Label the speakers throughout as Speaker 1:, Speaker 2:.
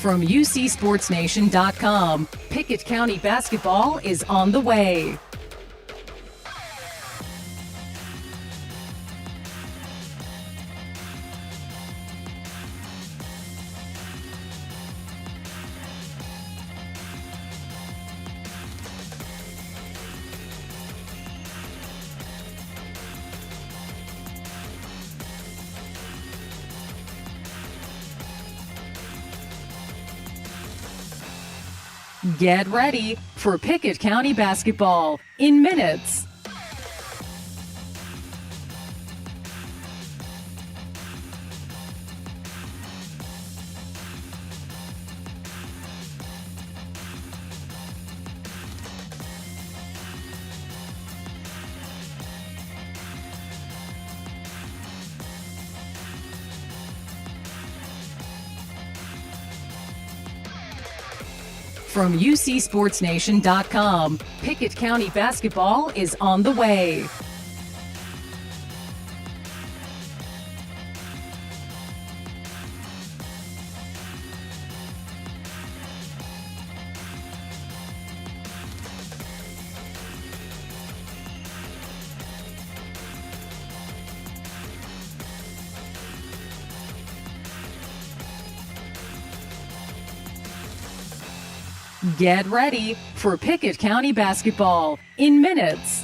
Speaker 1: From UCSportsNation.com, Pickett County basketball is on the way. Get ready for Pickett County basketball in minutes. From UCSportsNation.com, Pickett County basketball is on the way. Get ready for Pickett County basketball in minutes.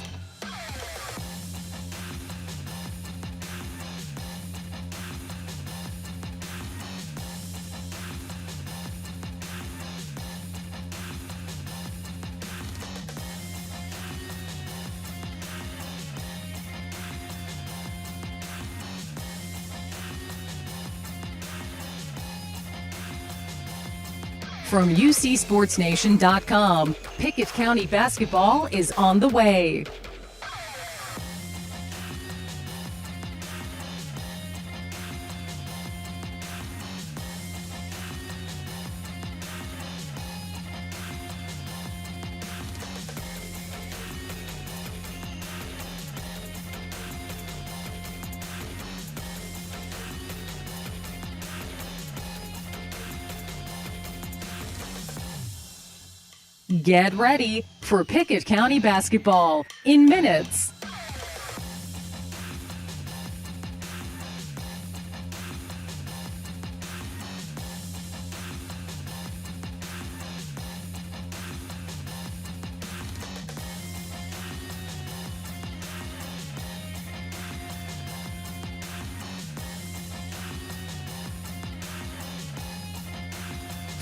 Speaker 1: From UCSportsNation.com, Pickett County basketball is on the way. Get ready for Pickett County basketball in minutes.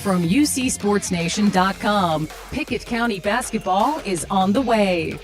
Speaker 1: From UCSportsNation.com, Pickett County basketball is on the way.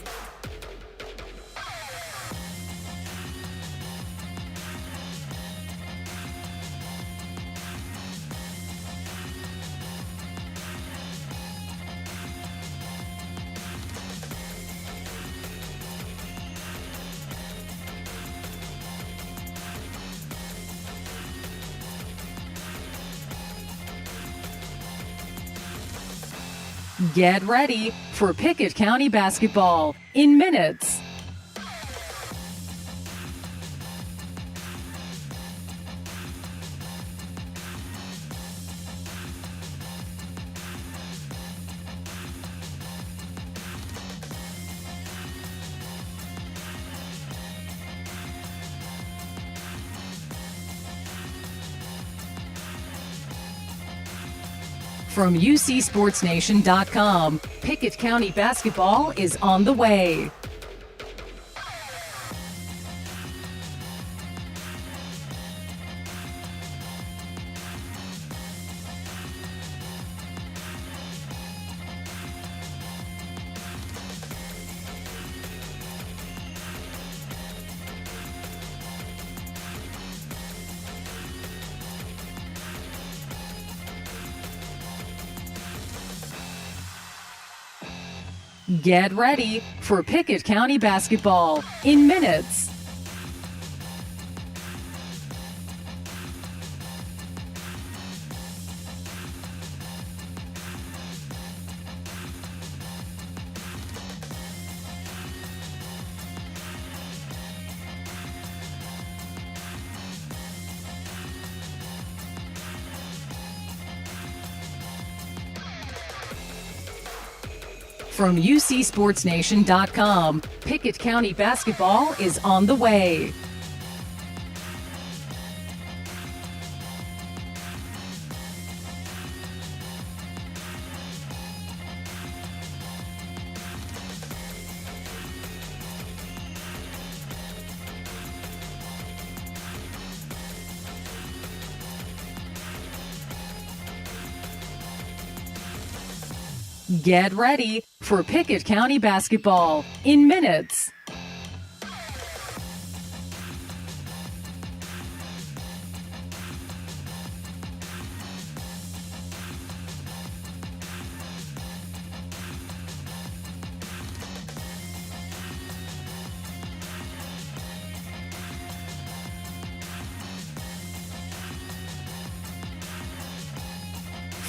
Speaker 1: Get ready for Pickett County basketball in minutes. From UCSportsNation.com, Pickett County basketball is on the way. Get ready for Pickett County basketball in minutes. From UCSportsNation.com, Pickett County basketball is on the way. Get ready for Pickett County basketball in minutes.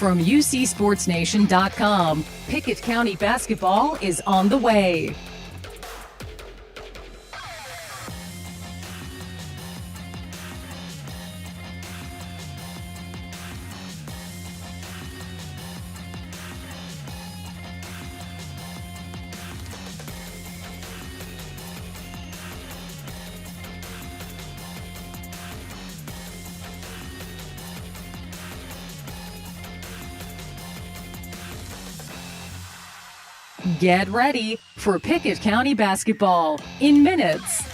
Speaker 1: From UCSportsNation.com, Pickett County basketball is on the way. Get ready for Pickett County basketball in minutes.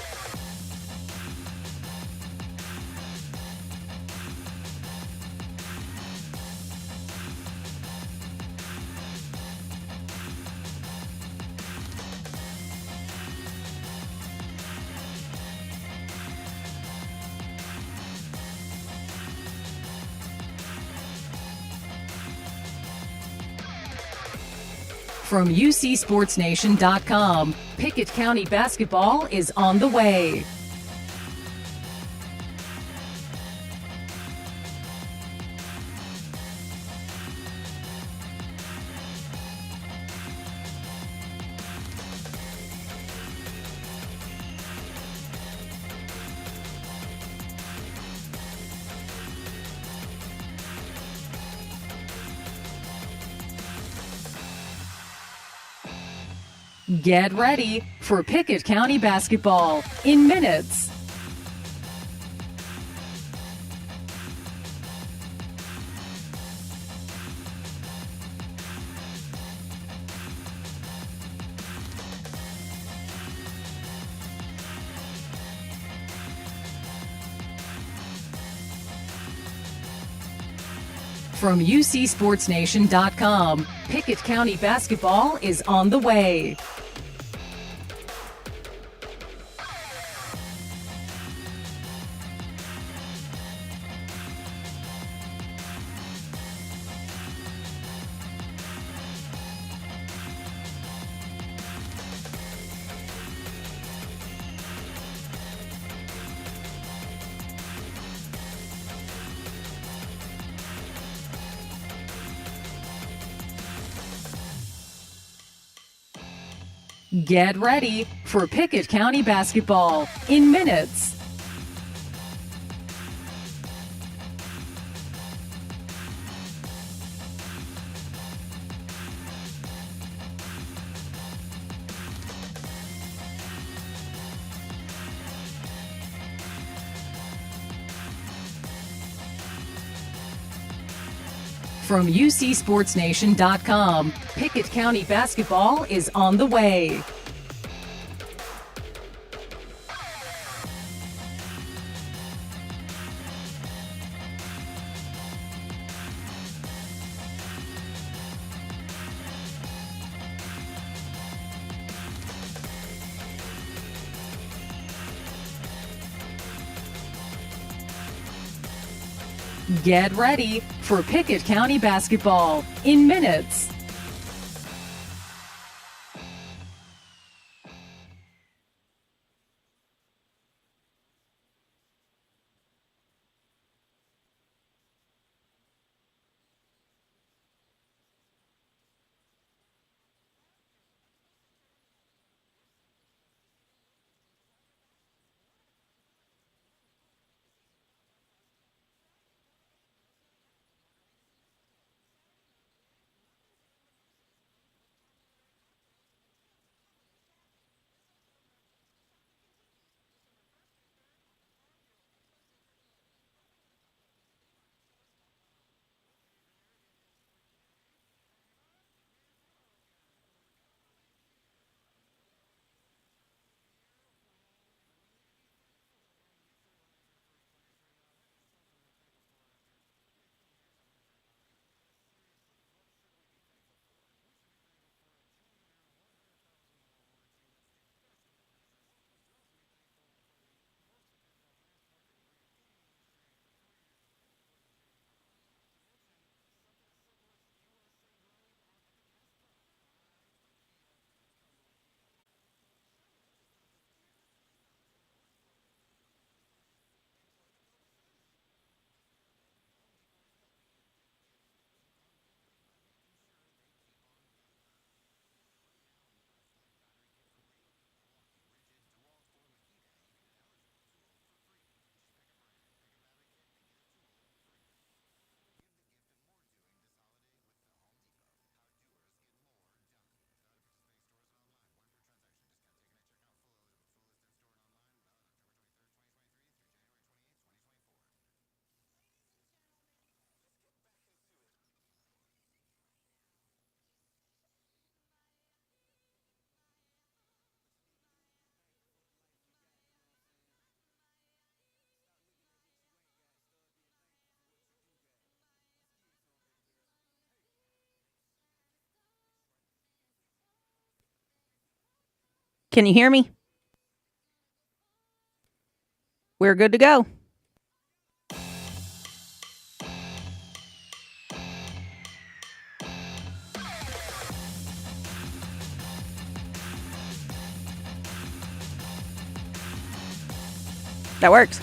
Speaker 1: From UCSportsNation.com, Pickett County basketball is on the way. Get ready for Pickett County basketball in minutes. From UCSportsNation.com, Pickett County basketball is on the way. Get ready for Pickett County basketball in minutes. From UCSportsNation.com, Pickett County basketball is on the way. Get ready for Pickett County basketball in minutes.
Speaker 2: Can you hear me? We're good to go. That works.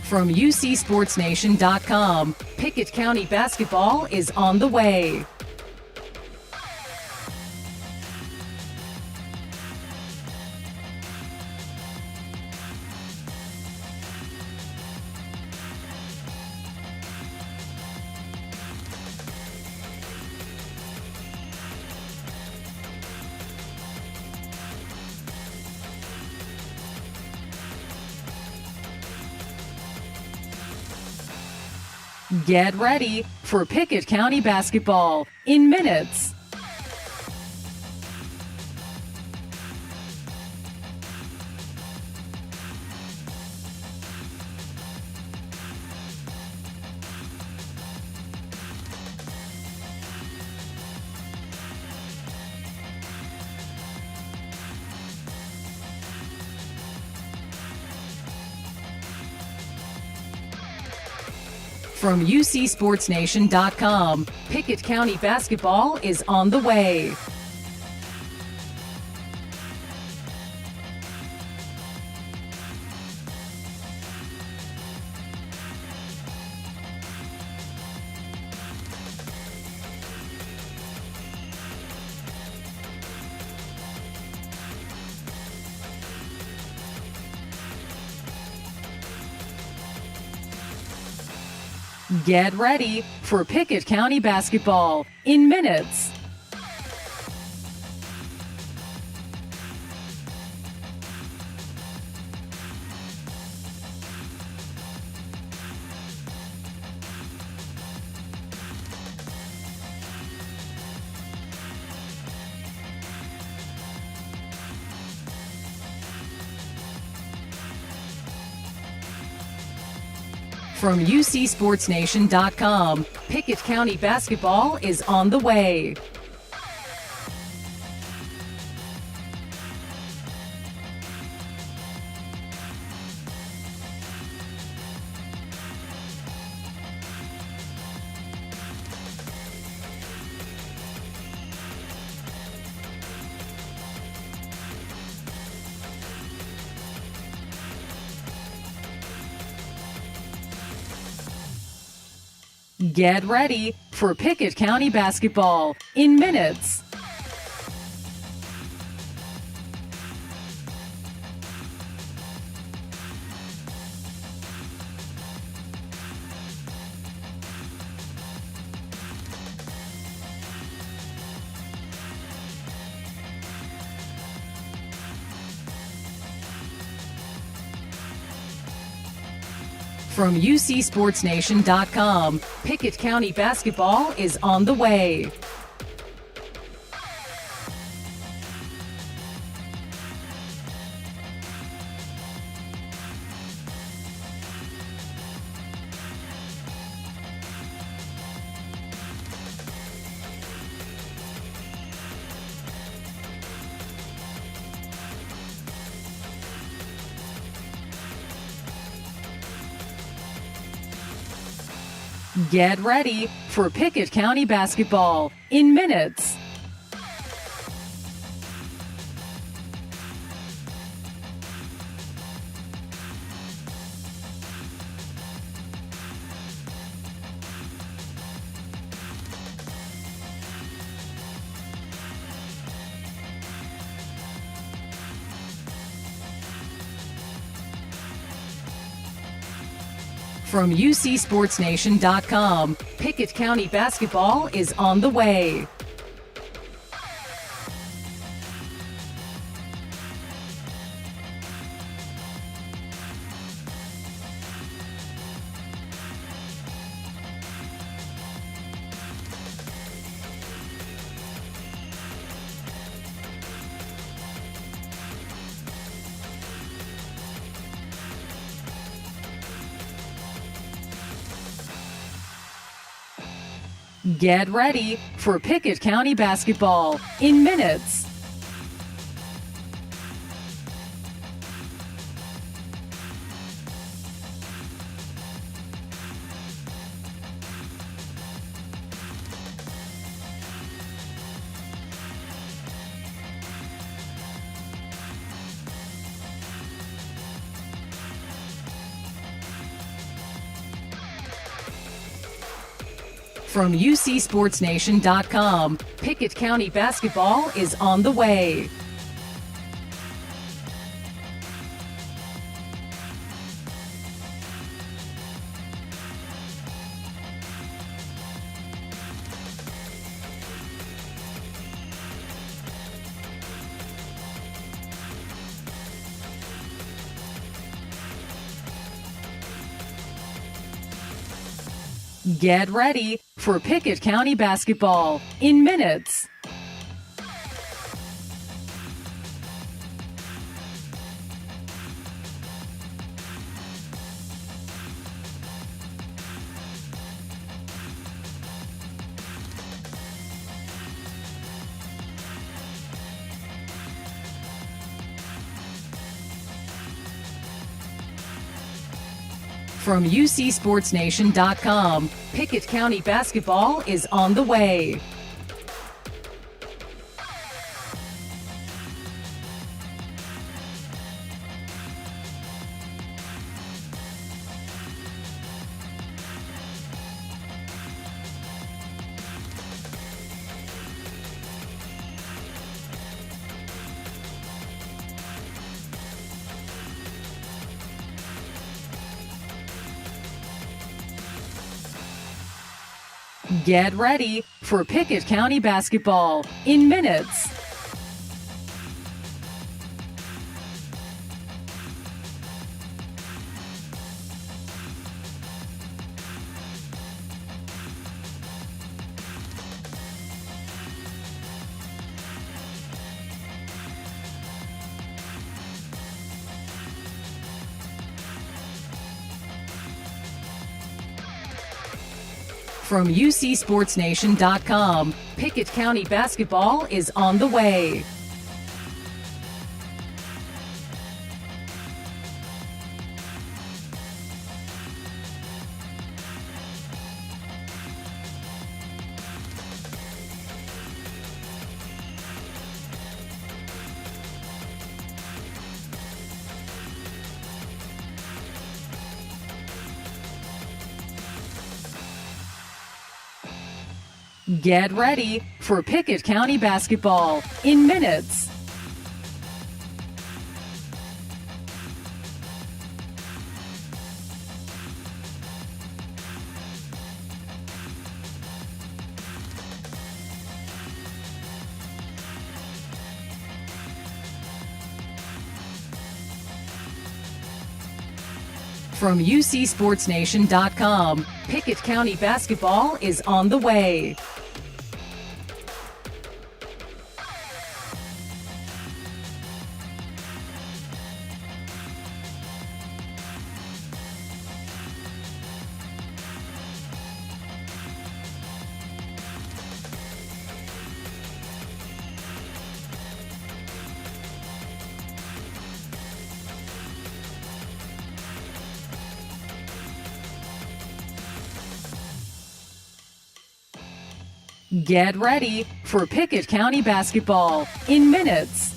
Speaker 1: From UCSportsNation.com, Pickett County basketball is on the way. Get ready for Pickett County basketball in minutes. From UCSportsNation.com, Pickett County basketball is on the way. Get ready for Pickett County basketball in minutes. From UCSportsNation.com, Pickett County basketball is on the way. Get ready for Pickett County basketball in minutes. From UCSportsNation.com, Pickett County basketball is on the way. Get ready for Pickett County basketball in minutes. From UCSportsNation.com, Pickett County basketball is on the way. Get ready for Pickett County basketball in minutes. From UCSportsNation.com, Pickett County basketball is on the way. Get ready for Pickett County basketball in minutes. From UCSportsNation.com, Pickett County basketball is on the way. Get ready for Pickett County basketball in minutes. From UCSportsNation.com, Pickett County basketball is on the way. Get ready for Pickett County basketball in minutes. From UCSportsNation.com, Pickett County basketball is on the way. Get ready for Pickett County basketball in minutes.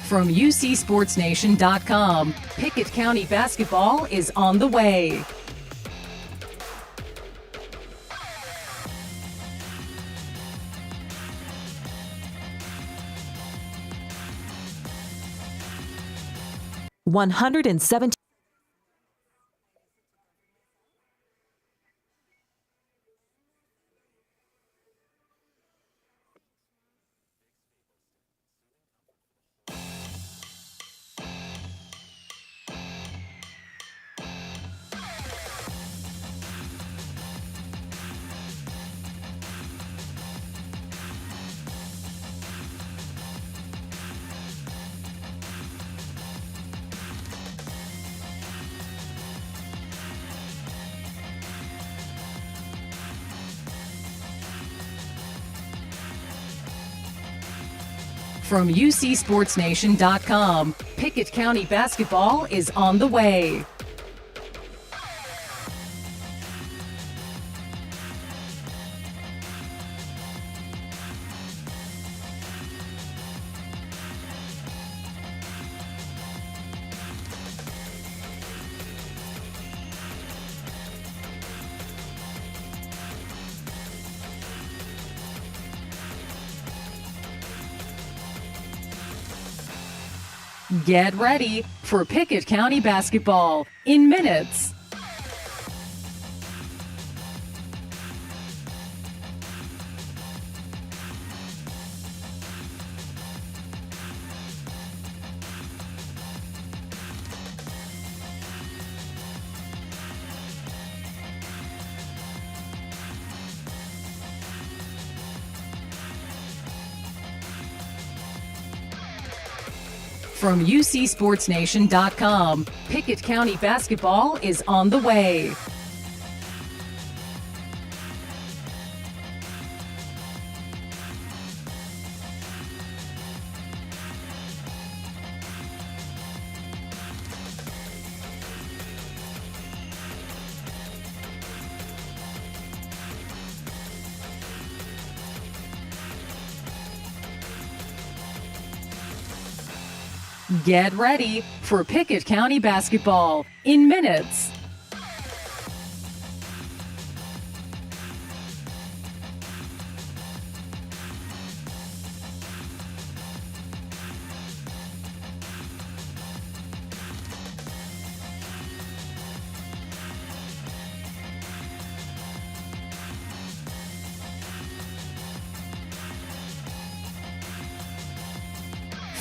Speaker 1: From UCSportsNation.com, Pickett County basketball is on the way.
Speaker 3: $117.
Speaker 1: From UCSportsNation.com, Pickett County basketball is on the way. Get ready for Pickett County basketball in minutes. From UCSportsNation.com, Pickett County basketball is on the way. Get ready for Pickett County basketball in minutes.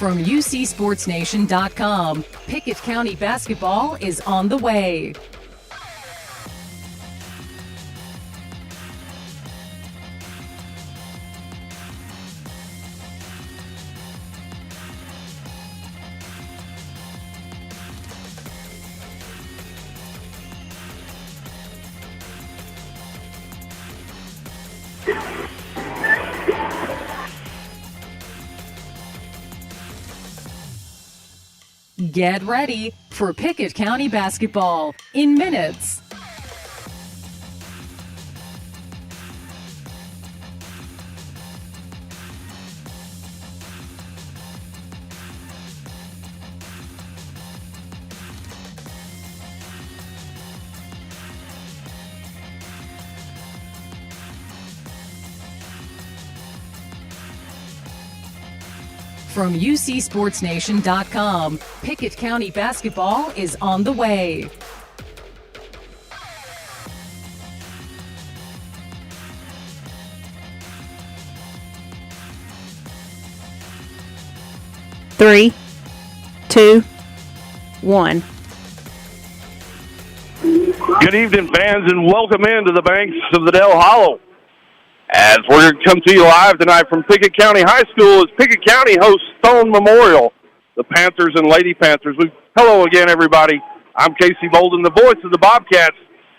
Speaker 1: From UCSportsNation.com, Pickett County basketball is on the way. Get ready for Pickett County basketball in minutes. From UCSportsNation.com, Pickett County basketball is on the way.
Speaker 2: Three, two, one.
Speaker 3: Good evening, fans, and welcome into the banks of the Dell Hollow. As we're going to come to you live tonight from Pickett County High School as Pickett County hosts Stone Memorial, the Panthers and Lady Panthers. Hello again, everybody. I'm Casey Bolden, the voice of the Bobcats.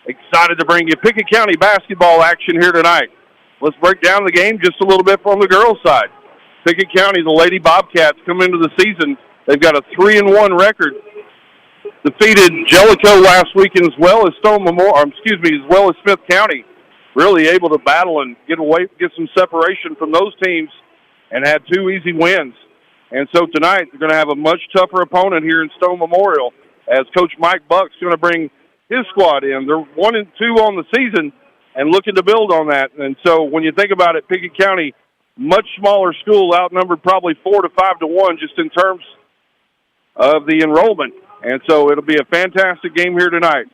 Speaker 3: Excited to bring you Pickett County basketball action here tonight. Let's break down the game just a little bit from the girls' side. Pickett County, the Lady Bobcats, come into the season. They've got a 3-1 record. Defeated Jellicoe last week as well as as well as Smith County. Really able to battle and get some separation from those teams and had 2 easy wins. And so tonight they're going to have a much tougher opponent here in Stone Memorial as Coach Mike Buck's going to bring his squad in. They're 1-2 on the season and looking to build on that. And so when you think about it, Pickett County, much smaller school, outnumbered probably 4 to 5 to 1 just in terms of the enrollment. And so it'll be a fantastic game here tonight.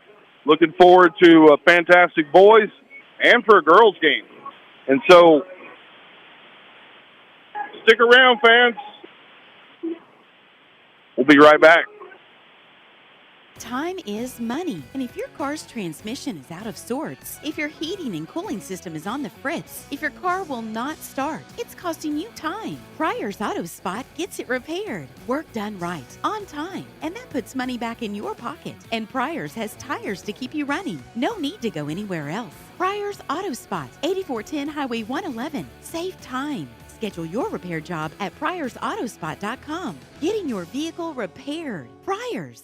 Speaker 3: Looking forward to fantastic boys and for a girls' game. And so, stick around, fans. We'll be right back.
Speaker 4: Time is money, and if your car's transmission is out of sorts, if your heating and cooling system is on the fritz, if your car will not start, it's costing you time. Pryor's Auto Spot gets it repaired. Work done right, on time, and that puts money back in your pocket. And Pryor's has tires to keep you running. No need to go anywhere else. Pryor's Auto Spot, 8410 Highway 111. Save time. Schedule your repair job at PryorsAutospot.com. Getting your vehicle repaired. Pryors.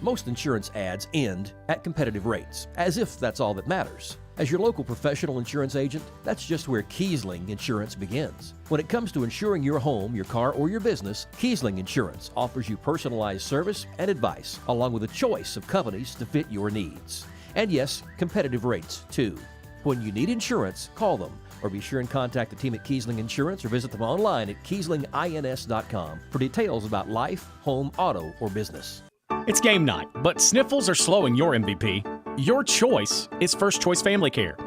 Speaker 5: Most insurance ads end at competitive rates, as if that's all that matters. As your local professional insurance agent, that's just where Kiesling Insurance begins. When it comes to insuring your home, your car, or your business, Kiesling Insurance offers you personalized service and advice, along with a choice of companies to fit your needs. And yes, competitive rates, too. When you need insurance, call them, or be sure and contact the team at Kiesling Insurance or visit them online at KieslingINS.com for details about life, home, auto, or business.
Speaker 6: It's game night, but sniffles are slowing your MVP. Your choice is First Choice Family Care.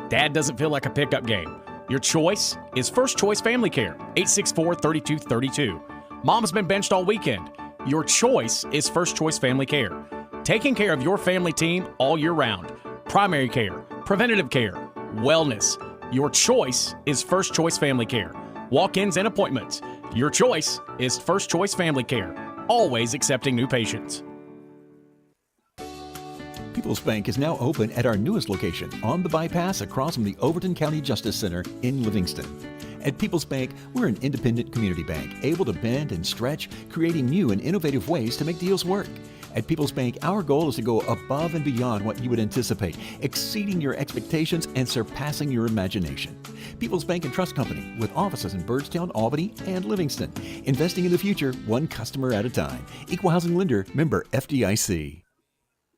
Speaker 6: Dad doesn't feel like a pickup game. Your choice is First Choice Family Care, 864-3232. Mom's been benched all weekend. Your choice is First Choice Family Care. Taking care of your family team all year round. Primary care, preventative care, wellness. Your choice is First Choice Family Care. Walk-ins and appointments. Your choice is First Choice Family Care. Always accepting new patients.
Speaker 7: People's Bank is now open at our newest location on the bypass across from the Overton County Justice Center in Livingston. At People's Bank, we're an independent community bank, able to bend and stretch, creating new and innovative ways to make deals work. At People's Bank, our goal is to go above and beyond what you would anticipate, exceeding your expectations and surpassing your imagination. People's Bank and Trust Company, with offices in Byrdstown, Albany, and Livingston. Investing in the future, one customer at a time. Equal housing lender, member FDIC.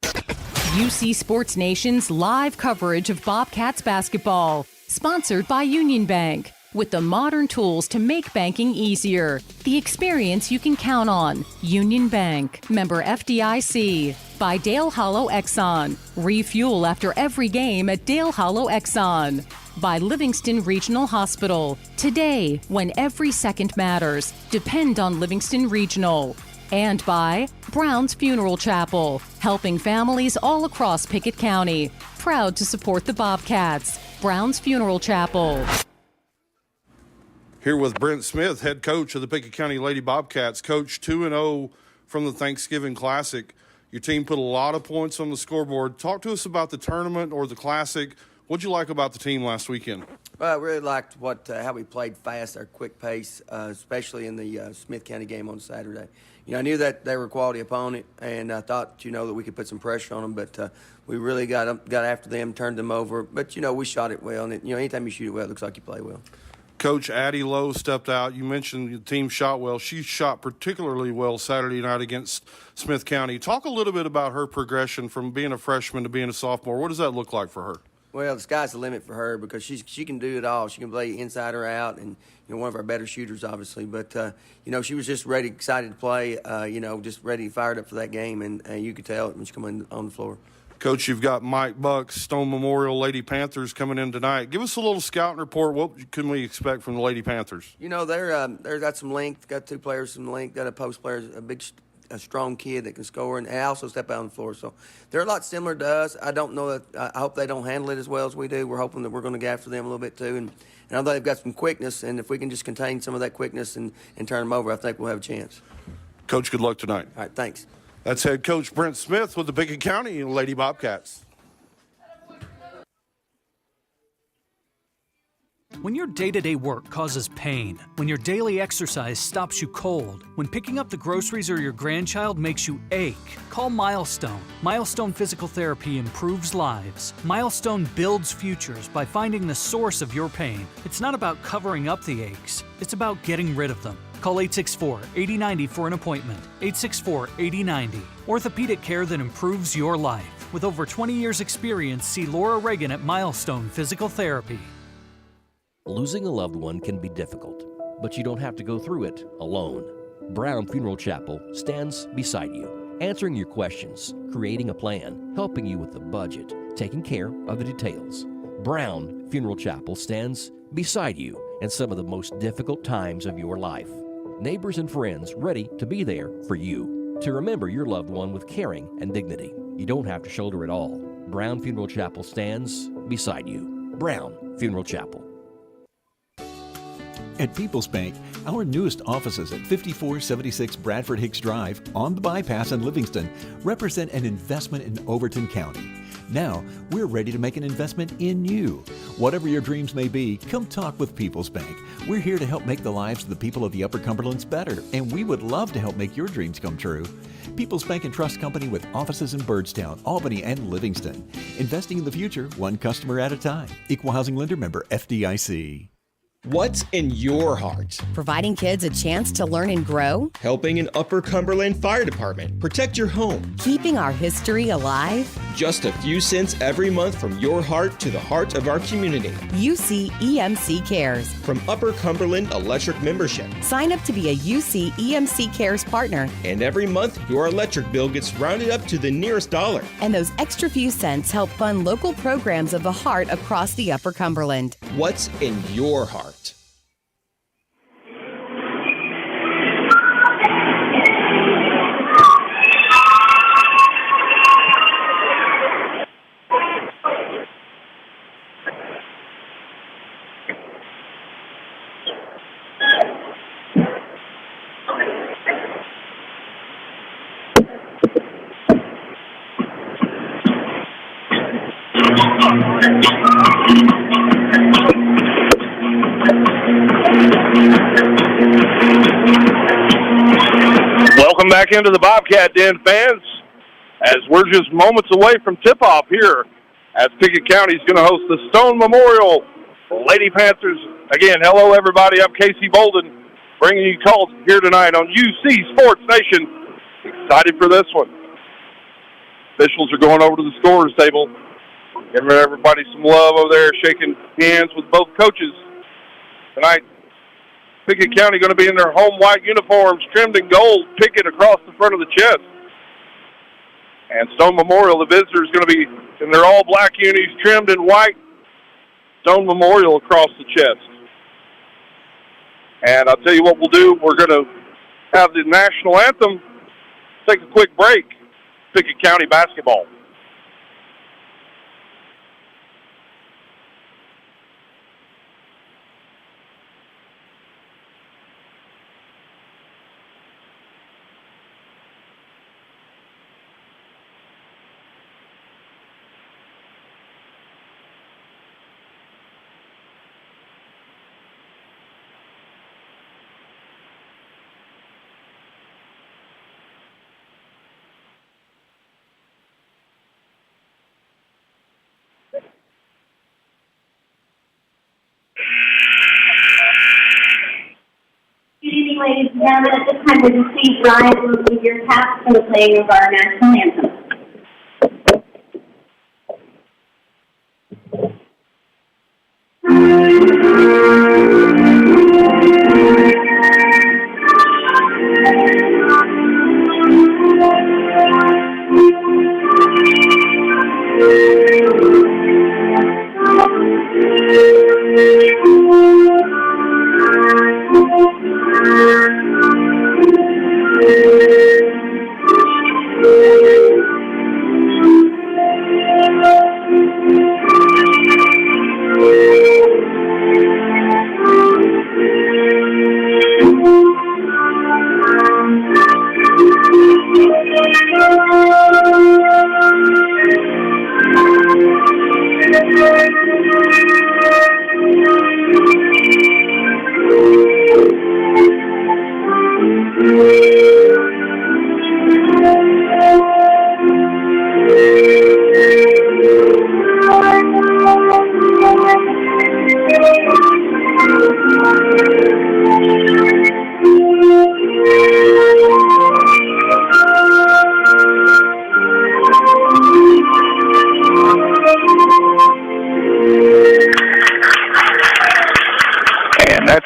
Speaker 1: UC Sports Nation's live coverage of Bobcats basketball, sponsored by Union Bank. With the modern tools to make banking easier, the experience you can count on. Union Bank, member FDIC. By Dale Hollow Exxon. Refuel after every game at Dale Hollow Exxon. By Livingston Regional Hospital. Today, when every second matters, depend on Livingston Regional. And by Brown's Funeral Chapel, helping families all across Pickett County. Proud to support the Bobcats. Brown's Funeral Chapel.
Speaker 8: Here with Brent Smith, head coach of the Pickett County Lady Bobcats. Coach, 2-0 from the Thanksgiving Classic. Your team put a lot of points on the scoreboard. Talk to us about the tournament or the Classic. What'd you like about the team last weekend?
Speaker 9: Well, I really liked how we played fast, our quick pace, especially in the Smith County game on Saturday. You know, I knew that they were a quality opponent, and I thought, that we could put some pressure on them, but we really got after them, turned them over. But, we shot it well, and, anytime you shoot it well, it looks like you play well.
Speaker 8: Coach Addie Lowe stepped out. You mentioned the team shot well. She shot particularly well Saturday night against Smith County. Talk a little bit about her progression from being a freshman to being a sophomore. What does that look like for her?
Speaker 9: Well, the sky's the limit for her because she can do it all. She can play inside or out, and one of our better shooters, obviously. But she was just ready, excited to play. Just ready, fired up for that game, and you could tell it when she come in on the floor.
Speaker 8: Coach, you've got Mike Buck, Stone Memorial Lady Panthers coming in tonight. Give us a little scouting report. What can we expect from the Lady Panthers?
Speaker 9: They're got some length. Got two players, some length. Got a post player, a strong kid that can score and also step out on the floor. So they're a lot similar to us. I don't know that. I hope they don't handle it as well as we do. We're hoping that we're going to get after them a little bit too. And I know they've got some quickness, and if we can just contain some of that quickness and turn them over, I think we'll have a chance.
Speaker 8: Coach, good luck tonight.
Speaker 9: All right, thanks.
Speaker 8: That's head coach Brent Smith with the Pickett County Lady Bobcats.
Speaker 10: When your day-to-day work causes pain, when your daily exercise stops you cold, when picking up the groceries or your grandchild makes you ache, call Milestone. Milestone Physical Therapy improves lives. Milestone builds futures by finding the source of your pain. It's not about covering up the aches, it's about getting rid of them. Call 864-8090 for an appointment. 864-8090. Orthopedic care that improves your life. With over 20 years' experience, see Laura Reagan at Milestone Physical Therapy.
Speaker 5: Losing a loved one can be difficult, but you don't have to go through it alone. Brown Funeral Chapel stands beside you, answering your questions, creating a plan, helping you with the budget, taking care of the details. Brown Funeral Chapel stands beside you in some of the most difficult times of your life. Neighbors and friends ready to be there for you, to remember your loved one with caring and dignity. You don't have to shoulder it all. Brown Funeral Chapel stands beside you. Brown Funeral Chapel.
Speaker 7: At People's Bank, our newest offices at 5476 Bradford Hicks Drive on the bypass in Livingston represent an investment in Overton County. Now, we're ready to make an investment in you. Whatever your dreams may be, come talk with People's Bank. We're here to help make the lives of the people of the Upper Cumberlands better, and we would love to help make your dreams come true. People's Bank and Trust Company with offices in Byrdstown, Albany, and Livingston. Investing in the future, one customer at a time. Equal Housing Lender, member FDIC.
Speaker 11: What's in your heart?
Speaker 12: Providing kids a chance to learn and grow?
Speaker 11: Helping an Upper Cumberland Fire Department protect your home?
Speaker 12: Keeping our history alive?
Speaker 11: Just a few cents every month from your heart to the heart of our community.
Speaker 12: UC EMC Cares.
Speaker 11: From Upper Cumberland Electric membership.
Speaker 12: Sign up to be a UC EMC Cares partner.
Speaker 11: And every month, your electric bill gets rounded up to the nearest dollar.
Speaker 12: And those extra few cents help fund local programs of the heart across the Upper Cumberland.
Speaker 11: What's in your heart?
Speaker 3: Welcome back into the Bobcat Den, fans, as we're just moments away from tip-off here as Pickett County is going to host the Stone Memorial Lady Panthers. Again, hello, everybody. I'm Casey Bolden, bringing you calls here tonight on UC Sports Nation. Excited for this one. Officials are going over to the scorers table, giving everybody some love over there, shaking hands with both coaches tonight. Pickett County going to be in their home white uniforms, trimmed in gold, Pickett across the front of the chest. And Stone Memorial, the visitors, going to be in their all-black unis, trimmed in white, Stone Memorial across the chest. And I'll tell you what we'll do. We're going to have the national anthem. Take a quick break. Pickett County basketball.
Speaker 13: Good evening, ladies and gentlemen. At this time, would you please rise and receive your caps for the playing of our national anthem?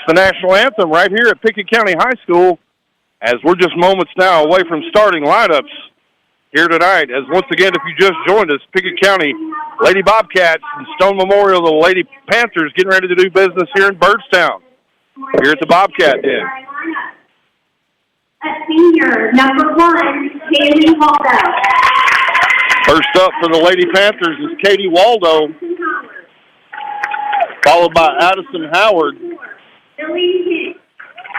Speaker 3: The national anthem right here at Pickett County High School, as we're just moments now away from starting lineups here tonight. As once again, if you just joined us, Pickett County Lady Bobcats and Stone Memorial, the Lady Panthers, getting ready to do business here in Byrdstown, here at the Bobcat Den.
Speaker 13: At senior number 1, Katie Waldo.
Speaker 3: First up for the Lady Panthers is Katie Waldo, followed by Addison Howard.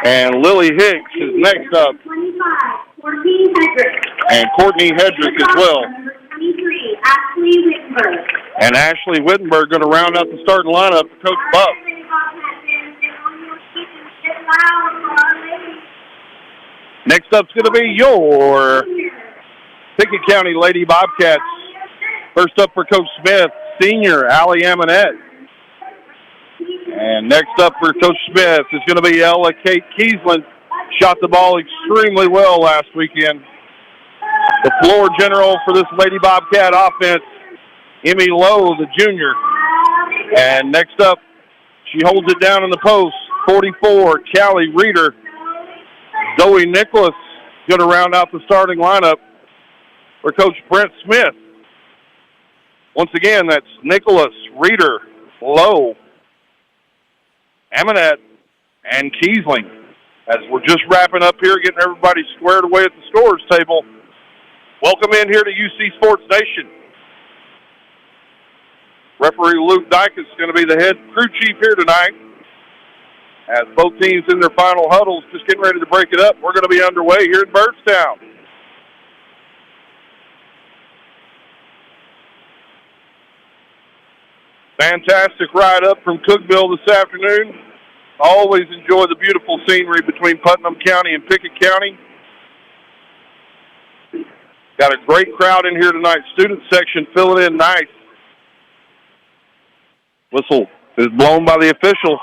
Speaker 3: And Lily Hicks is next up.
Speaker 13: 25, Courtney Hedrick.
Speaker 3: And Courtney Hedrick as well.
Speaker 13: Number 23, Ashley Whitberg.
Speaker 3: And Ashley Wittenberg going to round out the starting lineup for Coach Buck. Next up's going to be your Pickett County Lady Bobcats. First up for Coach Smith, senior Allie Amonette. And next up for Coach Smith is going to be Ella Kate Kiesland. Shot the ball extremely well last weekend. The floor general for this Lady Bobcat offense, Emmy Lowe, the junior. And next up, she holds it down in the post, 44, Callie Reeder. Zoe Nicholas going to round out the starting lineup for Coach Brent Smith. Once again, that's Nicholas, Reeder, Lowe, Amonette, and Kiesling. As we're just wrapping up here, getting everybody squared away at the scorers table. Welcome in here to UC Sports Nation. Referee Luke Dyke is going to be the head crew chief here tonight. As both teams in their final huddles, just getting ready to break it up. We're going to be underway here in Byrdstown. Fantastic ride up from Cookville this afternoon. Always enjoy the beautiful scenery between Putnam County and Pickett County. Got a great crowd in here tonight. Student section filling in nice. Whistle is blown by the official.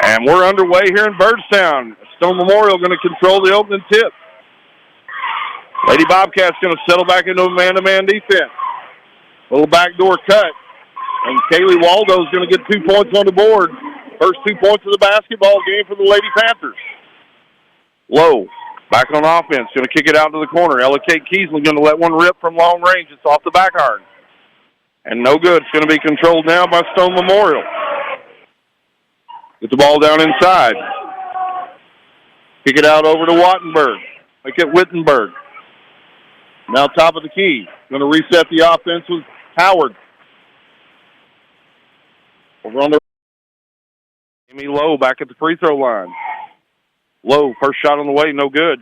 Speaker 3: And we're underway here in Byrdstown. Stone Memorial going to control the opening tip. Lady Bobcats going to settle back into a man-to-man defense. Little backdoor cut. And Kaylee Waldo is going to get 2 points on the board. First 2 points of the basketball game for the Lady Panthers. Lowe, back on offense, going to kick it out to the corner. Ella Kate Kiesling going to let one rip from long range. It's off the back iron. And no good. It's going to be controlled now by Stone Memorial. Get the ball down inside. Kick it out over to Wattenberg. Make it Wittenberg. Now top of the key. Going to reset the offense with Howard. Over on the Amy Lowe back at the free throw line. Lowe, first shot on the way, no good.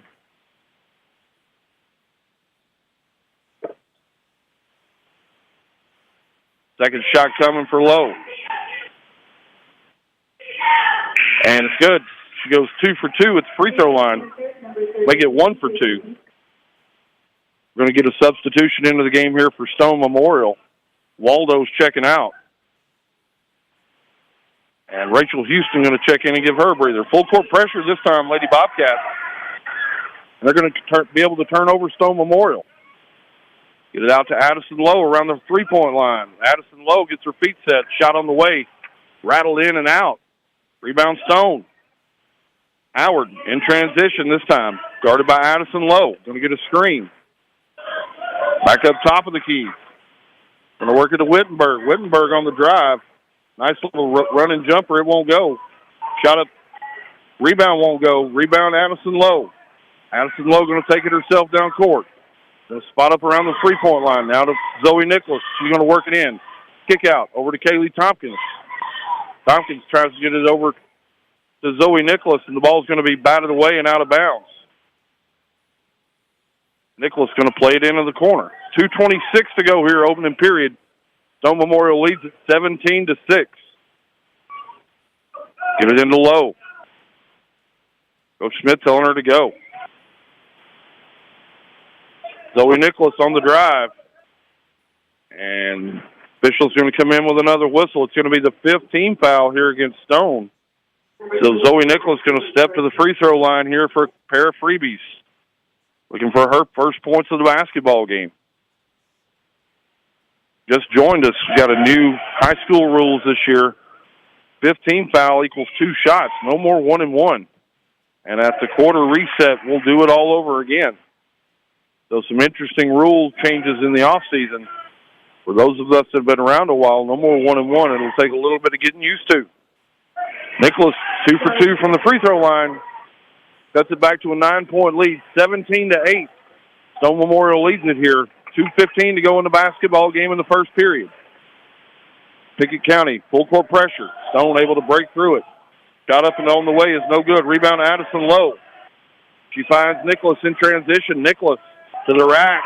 Speaker 3: Second shot coming for Lowe. And it's good. She goes 2 for 2 at the free throw line. Make it 1 for 2. We're going to get a substitution into the game here for Stone Memorial. Waldo's checking out. And Rachel Houston going to check in and give her a breather. Full court pressure this time, Lady Bobcats. And they're going to be able to turn over Stone Memorial. Get it out to Addison Lowe around the three-point line. Addison Lowe gets her feet set. Shot on the way. Rattled in and out. Rebound Stone. Howard in transition this time. Guarded by Addison Lowe. Going to get a screen. Back up top of the key. Going to work it to Wittenberg. Wittenberg on the drive. Nice little running jumper. It won't go. Shot up. Rebound won't go. Rebound Addison Lowe. Addison Lowe going to take it herself down court. Going to spot up around the three-point line. Now to Zoe Nicholas. She's going to work it in. Kick out over to Kaylee Tompkins. Tompkins tries to get it over to Zoe Nicholas, and the ball's going to be batted away and out of bounds. Nicholas going to play it into the corner. 2:26 to go here, opening period. Stone Memorial leads at 17-6. Get it into Lowe. Coach Smith telling her to go. Zoe Nicholas on the drive. And official's going to come in with another whistle. It's going to be the 5th team foul here against Stone. So Zoe Nicholas going to step to the free throw line here for a pair of freebies. Looking for her first points of the basketball game. Just joined us. We got a new high school rules this year. 15 foul equals 2 shots. No more 1-and-1. And at the quarter reset, we'll do it all over again. So some interesting rule changes in the offseason. For those of us that have been around a while, no more 1-and-1. It'll take a little bit of getting used to. Nicholas, 2 for 2 from the free throw line. Cuts it back to a 9-point lead, 17-8. Stone Memorial leading it here. 2:15 to go in the basketball game in the first period. Pickett County, full court pressure. Stone able to break through it. Shot up and on the way is no good. Rebound Addison Lowe. She finds Nicholas in transition. Nicholas to the rack.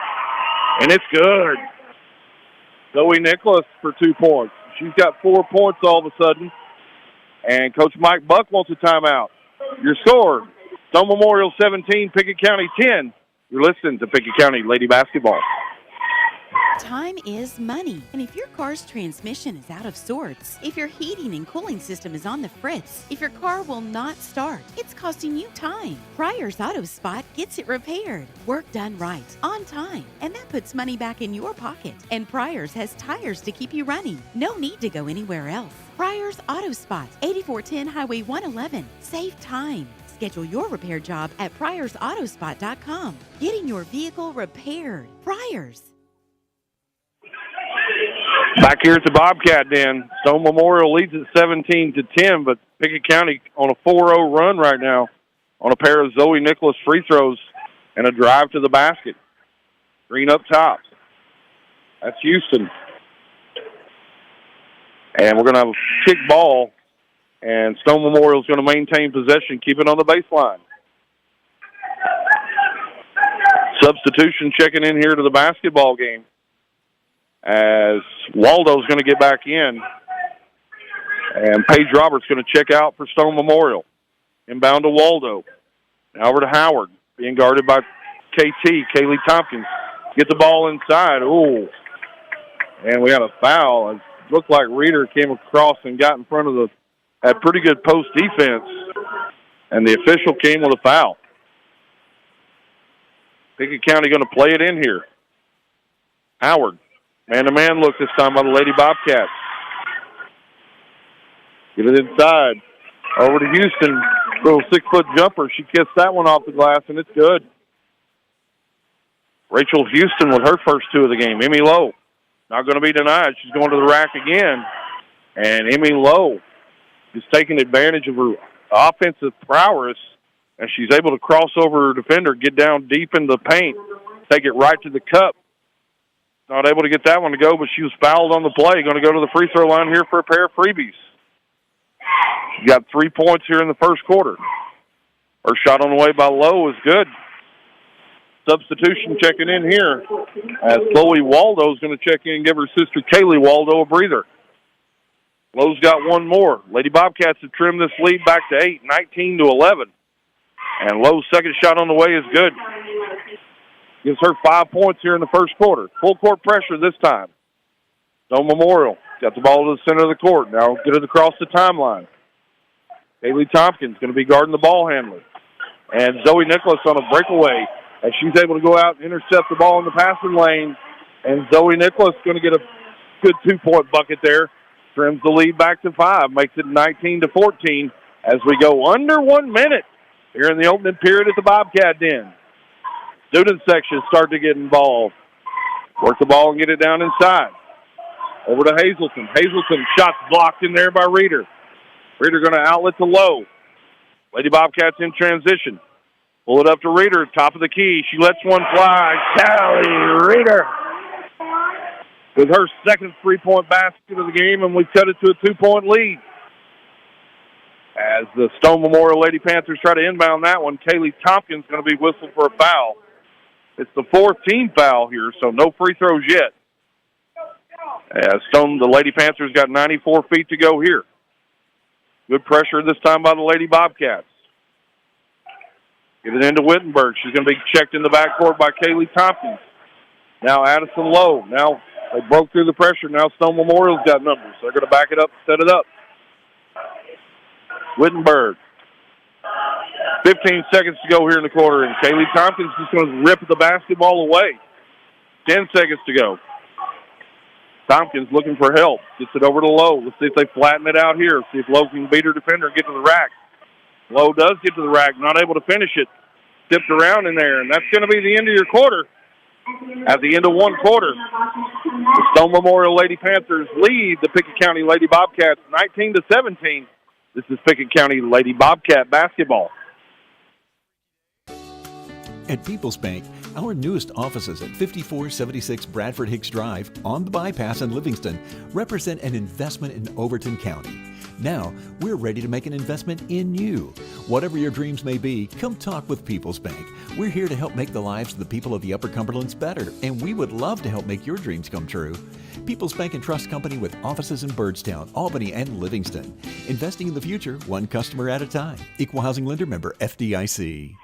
Speaker 3: And it's good. Zoe Nicholas for 2 points. She's got 4 points all of a sudden. And Coach Mike Buck wants a timeout. Your score, Stone Memorial 17, Pickett County 10. You're listening to Pickett County Lady Basketball.
Speaker 4: Time is money. And if your car's transmission is out of sorts, if your heating and cooling system is on the fritz, if your car will not start, it's costing you time. Pryor's Auto Spot gets it repaired. Work done right, on time, and that puts money back in your pocket. And Pryor's has tires to keep you running. No need to go anywhere else. Pryor's Auto Spot, 8410 Highway 111. Save time. Schedule your repair job at pryorsautospot.com. Getting your vehicle repaired. Pryor's.
Speaker 3: Back here at the Bobcat Den, Stone Memorial leads at 17-10, but Pickett County on a 4-0 run right now on a pair of Zoe Nicholas free throws and a drive to the basket. Green up top. That's Houston. And we're going to have a kick ball, and Stone Memorial is going to maintain possession, keep it on the baseline. Substitution checking in here to the basketball game, as Waldo's going to get back in, and Paige Roberts going to check out for Stone Memorial. Inbound to Waldo. Now over to Howard, being guarded by Kaylee Tompkins. Get the ball inside. Ooh. And we got a foul. It looked like Reeder came across and got in front of had pretty good post defense, and the official came with a foul. Pickett County going to play it in here. Howard. Man-to-man look this time by the Lady Bobcats. Get it inside. Over to Houston. Little 6-foot jumper. She kissed that one off the glass, and it's good. Rachel Houston with her first 2 of the game. Emmy Lowe. Not going to be denied. She's going to the rack again. And Emmy Lowe is taking advantage of her offensive prowess, and she's able to cross over her defender, get down deep in the paint, take it right to the cup. Not able to get that one to go, but she was fouled on the play. Going to go to the free throw line here for a pair of freebies. She got 3 points here in the first quarter. Her shot on the way by Lowe is good. Substitution checking in here as Chloe Waldo is going to check in and give her sister Kaylee Waldo a breather. Lowe's got one more. Lady Bobcats have trimmed this lead back to 8, 19-11. And Lowe's second shot on the way is good. Gives her 5 points here in the first quarter. Full court pressure this time. Stone Memorial got the ball to the center of the court. Now get it across the timeline. Kaylee Tompkins going to be guarding the ball handler. And Zoe Nicholas on a breakaway as she's able to go out and intercept the ball in the passing lane. And Zoe Nicholas going to get a good 2-point bucket there. Trims the lead back to 5. Makes it 19-14 as we go under 1 minute here in the opening period at the Bobcat Den. Student section start to get involved. Work the ball and get it down inside. Over to Hazelton. Hazelton, shots blocked in there by Reeder. Reeder going to outlet to Lowe. Lady Bobcats in transition. Pull it up to Reeder, top of the key. She lets one fly. Callie Reeder with her second 3-point basket of the game, and we cut it to a 2-point lead. As the Stone Memorial Lady Panthers try to inbound that one, Kaylee Tompkins going to be whistled for a foul. It's the 4th team foul here, so no free throws yet. As the Lady Panthers got 94 feet to go here. Good pressure this time by the Lady Bobcats. Get it into Wittenberg. She's going to be checked in the backcourt by Kaylee Tompkins. Now Addison Lowe. Now they broke through the pressure. Now Stone Memorial's got numbers. They're going to back it up, set it up. Wittenberg. 15 seconds to go here in the quarter, and Kaylee Tompkins just going to rip the basketball away. 10 seconds to go. Tompkins looking for help. Gets it over to Lowe. Let's see if they flatten it out here. See if Lowe can beat her defender and get to the rack. Lowe does get to the rack, not able to finish it. Tipped around in there, and that's going to be the end of your quarter. At the end of one quarter, the Stone Memorial Lady Panthers lead the Pickett County Lady Bobcats 19-17. This is Pickett County Lady Bobcat basketball.
Speaker 7: At People's Bank, our newest offices at 5476 Bradford Hicks Drive on the bypass in Livingston represent an investment in Overton County. Now, we're ready to make an investment in you. Whatever your dreams may be, come talk with People's Bank. We're here to help make the lives of the people of the Upper Cumberlands better, and we would love to help make your dreams come true. People's Bank and Trust Company with offices in Byrdstown, Albany, and Livingston. Investing in the future, one customer at a time. Equal Housing Lender member FDIC.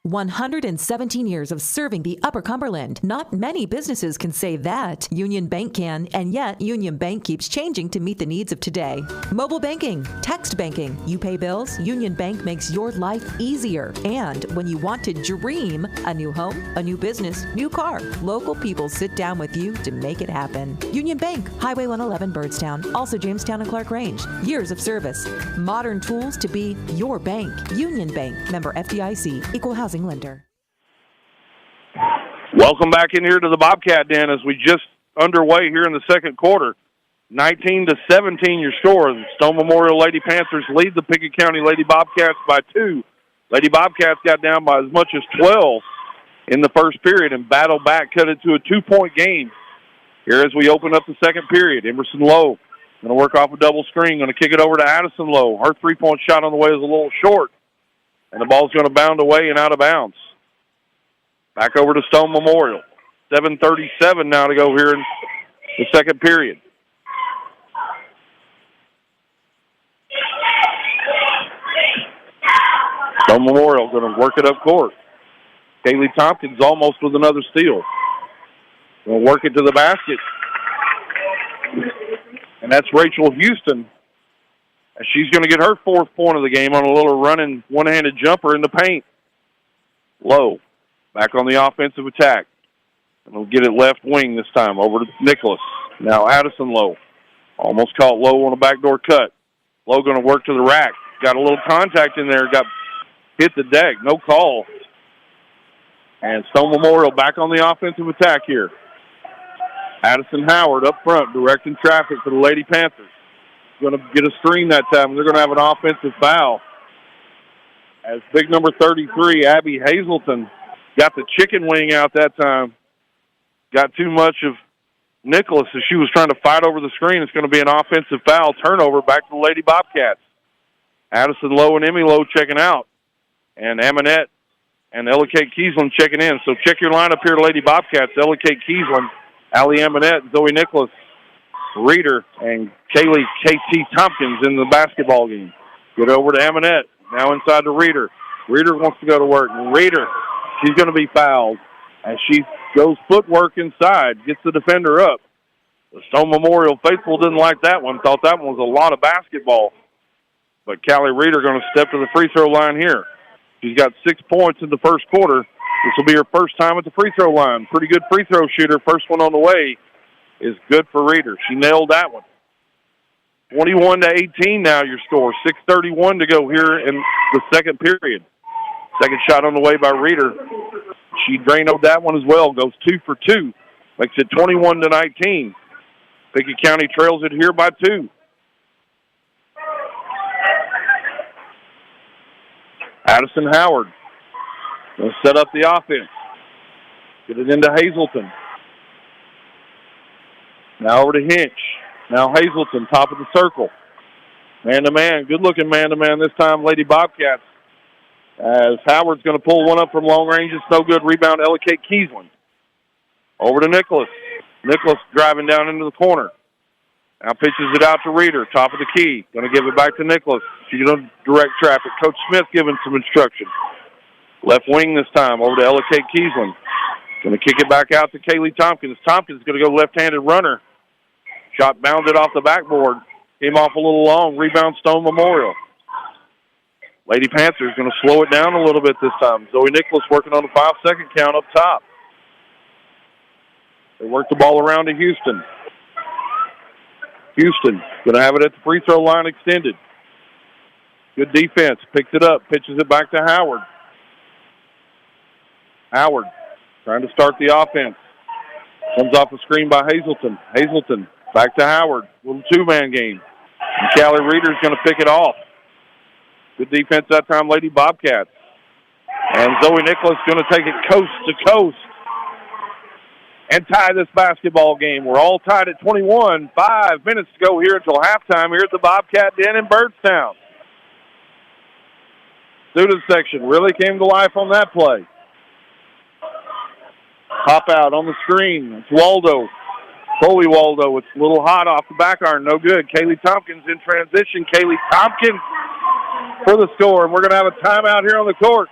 Speaker 14: 117 years of serving the Upper Cumberland. Not many businesses can say that. Union Bank can, and yet Union Bank keeps changing to meet the needs of today. Mobile banking, text banking, you pay bills, Union Bank makes your life easier. And when you want to dream a new home, a new business, new car, local people sit down with you to make it happen. Union Bank, Highway 111 Byrdstown, also Jamestown and Clark Range. Years of service, modern tools to be your bank. Union Bank, member FDIC, Equal Housing Lender.
Speaker 3: Welcome back in here to the Bobcat Den as we just underway here in the second quarter. 19-17 your score. The Stone Memorial Lady Panthers lead the Pickett County Lady Bobcats by 2. Lady Bobcats got down by as much as 12 in the first period and battled back, cut it to a 2-point game. Here as we open up the second period, Emerson Lowe going to work off a double screen, going to kick it over to Addison Lowe. Her three-point shot on the way is a little short. And the ball's going to bound away and out of bounds. Back over to Stone Memorial. 7:37 now to go here in the second period. Stone Memorial going to work it up court. Kaylee Tompkins almost with another steal. Going to work it to the basket. And that's Rachel Houston. She's going to get her fourth point of the game on a little running one-handed jumper in the paint. Lowe back on the offensive attack. And we'll get it left wing this time over to Nicholas. Now Addison Lowe. Almost caught Lowe on a backdoor cut. Lowe going to work to the rack. Got a little contact in there. Got hit the deck. No call. And Stone Memorial back on the offensive attack here. Addison Howard up front directing traffic for the Lady Panthers. Going to get a screen that time. They're going to have an offensive foul. As big number 33, Abby Hazelton, got the chicken wing out that time. Got too much of Nicholas as she was trying to fight over the screen. It's going to be an offensive foul turnover back to the Lady Bobcats. Addison Lowe and Emmy Lowe checking out. And Aminette and Ella Kate Kiesland checking in. So check your lineup here, Lady Bobcats. Ella Kate Kiesland, Allie Aminette, Zoe Nicholas, Reeder, and Kaylee K.T. Tompkins in the basketball game. Get over to Aminette. Now inside to Reeder. Reeder wants to go to work. And Reeder, she's going to be fouled. As she goes footwork inside, gets the defender up. The Stone Memorial faithful didn't like that one. Thought that one was a lot of basketball. But Callie Reeder going to step to the free throw line here. She's got 6 points in the first quarter. This will be her first time at the free throw line. Pretty good free throw shooter. First one on the way is good for Reeder. She nailed that one. 21-18 now your score. 6:31 to go here in the second period. Second shot on the way by Reeder. She drained that one as well. Goes 2 for 2. Makes it 21-19. Pickett County trails it here by 2. Addison Howard will set up the offense. Get it into Hazelton. Now over to Hinch. Now Hazelton, top of the circle. Man-to-man. Good-looking man-to-man this time, Lady Bobcats. As Howard's going to pull one up from long range. It's no good. Rebound, Ella Kate Kiesland. Over to Nicholas. Nicholas driving down into the corner. Now pitches it out to Reeder, top of the key. Going to give it back to Nicholas. She's going to direct traffic. Coach Smith giving some instruction. Left wing this time, over to Ella Kate Kiesland. Going to kick it back out to Kaylee Tompkins. Tompkins going to go left-handed runner. Shot bounded off the backboard. Came off a little long. Rebound Stone Memorial. Lady Panthers going to slow it down a little bit this time. Zoe Nicholas working on a 5-second count up top. They work the ball around to Houston. Houston going to have it at the free throw line extended. Good defense. Picks it up. Pitches it back to Howard. Howard trying to start the offense. Comes off a screen by Hazelton. Hazelton back to Howard. Little two-man game. And Callie Reeder's going to pick it off. Good defense that time, Lady Bobcats. And Zoe Nicholas going to take it coast to coast and tie this basketball game. We're all tied at 21. 5 minutes to go here until halftime here at the Bobcat Den in Byrdstown. Student section really came to life on that play. Pop out on the screen. It's Waldo. Foley Waldo. It's a little hot off the back iron. No good. Kaylee Tompkins in transition. Kaylee Tompkins for the score. And we're going to have a timeout here on the court.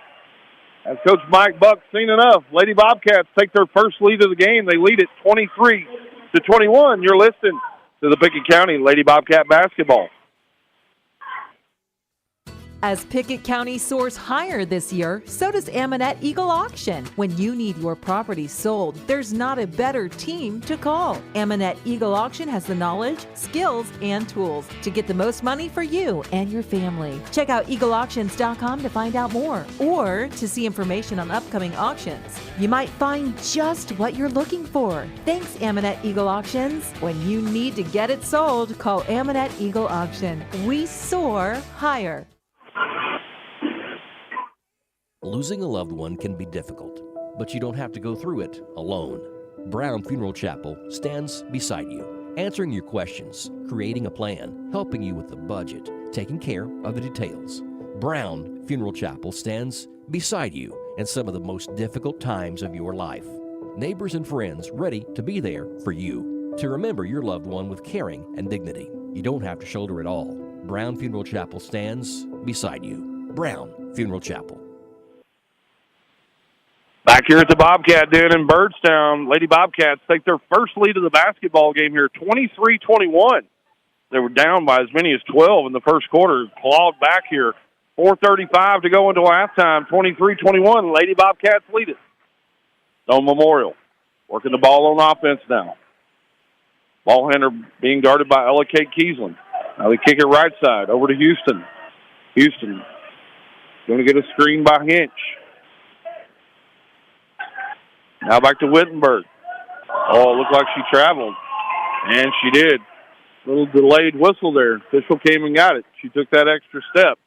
Speaker 3: As Coach Mike Buck's seen enough. Lady Bobcats take their first lead of the game. They lead it 23-21. You're listening to the Pickett County Lady Bobcat basketball.
Speaker 14: As Pickett County soars higher this year, so does Aminette Eagle Auction. When you need your property sold, there's not a better team to call. Aminette Eagle Auction has the knowledge, skills, and tools to get the most money for you and your family. Check out eagleauctions.com to find out more or to see information on upcoming auctions. You might find just what you're looking for. Thanks, Aminette Eagle Auctions. When you need to get it sold, call Aminette Eagle Auction. We soar higher.
Speaker 5: Losing a loved one can be difficult, but you don't have to go through it alone. Brown Funeral Chapel stands beside you, answering your questions, creating a plan, helping you with the budget, taking care of the details. Brown Funeral Chapel stands beside you in some of the most difficult times of your life. Neighbors and friends ready to be there for you, to remember your loved one with caring and dignity. You don't have to shoulder it all. Brown Funeral Chapel stands beside you. Brown Funeral Chapel.
Speaker 3: Back here at the Bobcat Den in Byrdstown, Lady Bobcats take their first lead of the basketball game here, 23-21. They were down by as many as 12 in the first quarter, clawed back here. 4:35 to go until halftime, 23-21. Lady Bobcats lead it. Stone Memorial working the ball on offense now. Ball handler being guarded by Ella Kate Kiesling. Now they kick it right side over to Houston. Houston going to get a screen by Hinch. Now back to Wittenberg. Oh, it looked like she traveled. And she did. Little delayed whistle there. Official came and got it. She took that extra step.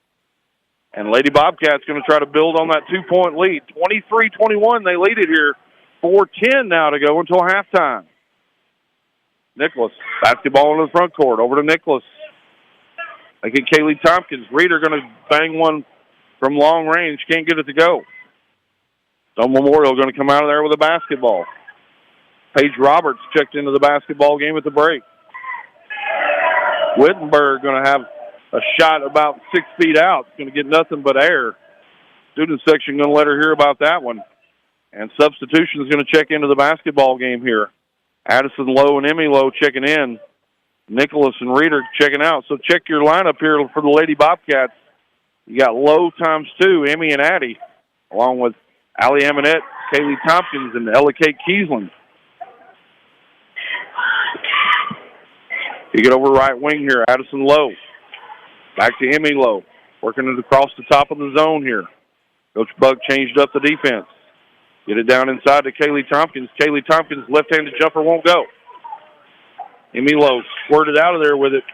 Speaker 3: And Lady Bobcats going to try to build on that 2-point lead. 23-21, they lead it here. 4:10 now to go until halftime. Nicholas, basketball in the front court. Over to Nicholas. They get Kaylee Tompkins. Reeder going to bang one from long range. Can't get it to go. Stone Memorial going to come out of there with a basketball. Paige Roberts checked into the basketball game at the break. Wittenberg going to have a shot about 6 feet out. It's going to get nothing but air. Student section going to let her hear about that one. And substitution is going to check into the basketball game here. Addison Lowe and Emmy Lowe checking in. Nicholas and Reeder checking out. So check your lineup here for the Lady Bobcats. You got Lowe times 2, Emmy and Addie, along with Allie Aminette, Kaylee Tompkins, and Ella Kate Kiesling. You get over right wing here, Addison Lowe. Back to Emmy Lowe, working it across the top of the zone here. Coach Buck changed up the defense. Get it down inside to Kaylee Tompkins. Kaylee Tompkins' left-handed jumper won't go. Emmy Lowe squirted out of there with it.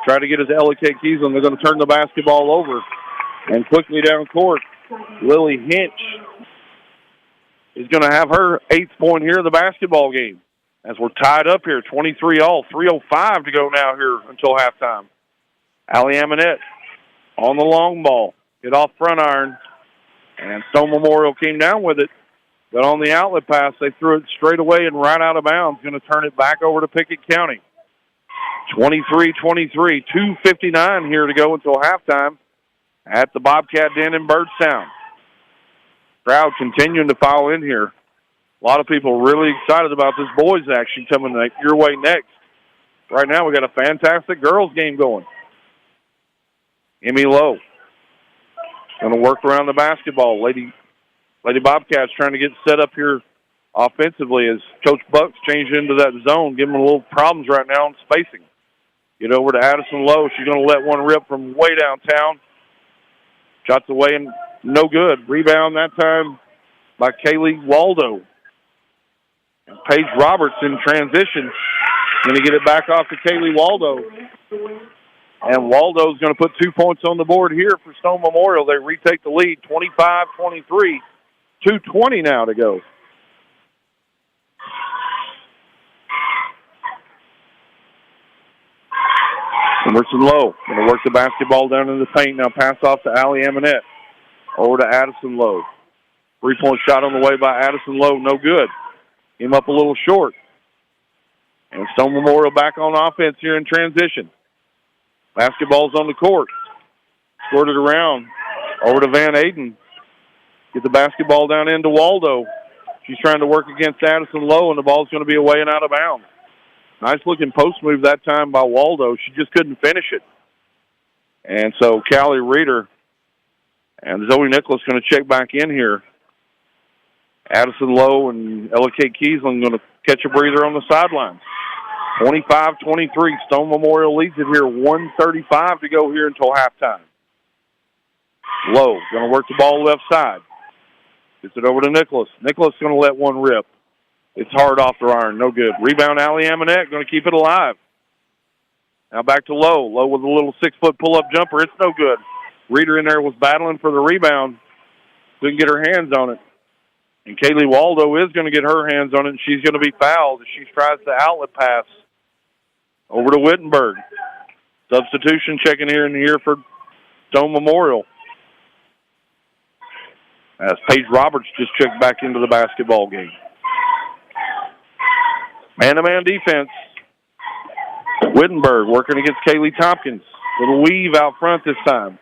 Speaker 3: Try to get his Ella Kate Kiesling. They're going to turn the basketball over. And quickly down court, Lily Hinch is going to have her 8th point here in the basketball game. As we're tied up here, 23-all, 3:05 to go now here until halftime. Allie Aminette on the long ball. Get off front iron. And Stone Memorial came down with it. But on the outlet pass, they threw it straight away and right out of bounds. Going to turn it back over to Pickett County. 23-23, 2:59 here to go until halftime at the Bobcat Den in Byrdstown. Crowd continuing to file in here. A lot of people really excited about this boys action coming your way next. Right now we got a fantastic girls game going. Emmy Lowe going to work around the basketball. Lady Bobcats trying to get set up here offensively as Coach Buck's changed into that zone, giving them a little problems right now on spacing. Get over to Addison Lowe. She's going to let one rip from way downtown. Shots away and no good. Rebound that time by Kaylee Waldo. And Paige Roberts in transition. Going to get it back off to Kaylee Waldo. And Waldo's going to put 2 points on the board here for Stone Memorial. They retake the lead, 25-23. 2:20 now to go. Emerson Lowe going to work the basketball down in the paint. Now pass off to Allie Aminette. Over to Addison Lowe. 3-point shot on the way by Addison Lowe. No good. Came up a little short. And Stone Memorial back on offense here in transition. Basketball's on the court. Scored it around. Over to Van Aden. Get the basketball down into Waldo. She's trying to work against Addison Lowe, and the ball's going to be away and out of bounds. Nice-looking post move that time by Waldo. She just couldn't finish it. And so Callie Reeder and Zoe Nicholas going to check back in here. Addison Lowe and Ella Kate Kiesling going to catch a breather on the sideline. 25-23. Stone Memorial leads it here. 1:35 to go here until halftime. Lowe going to work the ball left side. Gets it over to Nicholas. Nicholas going to let one rip. It's hard off the iron. No good. Rebound, Allie Amonette going to keep it alive. Now back to Lowe. Lowe with a little 6-foot pull-up jumper. It's no good. Reeder in there was battling for the rebound. Couldn't get her hands on it. And Kaylee Waldo is going to get her hands on it, and she's going to be fouled as she tries the outlet pass over to Wittenberg. Substitution checking here for Stone Memorial. As Paige Roberts just checked back into the basketball game. Man-to-man defense. Wittenberg working against Kaylee Tompkins. Little weave out front this time.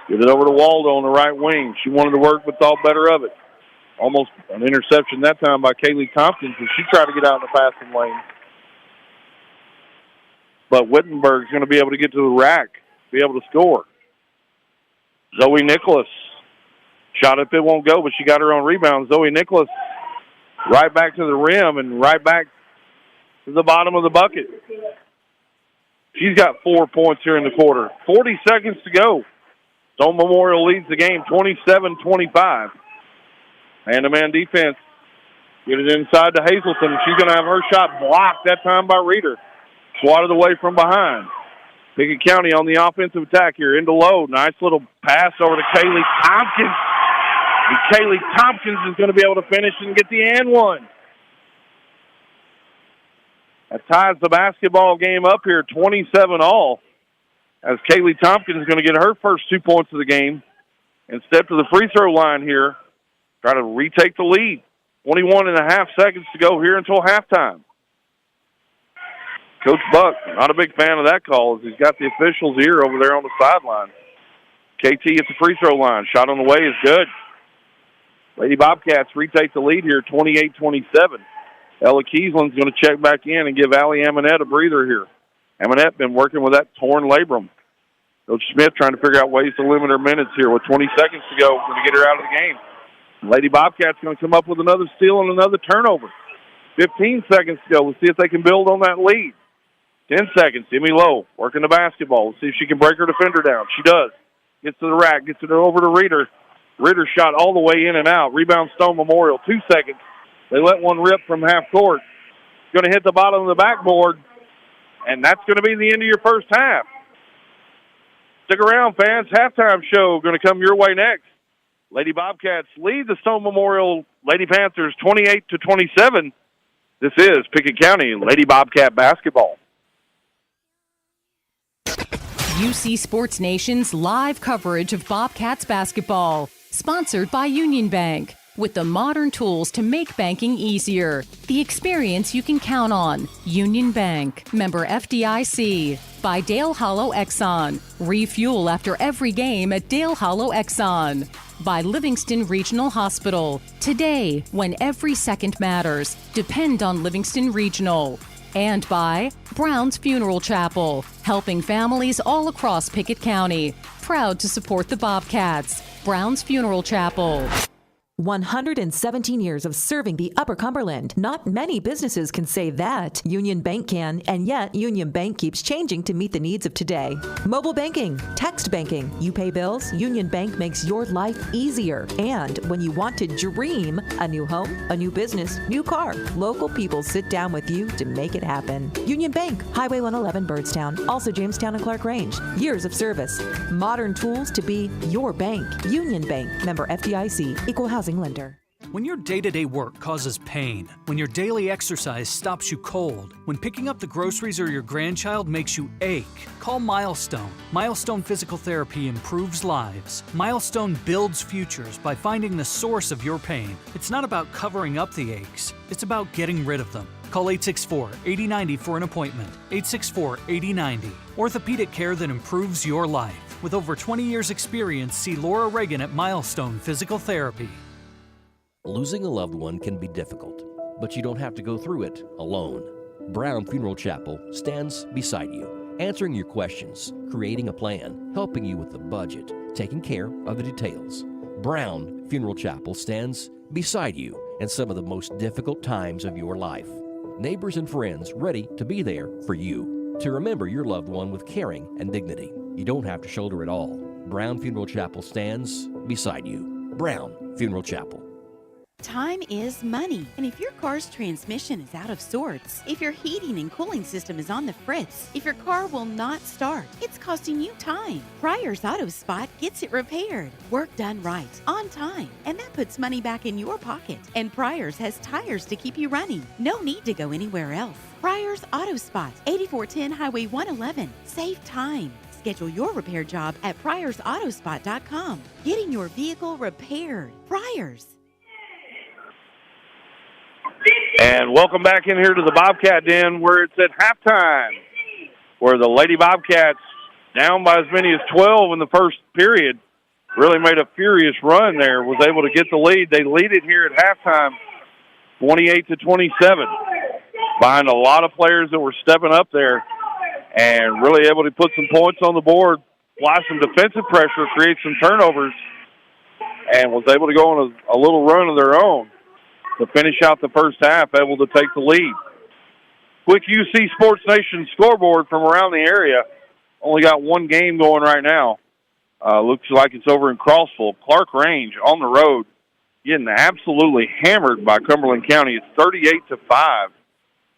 Speaker 3: Get it over to Waldo on the right wing. She wanted to work but thought better of it. Almost an interception that time by Kaylee Tompkins as she tried to get out in the passing lane. But Wittenberg's going to be able to get to the rack, be able to score. Zoe Nicholas. Shot up, it won't go, but she got her own rebound. Zoe Nicholas right back to the rim and right back to the bottom of the bucket. She's got 4 points here in the quarter. 40 seconds to go. Stone Memorial leads the game 27-25. Man-to-man defense. Get it inside to Hazelton. She's going to have her shot blocked that time by Reeder. Swatted away from behind. Pickett County on the offensive attack here. Into Lowe. Nice little pass over to Kaylee Tompkins. And Kaylee Tompkins is going to be able to finish and get the and one. That ties the basketball game up here, 27-all. As Kaylee Tompkins is going to get her first 2 points of the game and step to the free throw line here. Try to retake the lead. 21 and a half seconds to go here until halftime. Coach Buck, not a big fan of that call as he's got the official's ear over there on the sideline. KT at the free throw line. Shot on the way is good. Lady Bobcats retake the lead here, 28-27. Ella Kiesling's going to check back in and give Allie Amonette a breather here. Amonette been working with that torn labrum. Coach Smith trying to figure out ways to limit her minutes here with 20 seconds to go. Going to get her out of the game. Lady Bobcats going to come up with another steal and another turnover. 15 seconds to go. Let's see if they can build on that lead. 10 seconds. Emmy Lowe working the basketball. Let's see if she can break her defender down. She does. Gets to the rack. Gets it over to Reeder. Reeder shot all the way in and out. Rebound Stone Memorial. 2 seconds. They let one rip from half court. Going to hit the bottom of the backboard. And that's going to be the end of your first half. Stick around, fans. Halftime show going to come your way next. Lady Bobcats lead the Stone Memorial Lady Panthers 28-27. This is Pickett County Lady Bobcat basketball.
Speaker 1: UC Sports Nation's live coverage of Bobcats basketball, sponsored by Union Bank. With the modern tools to make banking easier. The experience you can count on. Union Bank. Member FDIC. By Dale Hollow Exxon. Refuel after every game at Dale Hollow Exxon. By Livingston Regional Hospital. Today, when every second matters, depend on Livingston Regional. And by Brown's Funeral Chapel, helping families all across Pickett County. Proud to support the Bobcats. Brown's Funeral Chapel.
Speaker 14: 117 years of serving the Upper Cumberland. Not many businesses can say that. Union Bank can, and yet Union Bank keeps changing to meet the needs of today. Mobile banking, text banking. You pay bills, Union Bank makes your life easier. And when you want to dream a new home, a new business, new car, local people sit down with you to make it happen. Union Bank, Highway 111 Byrdstown, also Jamestown and Clark Range. Years of service. Modern tools to be your bank. Union Bank, member FDIC, equal housing lender.
Speaker 10: When your day-to-day work causes pain, when your daily exercise stops you cold, when picking up the groceries or your grandchild makes you ache, call Milestone. Milestone Physical Therapy improves lives. Milestone builds futures by finding the source of your pain. It's not about covering up the aches, it's about getting rid of them. Call 864-8090 for an appointment. 864-8090. Orthopedic care that improves your life. With over 20 years' experience, see Laura Reagan at Milestone Physical Therapy.
Speaker 5: Losing a loved one can be difficult, but you don't have to go through it alone. Brown Funeral Chapel stands beside you, answering your questions, creating a plan, helping you with the budget, taking care of the details. Brown Funeral Chapel stands beside you in some of the most difficult times of your life. Neighbors and friends ready to be there for you, to remember your loved one with caring and dignity. You don't have to shoulder it all. Brown Funeral Chapel stands beside you. Brown Funeral Chapel.
Speaker 4: Time is money, and if your car's transmission is out of sorts, if your heating and cooling system is on the fritz, if your car will not start, it's costing you time. Pryor's Auto Spot gets it repaired. Work done right, on time, and that puts money back in your pocket. And Pryor's has tires to keep you running. No need to go anywhere else. Pryor's Auto Spot, 8410 Highway 111. Save time. Schedule your repair job at pryorsautospot.com. Getting your vehicle repaired. Pryor's.
Speaker 3: And welcome back in here to the Bobcat Den, where it's at halftime, where the Lady Bobcats, down by as many as 12 in the first period, really made a furious run there, was able to get the lead. They lead it here at halftime, 28-27, behind a lot of players that were stepping up there and really able to put some points on the board, apply some defensive pressure, create some turnovers, and was able to go on a little run of their own to finish out the first half, able to take the lead. Quick UC Sports Nation scoreboard from around the area. Only got one game going right now. Looks like it's over in Crossville. Clark Range on the road, getting absolutely hammered by Cumberland County. It's 38-5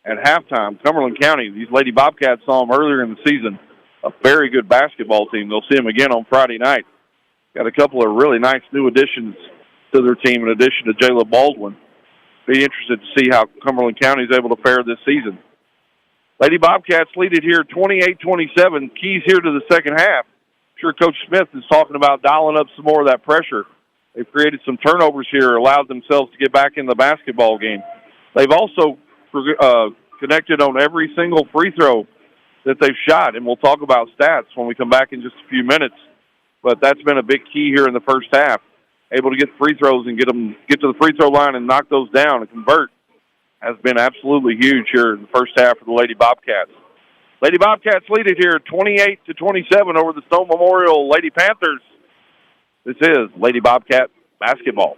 Speaker 3: at halftime. Cumberland County, these Lady Bobcats saw them earlier in the season. A very good basketball team. They'll see them again on Friday night. Got a couple of really nice new additions to their team in addition to Jayla Baldwin. Be interested to see how Cumberland County is able to fare this season. Lady Bobcats lead it here 28-27. Keys here to the second half. I'm sure Coach Smith is talking about dialing up some more of that pressure. They've created some turnovers here, allowed themselves to get back in the basketball game. They've also connected on every single free throw that they've shot, and we'll talk about stats when we come back in just a few minutes. But that's been a big key here in the first half. Able to get free throws and get to the free throw line and knock those down and convert has been absolutely huge here in the first half of the Lady Bobcats. Lady Bobcats lead it here 28-27 over the Stone Memorial Lady Panthers. This is Lady Bobcat basketball.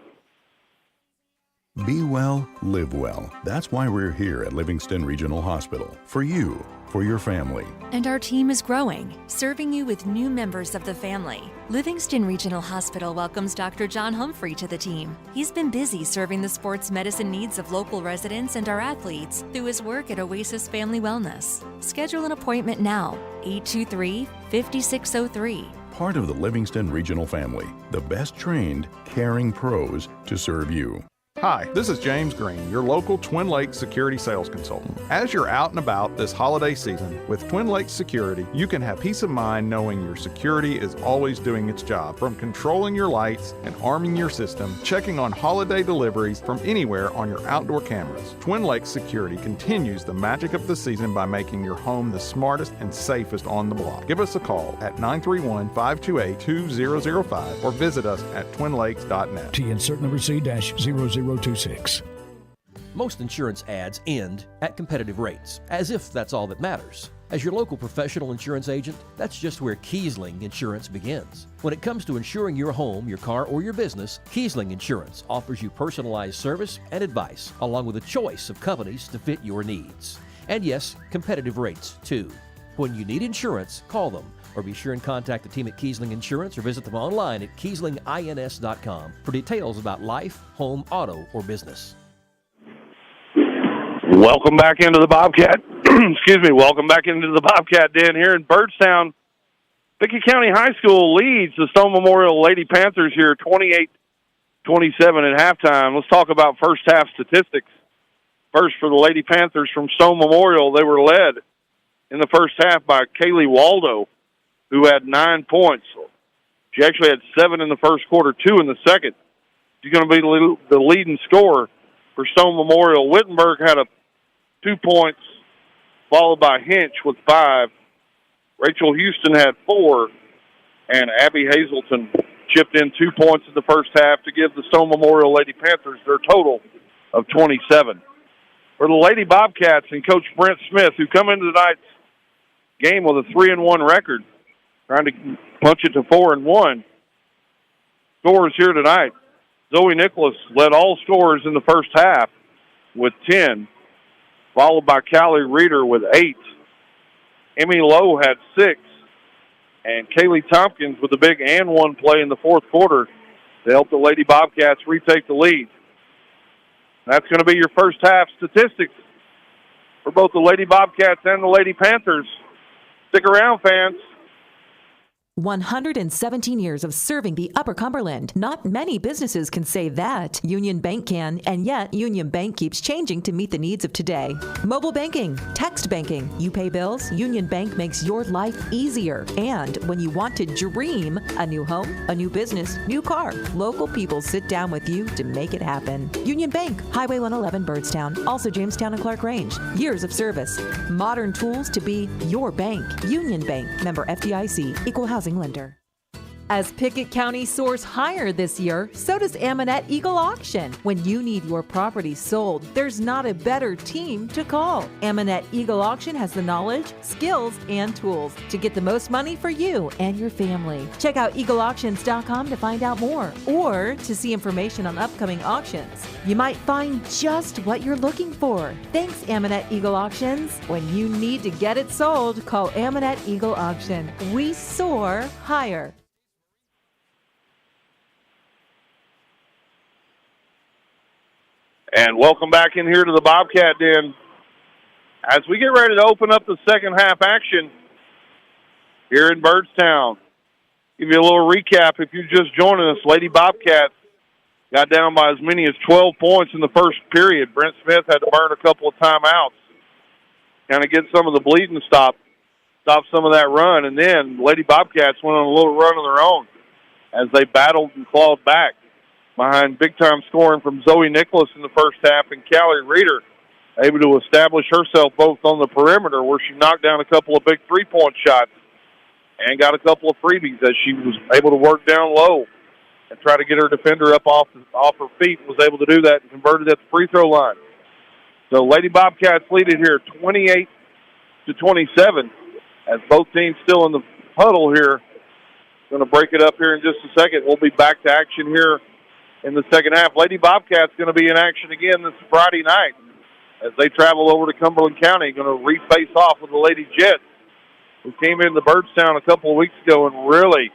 Speaker 15: Be well, live well. That's why we're here at Livingston Regional Hospital. For you, for your family.
Speaker 16: And our team is growing, serving you with new members of the family. Livingston Regional Hospital welcomes Dr. John Humphrey to the team. He's been busy serving the sports medicine needs of local residents and our athletes through his work at Oasis Family Wellness. Schedule an appointment now, 823-5603.
Speaker 15: Part of the Livingston Regional family, the best trained, caring pros to serve you.
Speaker 17: Hi, this is James Green, your local Twin Lakes security sales consultant. As you're out and about this holiday season, with Twin Lakes Security, you can have peace of mind knowing your security is always doing its job. From controlling your lights and arming your system, checking on holiday deliveries from anywhere on your outdoor cameras. Twin Lakes Security continues the magic of the season by making your home the smartest and safest on the block. Give us a call at 931-528-2005 or visit us at twinlakes.net.
Speaker 18: T insert number C-0026.
Speaker 5: Most insurance ads end at competitive rates, as if that's all that matters. As your local professional insurance agent, that's just where Kiesling Insurance begins. When it comes to insuring your home, your car, or your business, Kiesling Insurance offers you personalized service and advice, along with a choice of companies to fit your needs. And yes, competitive rates, too. When you need insurance, call them, or be sure and contact the team at Kiesling Insurance or visit them online at KieslingINS.com for details about life, home, auto, or business.
Speaker 3: Welcome back into the Bobcat. Welcome back into the Bobcat Den here in Byrdstown. Pickett County High School leads the Stone Memorial Lady Panthers here 27 at halftime. Let's talk about first half statistics. First, for the Lady Panthers from Stone Memorial, they were led in the first half by Kaylee Waldo, who had 9 points. She actually had 7 in the first quarter, 2 in the second. She's going to be the leading scorer for Stone Memorial. Wittenberg had 2 points, followed by Hinch with 5. Rachel Houston had 4, and Abby Hazelton chipped in 2 points in the first half to give the Stone Memorial Lady Panthers their total of 27. For the Lady Bobcats and Coach Brent Smith, who come into tonight's game with a 3-1 record, trying to punch it to 4-1. Scorers here tonight. Zoe Nicholas led all scorers in the first half with 10, followed by Callie Reeder with 8. Emmy Lowe had 6, and Kaylee Tompkins with a big and one play in the fourth quarter to help the Lady Bobcats retake the lead. That's going to be your first half statistics for both the Lady Bobcats and the Lady Panthers. Stick around, fans.
Speaker 14: 117 years of serving the Upper Cumberland. Not many businesses can say that. Union Bank can, and yet Union Bank keeps changing to meet the needs of today. Mobile banking, text banking, you pay bills, Union Bank makes your life easier. And when you want to dream a new home, a new business, new car, local people sit down with you to make it happen. Union Bank, Highway 111 Byrdstown, also Jamestown and Clark Range. Years of service, modern tools to be your bank. Union Bank, member FDIC, equal housing lender. As Pickett County soars higher this year, so does Amanette Eagle Auction. When you need your property sold, there's not a better team to call. Amanette Eagle Auction has the knowledge, skills, and tools to get the most money for you and your family. Check out eagleauctions.com to find out more or to see information on upcoming auctions. You might find just what you're looking for. Thanks, Amanette Eagle Auctions. When you need to get it sold, call Amanette Eagle Auction. We soar higher.
Speaker 3: And welcome back in here to the Bobcat Den. As we get ready to open up the second half action here in Byrdstown. Give you a little recap if you're just joining us. Lady Bobcats got down by as many as 12 points in the first period. Brent Smith had to burn a couple of timeouts, kind of get some of the bleeding stop some of that run. And then Lady Bobcats went on a little run of their own as they battled and clawed back behind big-time scoring from Zoe Nicholas in the first half, and Callie Reeder able to establish herself both on the perimeter where she knocked down a couple of big three-point shots and got a couple of freebies as she was able to work down low and try to get her defender up off her feet, was able to do that and converted at the free throw line. So Lady Bobcats lead it here 28-27 as both teams still in the huddle here. Going to break it up here in just a second. We'll be back to action here in the second half. Lady Bobcats going to be in action again this Friday night as they travel over to Cumberland County, going to re-face off with the Lady Jets, who came into Byrdstown a couple of weeks ago and really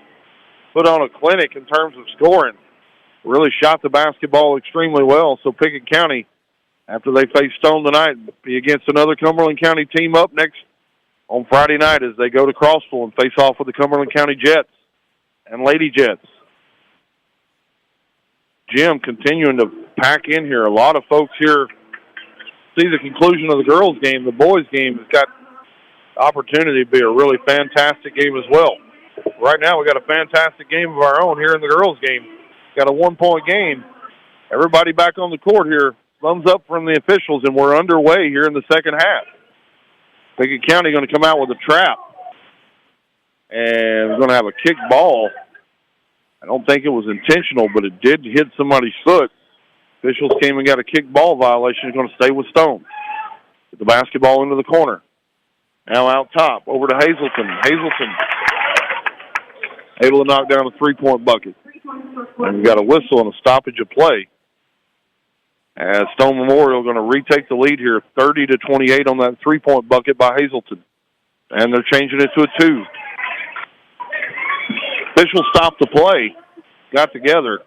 Speaker 3: put on a clinic in terms of scoring. Really shot the basketball extremely well. So Pickett County, after they face Stone tonight, be against another Cumberland County team up next on Friday night as they go to Crossville and face off with the Cumberland County Jets and Lady Jets. Jim continuing to pack in here. A lot of folks here see the conclusion of the girls' game. The boys' game has got the opportunity to be a really fantastic game as well. Right now we got a fantastic game of our own here in the girls' game. Got a 1-point game. Everybody back on the court here. Thumbs up from the officials, and we're underway here in the second half. Pickett County going to come out with a trap. And we're going to have a kick ball. I don't think it was intentional, but it did hit somebody's foot. Officials came and got a kick ball violation. It's going to stay with Stone. Get the basketball into the corner. Now out top, over to Hazelton. Hazelton able to knock down a three-point bucket. And we got a whistle and a stoppage of play. As Stone Memorial going to retake the lead here, 30-28 on that three-point bucket by Hazelton. And they're changing it to a 2. Officials stopped the play, got together,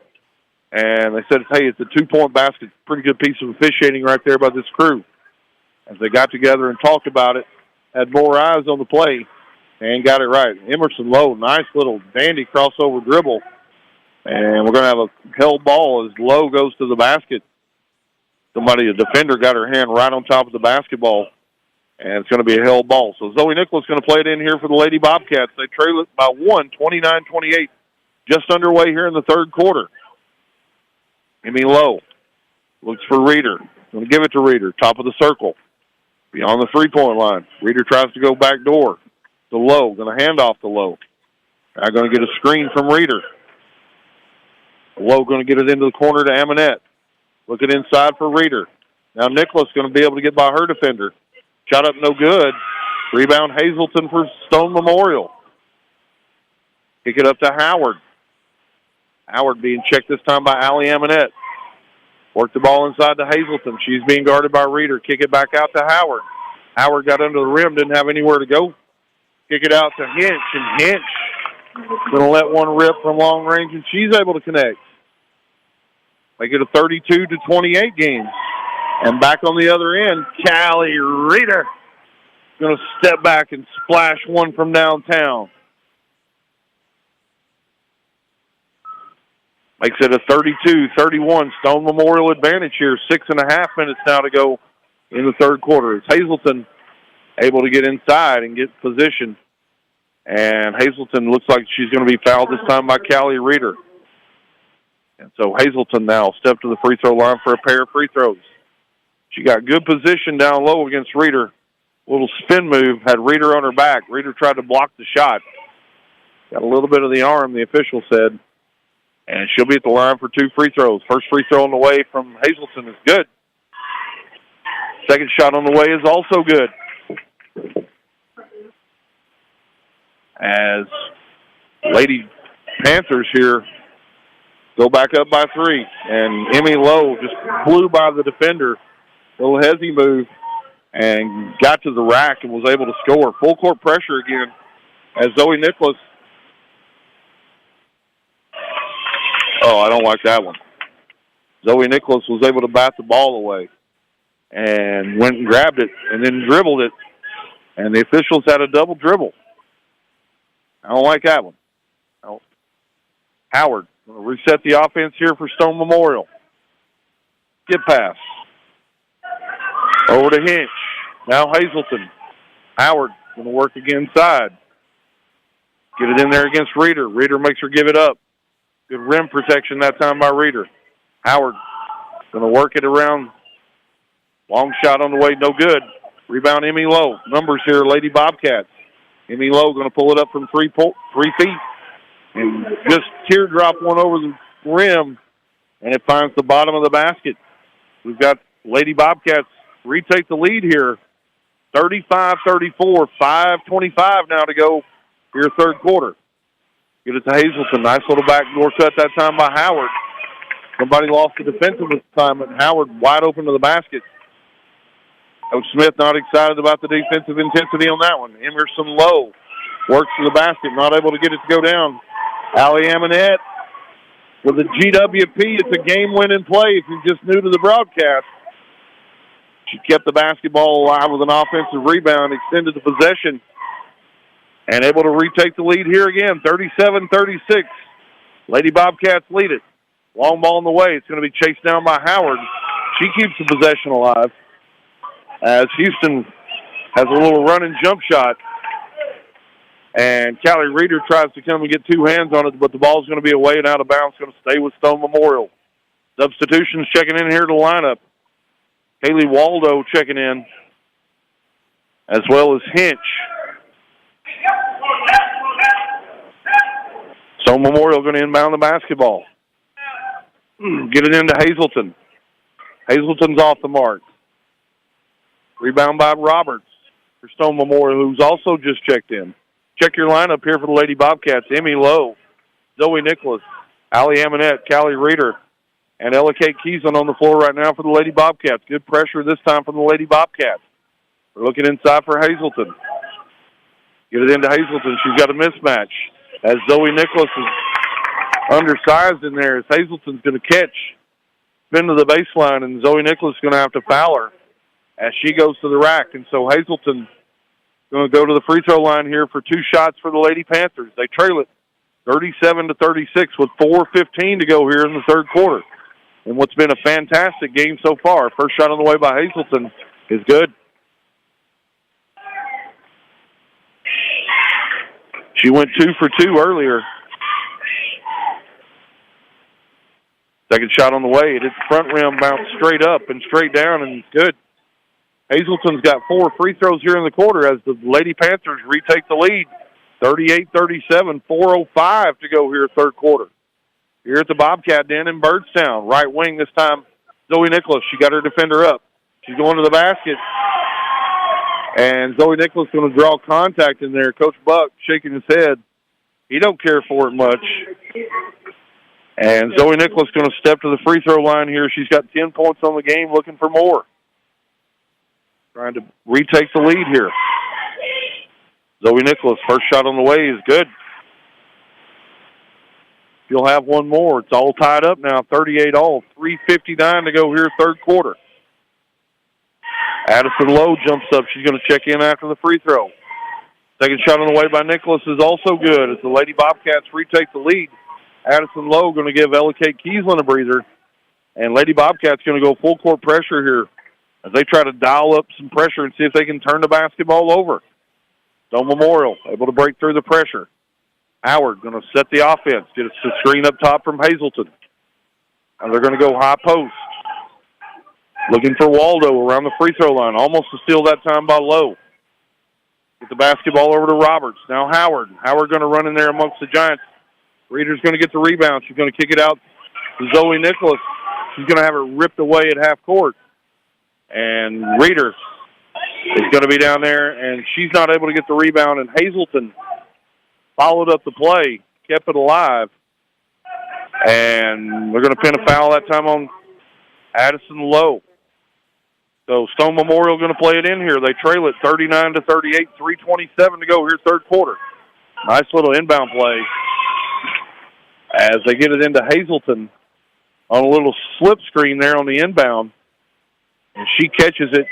Speaker 3: and they said, hey, it's a 2-point basket. Pretty good piece of officiating right there by this crew. As they got together and talked about it, had more eyes on the play, and got it right. Emerson Lowe, nice little dandy crossover dribble. And we're going to have a held ball as Lowe goes to the basket. A defender, got her hand right on top of the basketball. And it's going to be a held ball. So Zoe Nicholas going to play it in here for the Lady Bobcats. They trail it by 1, 29-28. Just underway here in the third quarter. Emmy Lowe looks for Reeder. Going to give it to Reeder, top of the circle. Beyond the three-point line. Reeder tries to go back door to Lowe. Going to hand off to Lowe. Now going to get a screen from Reeder. Lowe going to get it into the corner to Aminette. Looking inside for Reeder. Now Nicholas going to be able to get by her defender. Shot up no good. Rebound Hazelton for Stone Memorial. Kick it up to Howard. Howard being checked this time by Allie Aminette. Work the ball inside to Hazelton. She's being guarded by Reeder. Kick it back out to Howard. Howard got under the rim, didn't have anywhere to go. Kick it out to Hinch, and Hinch going to let one rip from long range, and she's able to connect. Make it a 32-28 game. And back on the other end, Callie Reeder going to step back and splash one from downtown. Makes it a 32-31 Stone Memorial advantage here. 6.5 minutes now to go in the third quarter. It's Hazelton able to get inside and get position. And Hazelton looks like she's going to be fouled this time by Callie Reeder. And so Hazelton now step to the free throw line for a pair of free throws. She got good position down low against Reeder. Little spin move, had Reeder on her back. Reeder tried to block the shot. Got a little bit of the arm, the official said. And she'll be at the line for 2 free throws. First free throw on the way from Hazelton is good. Second shot on the way is also good. As Lady Panthers here go back up by 3. And Emmy Lowe just blew by the defender. Little hezzy move and got to the rack and was able to score. Full court pressure again as Zoe Nicholas. Oh, I don't like that one. Zoe Nicholas was able to bat the ball away and went and grabbed it and then dribbled it. And the officials had a double dribble. I don't like that one. No. Howard going to reset the offense here for Stone Memorial. Get pass. Over to Hinch. Now Hazelton. Howard going to work again inside. Get it in there against Reeder. Reeder makes her give it up. Good rim protection that time by Reeder. Howard going to work it around. Long shot on the way, no good. Rebound Emmy Lowe. Numbers here, Lady Bobcats. Emmy Lowe going to pull it up from 3 feet and just teardrop one over the rim, and it finds the bottom of the basket. We've got Lady Bobcats retake the lead here, 35-34, 5:25 now to go here third quarter. Get it to Hazelton. Nice little backdoor cut that time by Howard. Somebody lost the defensive assignment. Howard wide open to the basket. Coach Smith not excited about the defensive intensity on that one. Emerson Lowe works to the basket, not able to get it to go down. Allie Aminette with a GWP. It's a game-winning play if you're just new to the broadcast. She kept the basketball alive with an offensive rebound, extended the possession, and able to retake the lead here again, 37-36. Lady Bobcats lead it. Long ball in the way. It's going to be chased down by Howard. She keeps the possession alive as Houston has a little running jump shot. And Callie Reeder tries to come and get 2 hands on it, but the ball's going to be away and out of bounds. Going to stay with Stone Memorial. Substitutions checking in here to the lineup. Haley Waldo checking in, as well as Hinch. Stone Memorial going to inbound the basketball. Get it into Hazelton. Hazelton's off the mark. Rebound by Roberts for Stone Memorial, who's also just checked in. Check your lineup here for the Lady Bobcats. Emmy Lowe, Zoe Nicholas, Allie Aminette, Callie Reeder, and Ella Kate Keeson on the floor right now for the Lady Bobcats. Good pressure this time from the Lady Bobcats. We're looking inside for Hazelton. Get it into Hazelton. She's got a mismatch as Zoe Nicholas is undersized in there. As Hazelton's going to catch, spin to the baseline, and Zoe Nicholas is going to have to foul her as she goes to the rack. And so Hazelton going to go to the free throw line here for 2 shots for the Lady Panthers. They trail it 37-36 with 4:15 to go here in the third quarter. And what's been a fantastic game so far. First shot on the way by Hazelton is good. She went 2 for 2 earlier. Second shot on the way. It hits the front rim, bounced straight up and straight down, and good. Hazelton's got 4 free throws here in the quarter as the Lady Panthers retake the lead. 38-37, 4:05 to go here third quarter. Here at the Bobcat Den in Byrdstown. Right wing this time, Zoe Nicholas. She got her defender up. She's going to the basket. And Zoe Nicholas going to draw contact in there. Coach Buck shaking his head. He don't care for it much. And Zoe Nicholas going to step to the free throw line here. She's got 10 points on the game, looking for more. Trying to retake the lead here. Zoe Nicholas, first shot on the way is good. You'll have one more. It's all tied up now, 38-all. 3:59 to go here, third quarter. Addison Lowe jumps up. She's going to check in after the free throw. Second shot on the way by Nicholas is also good as the Lady Bobcats retake the lead. Addison Lowe going to give Ella Kate Kiesland a breather. And Lady Bobcats going to go full court pressure here as they try to dial up some pressure and see if they can turn the basketball over. Stone Memorial able to break through the pressure. Howard going to set the offense. Get a screen up top from Hazelton. And they're going to go high post. Looking for Waldo around the free throw line. Almost a steal that time by Lowe. Get the basketball over to Roberts. Now Howard. Howard going to run in there amongst the Giants. Reeder's going to get the rebound. She's going to kick it out to Zoe Nicholas. She's going to have it ripped away at half court. And Reeder is going to be down there, and she's not able to get the rebound. And Hazelton followed up the play, kept it alive. And they're going to pin a foul that time on Addison Lowe. So Stone Memorial going to play it in here. They trail it 39-38, 3:27 to go here, third quarter. Nice little inbound play as they get it into Hazelton on a little slip screen there on the inbound. And she catches it.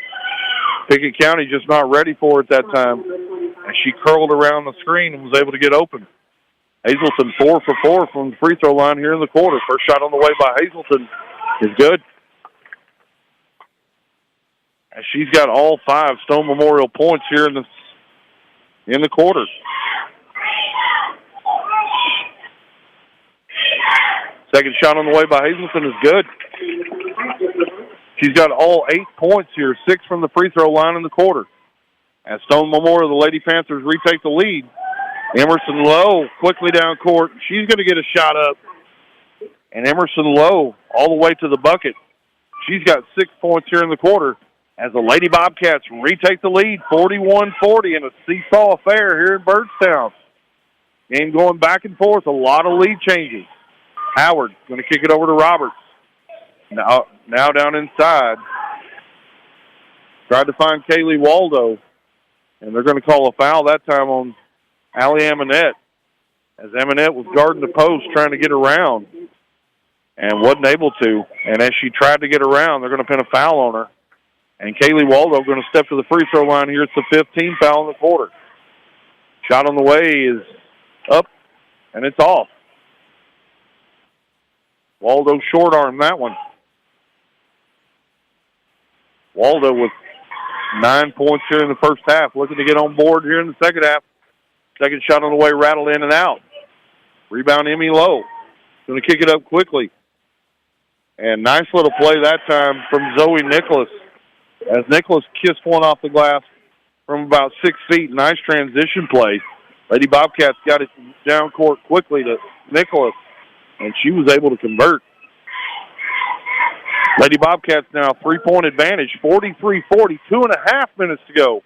Speaker 3: Pickett County just not ready for it that time. And she curled around the screen and was able to get open. Hazelton 4 for 4 from the free throw line here in the quarter. First shot on the way by Hazelton is good. And she's got all 5 Stone Memorial points here in the quarter. Second shot on the way by Hazelton is good. She's got all 8 points here, 6 from the free throw line in the quarter. As Stone Memorial, the Lady Panthers retake the lead. Emerson Lowe quickly down court. She's going to get a shot up. And Emerson Lowe all the way to the bucket. She's got 6 points here in the quarter as the Lady Bobcats retake the lead, 41-40 in a seesaw affair here in Byrdstown. Game going back and forth, a lot of lead changes. Howard going to kick it over to Roberts. Now down inside. Tried to find Kaylee Waldo, and they're going to call a foul that time on Allie Amonette, as Amonette was guarding the post trying to get around and wasn't able to. And as she tried to get around, they're going to pin a foul on her. And Kaylee Waldo going to step to the free throw line here. It's the 15th foul in the quarter. Shot on the way is up, and it's off. Waldo short arm that one. Waldo with 9 points here in the first half, looking to get on board here in the second half. Second shot on the way, rattled in and out. Rebound, Emmy Lowe. Going to kick it up quickly. And nice little play that time from Zoe Nicholas, as Nicholas kissed one off the glass from about 6 feet. Nice transition play. Lady Bobcats got it down court quickly to Nicholas, and she was able to convert. Lady Bobcats now 3-point advantage, 43-40, 2.5 minutes to go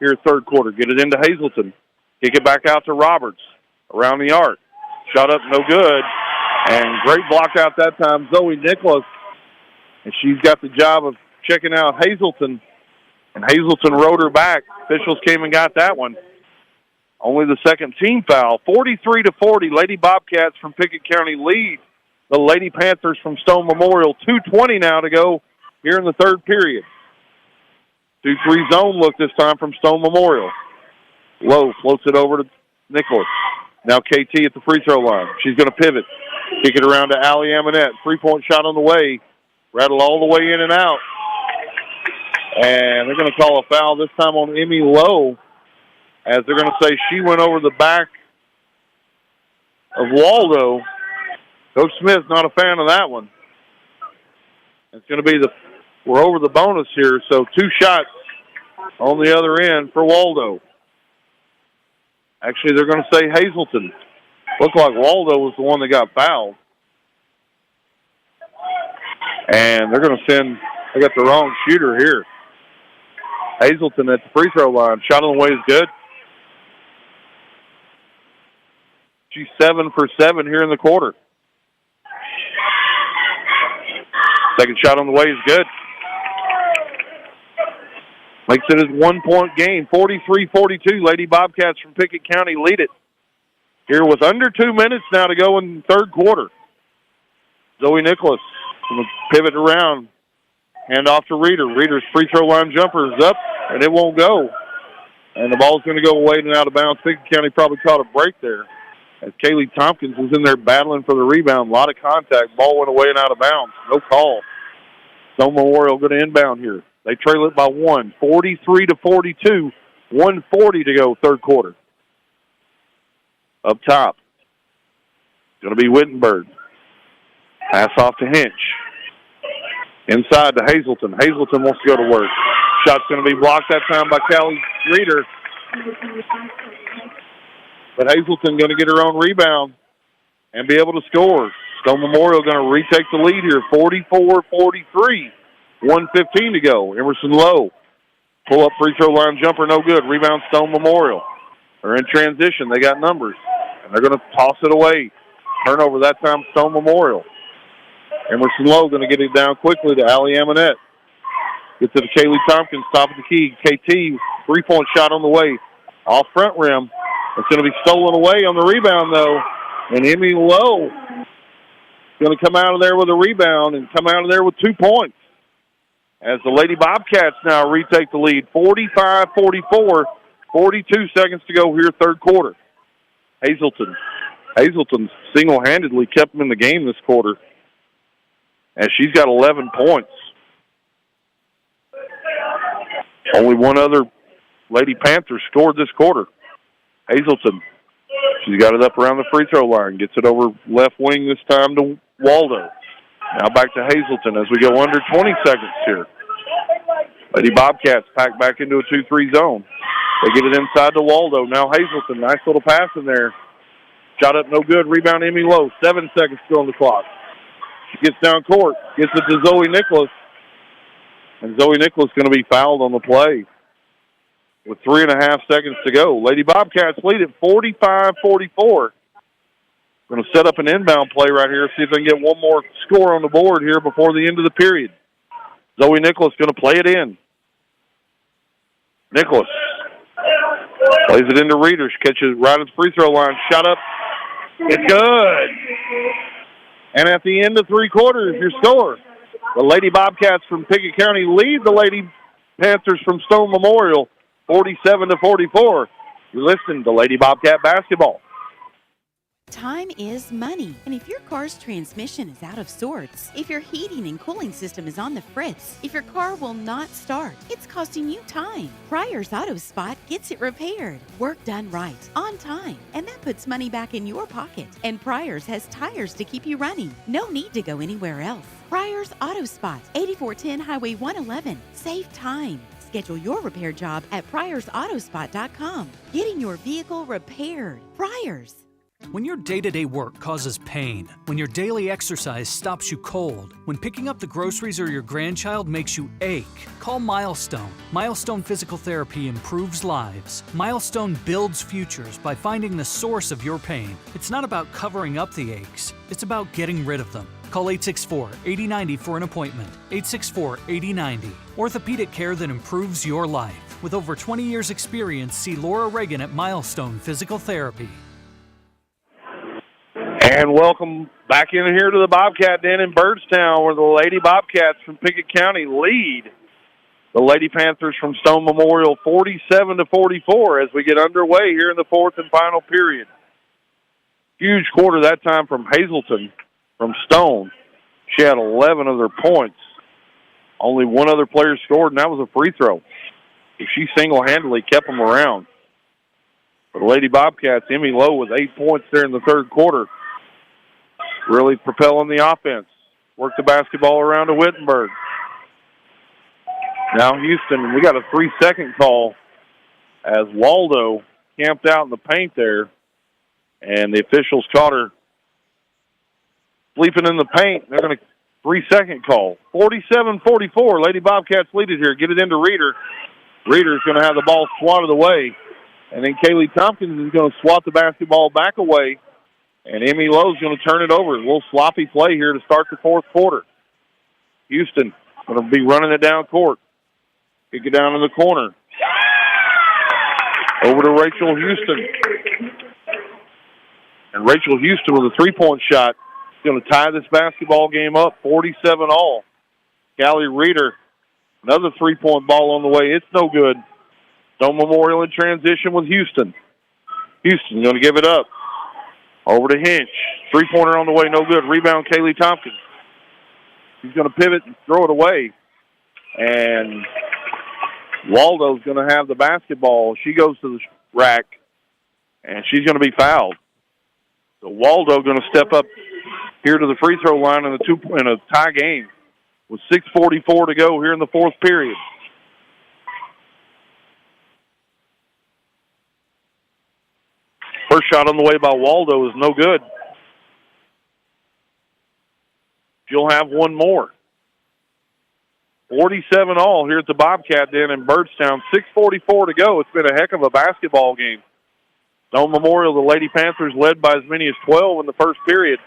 Speaker 3: here third quarter. Get it into Hazelton. Kick it back out to Roberts around the arc. Shot up, no good. And great block out that time, Zoe Nicholas. And she's got the job of checking out Hazelton. And Hazelton rode her back. Officials came and got that one. Only the second team foul. 43-40, Lady Bobcats from Pickett County lead the Lady Panthers from Stone Memorial. 2:20 now to go here in the third period. 2-3 zone look this time from Stone Memorial. Lowe floats it over to Nicholas. Now KT at the free throw line. She's going to pivot. Kick it around to Allie Amonette. 3-point shot on the way. Rattle all the way in and out. And they're going to call a foul this time on Emmy Lowe, as they're going to say she went over the back of Waldo. Coach Smith's not a fan of that one. It's going to be we're over the bonus here, so 2 shots on the other end for Waldo. Actually, they're going to say Hazleton. Looked like Waldo was the one that got fouled. And they're going to they got the wrong shooter here. Hazleton at the free throw line. Shot on the way is good. She's 7 for 7 here in the quarter. Second shot on the way is good. Makes it a 1-point game. 43-42. Lady Bobcats from Pickett County lead it. Here with under 2 minutes now to go in the third quarter. Zoe Nicholas going to pivot around. Hand off to Reeder. Reeder's free throw line jumper is up, and it won't go. And the ball's going to go away and out of bounds. Pickett County probably caught a break there, as Kaylee Tompkins was in there battling for the rebound. A lot of contact. Ball went away and out of bounds. No call. Stone Memorial going to inbound here. They trail it by 1, 43-42, 1:40 to go, third quarter. Up top, going to be Wittenberg. Pass off to Hinch. Inside to Hazleton. Hazleton wants to go to work. Shot's going to be blocked that time by Callie Reeder. But Hazleton going to get her own rebound and be able to score. Stone Memorial going to retake the lead here, 44-43. 1:15 to go. Emerson Lowe. Pull-up free throw line jumper, no good. Rebound Stone Memorial. They're in transition. They got numbers. And they're going to toss it away. Turnover that time, Stone Memorial. Emerson Lowe going to get it down quickly to Allie Amonette. Gets it to Kaylee Tompkins, top of the key. KT, 3-point shot on the way. Off front rim. It's going to be stolen away on the rebound, though. And Emmy Lowe going to come out of there with a rebound and come out of there with 2 points. As the Lady Bobcats now retake the lead, 45-44, 42 seconds to go here, third quarter. Hazleton single-handedly kept them in the game this quarter, as she's got 11 points. Only one other Lady Panther scored this quarter. Hazleton, she's got it up around the free throw line, gets it over left wing this time to Waldo. Now back to Hazleton as we go under 20 seconds here. Lady Bobcats pack back into a 2-3 zone. They get it inside to Waldo. Now Hazleton, nice little pass in there. Shot up no good. Rebound Emmy Lowe. 7 seconds still on the clock. She gets down court. Gets it to Zoe Nicholas. And Zoe Nicholas going to be fouled on the play with 3.5 seconds to go. Lady Bobcats lead at 45-44. Going to set up an inbound play right here, see if they can get one more score on the board here before the end of the period. Zoe Nicholas going to play it in. Nicholas plays it into Reeder. She catches right at the free throw line. Shot up. It's good. And at the end of 3 quarters, your score. The Lady Bobcats from Pickett County lead the Lady Panthers from Stone Memorial 47-44. You're listening to Lady Bobcat basketball.
Speaker 4: Time is money, and if your car's transmission is out of sorts, if your heating and cooling system is on the fritz, if your car will not start, it's costing you time. Pryor's Auto Spot gets it repaired. Work done right, on time, and that puts money back in your pocket. And Pryor's has tires to keep you running. No need to go anywhere else. Pryor's Auto Spot, 8410 Highway 111. Save time. Schedule your repair job at pryorsautospot.com. Getting your vehicle repaired. Pryor's.
Speaker 10: When your day-to-day work causes pain, when your daily exercise stops you cold, when picking up the groceries or your grandchild makes you ache, call Milestone. Milestone Physical Therapy improves lives. Milestone builds futures by finding the source of your pain. It's not about covering up the aches, it's about getting rid of them. Call 864-8090 for an appointment. 864-8090. Orthopedic care that improves your life. With over 20 years' experience, see Laura Reagan at Milestone Physical Therapy.
Speaker 3: And welcome back in here to the Bobcat Den in Byrdstown, where the Lady Bobcats from Pickett County lead the Lady Panthers from Stone Memorial 47-44 as we get underway here in the fourth and final period. Huge quarter that time from Hazleton, from Stone. She had 11 of their points. Only one other player scored, and that was a free throw. She single-handedly kept them around. For the Lady Bobcats, Emmy Lowe with 8 points there in the third quarter. Really propelling the offense. Worked the basketball around to Wittenberg. Now Houston, we got a 3-second call as Waldo camped out in the paint there, and the officials caught her sleeping in the paint. They're going to 3-second call. 47-44, Lady Bobcats lead it here. Get it into Reeder. Reeder's going to have the ball swatted away, and then Kaylee Tompkins is going to swat the basketball back away, and Emmy Lowe's going to turn it over. A little sloppy play here to start the fourth quarter. Houston going to be running it down court. Kick it down in the corner. Over to Rachel Houston. And Rachel Houston with a three-point shot is going to tie this basketball game up, 47-all. Callie Reeder, another three-point ball on the way. It's no good. Stone Memorial in transition with Houston. Houston's going to give it up. Over to Hinch. Three-pointer on the way, no good. Rebound, Kaylee Tompkins. He's going to pivot and throw it away. And Waldo's going to have the basketball. She goes to the rack, and she's going to be fouled. So Waldo going to step up here to the free throw line in a tie game with 6:44 to go here in the fourth period. First shot on the way by Waldo is no good. She'll have one more. 47-all here at the Bobcat Den in Byrdstown. 6:44 to go. It's been a heck of a basketball game. Stone Memorial, the Lady Panthers led by as many as 12 in the first period.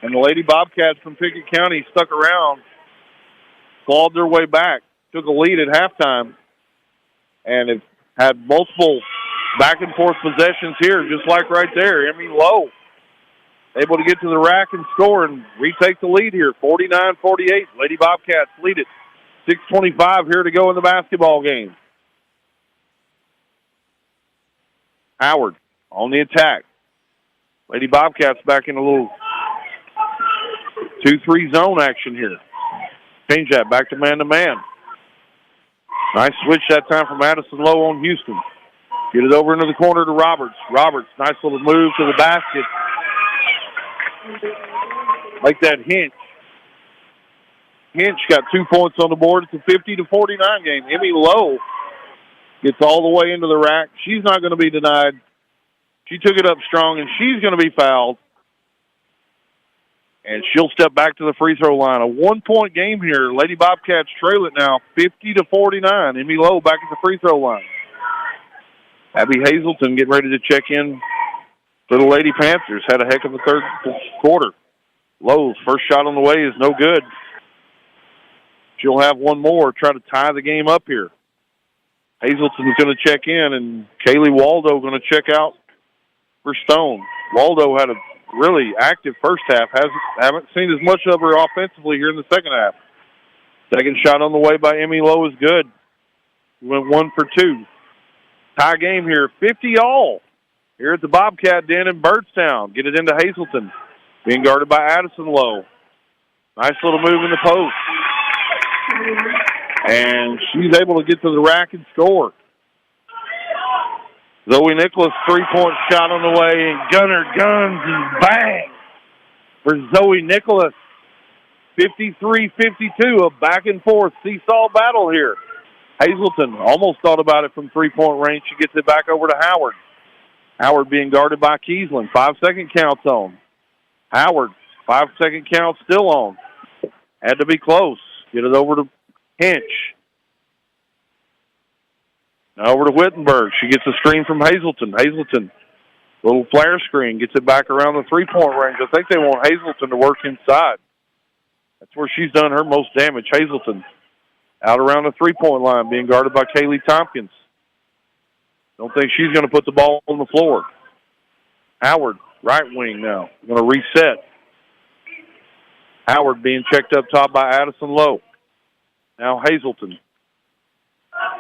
Speaker 3: And the Lady Bobcats from Pickett County stuck around, clawed their way back, took a lead at halftime, and have had multiple back-and-forth possessions here, just like right there. Emmy Lowe able to get to the rack and score and retake the lead here, 49-48. Lady Bobcats lead it. 6:25 here to go in the basketball game. Howard on the attack. Lady Bobcats back in a little 2-3 zone action here. Change that back to man-to-man. Nice switch that time from Addison Lowe on Houston. Get it over into the corner to Roberts. Roberts, nice little move to the basket. Like that Hinch. Hinch got 2 points on the board. It's a 50-49 game. Emmy Lowe gets all the way into the rack. She's not going to be denied. She took it up strong, and she's going to be fouled. And she'll step back to the free throw line. A 1-point game here. Lady Bobcats trail it now, 50-49. Emmy Lowe back at the free throw line. Abby Hazleton getting ready to check in for the Lady Panthers. Had a heck of a third quarter. Lowe's first shot on the way is no good. She'll have one more, try to tie the game up here. Hazleton's going to check in, and Kaylee Waldo going to check out for Stone. Waldo had a really active first half. Haven't seen as much of her offensively here in the second half. Second shot on the way by Emmy Lowe is good. Went 1 for 2. Tie game here, 50-all here at the Bobcat Den in Byrdstown. Get it into Hazleton. Being guarded by Addison Lowe. Nice little move in the post. And she's able to get to the rack and score. Zoe Nicholas, three-point shot on the way, and Gunner guns and bang for Zoe Nicholas. 53-52, a back-and-forth seesaw battle here. Hazleton almost thought about it from three-point range. She gets it back over to Howard. Howard being guarded by Kiesland. 5-second count's on. Howard, 5-second count still on. Had to be close. Get it over to Hinch. Now over to Wittenberg. She gets a screen from Hazleton. Hazleton, little flare screen, gets it back around the three-point range. I think they want Hazleton to work inside. That's where she's done her most damage. Hazleton out around the three-point line, being guarded by Kaylee Tompkins. Don't think she's going to put the ball on the floor. Howard, right wing now, going to reset. Howard being checked up top by Addison Lowe. Now Hazleton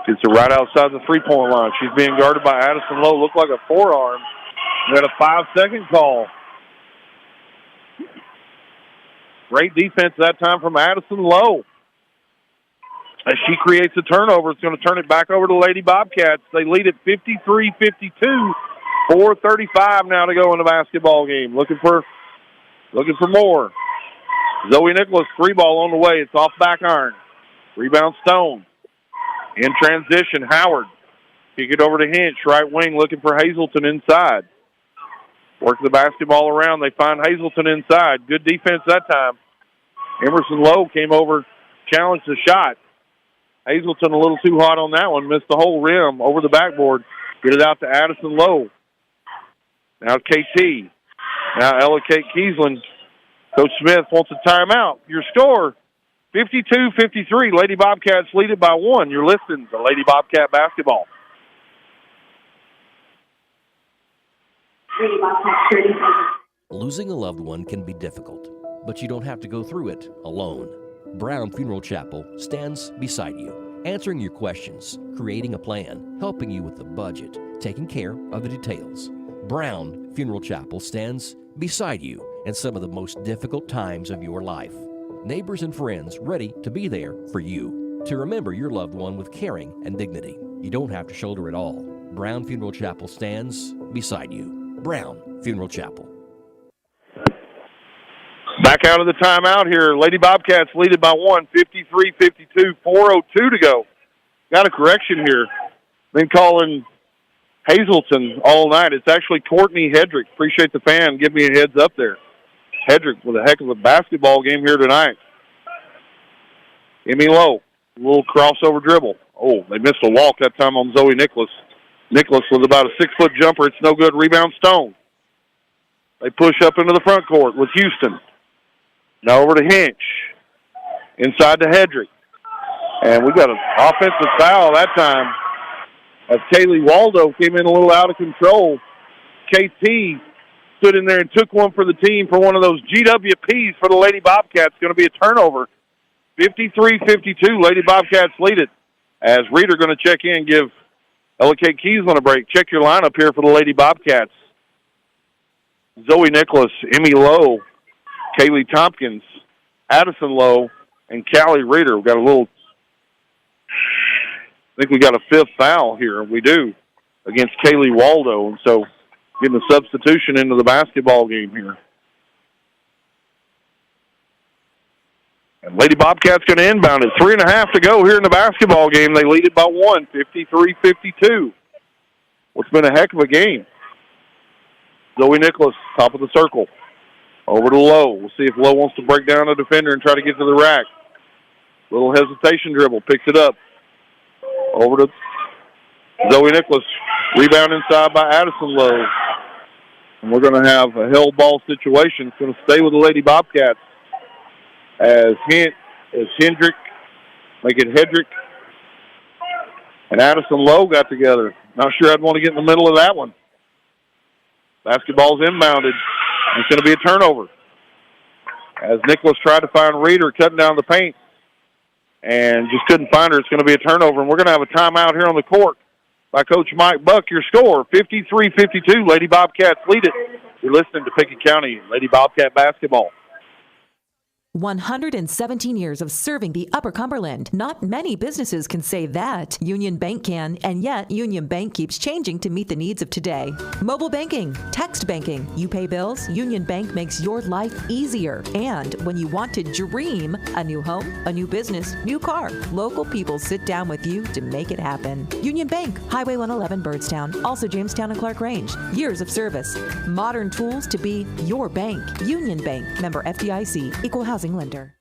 Speaker 3: gets it right outside the three-point line. She's being guarded by Addison Lowe. Looked like a forearm. We had a 5-second call. Great defense that time from Addison Lowe. As she creates a turnover, it's going to turn it back over to Lady Bobcats. They lead at 53-52. 4:35 now to go in the basketball game. Looking for more. Zoe Nicholas, 3-ball on the way. It's off back iron. Rebound Stone. In transition, Howard. Kick it over to Hinch, right wing, looking for Hazelton inside. Work the basketball around. They find Hazelton inside. Good defense that time. Emerson Lowe came over, challenged the shot. Hazelton a little too hot on that one. Missed the whole rim over the backboard. Get it out to Addison Lowe. Now KT. Now Ella Kate Kiesland. Coach Smith wants a timeout. Your score, 52-53. Lady Bobcats lead it by 1. You're listening to Lady Bobcat basketball.
Speaker 5: Losing a loved one can be difficult, but you don't have to go through it alone. Brown Funeral Chapel stands beside you, answering your questions, creating a plan, helping you with the budget, taking care of the details. Brown Funeral Chapel stands beside you in some of the most difficult times of your life. Neighbors and friends ready to be there for you, to remember your loved one with caring and dignity. You don't have to shoulder it all. Brown Funeral Chapel stands beside you. Brown Funeral Chapel.
Speaker 3: Back out of the timeout here. Lady Bobcats lead it by 1, 53-52, 4:02 to go. Got a correction here. Been calling Hazelton all night. It's actually Courtney Hedrick. Appreciate the fan. Give me a heads up there. Hedrick with a heck of a basketball game here tonight. Emmy Lowe, a little crossover dribble. Oh, they missed a walk that time on Zoe Nicholas. Nicholas with about a 6-foot jumper. It's no good. Rebound Stone. They push up into the front court with Houston. Now over to Hinch. Inside to Hedrick. And we got an offensive foul that time as Kaylee Waldo came in a little out of control. KT stood in there and took one for the team for one of those GWPs for the Lady Bobcats. Going to be a turnover. 53-52. Lady Bobcats lead it. As Reeder going to check in, give Ella Kate Kiesland a break. Check your lineup here for the Lady Bobcats. Zoe Nicholas, Emmy Lowe, Kaylee Tompkins, Addison Lowe, and Callie Reeder. We've got I think we got a 5th foul here. We do, against Kaylee Waldo. And so getting a substitution into the basketball game here. And Lady Bobcats going to inbound it. 3.5 to go here in the basketball game. They lead it by 1, 53-52. What's been a heck of a game. Zoe Nicholas, top of the circle. Over to Lowe. We'll see if Lowe wants to break down a defender and try to get to the rack. Little hesitation dribble. Picks it up. Over to Zoe Nicholas. Rebound inside by Addison Lowe. And we're going to have a held ball situation. It's going to stay with the Lady Bobcats. As Hendrick, make it Hedrick, and Addison Lowe got together. Not sure I'd want to get in the middle of that one. Basketball's inbounded. It's going to be a turnover. As Nicholas tried to find Reeder cutting down the paint and just couldn't find her, it's going to be a turnover. And we're going to have a timeout here on the court by Coach Mike Buck. Your score, 53-52. Lady Bobcats lead it. You're listening to Pickett County Lady Bobcat basketball.
Speaker 14: 117 years of serving the Upper Cumberland. Not many businesses can say that. Union Bank can, and yet Union Bank keeps changing to meet the needs of today. Mobile banking, text banking, you pay bills, Union Bank makes your life easier. And when you want to dream a new home, a new business, new car, local people sit down with you to make it happen. Union Bank, Highway 111 Byrdstown, also Jamestown and Clark Range. Years of service, modern tools to be your bank. Union Bank, member FDIC, equal housing lender.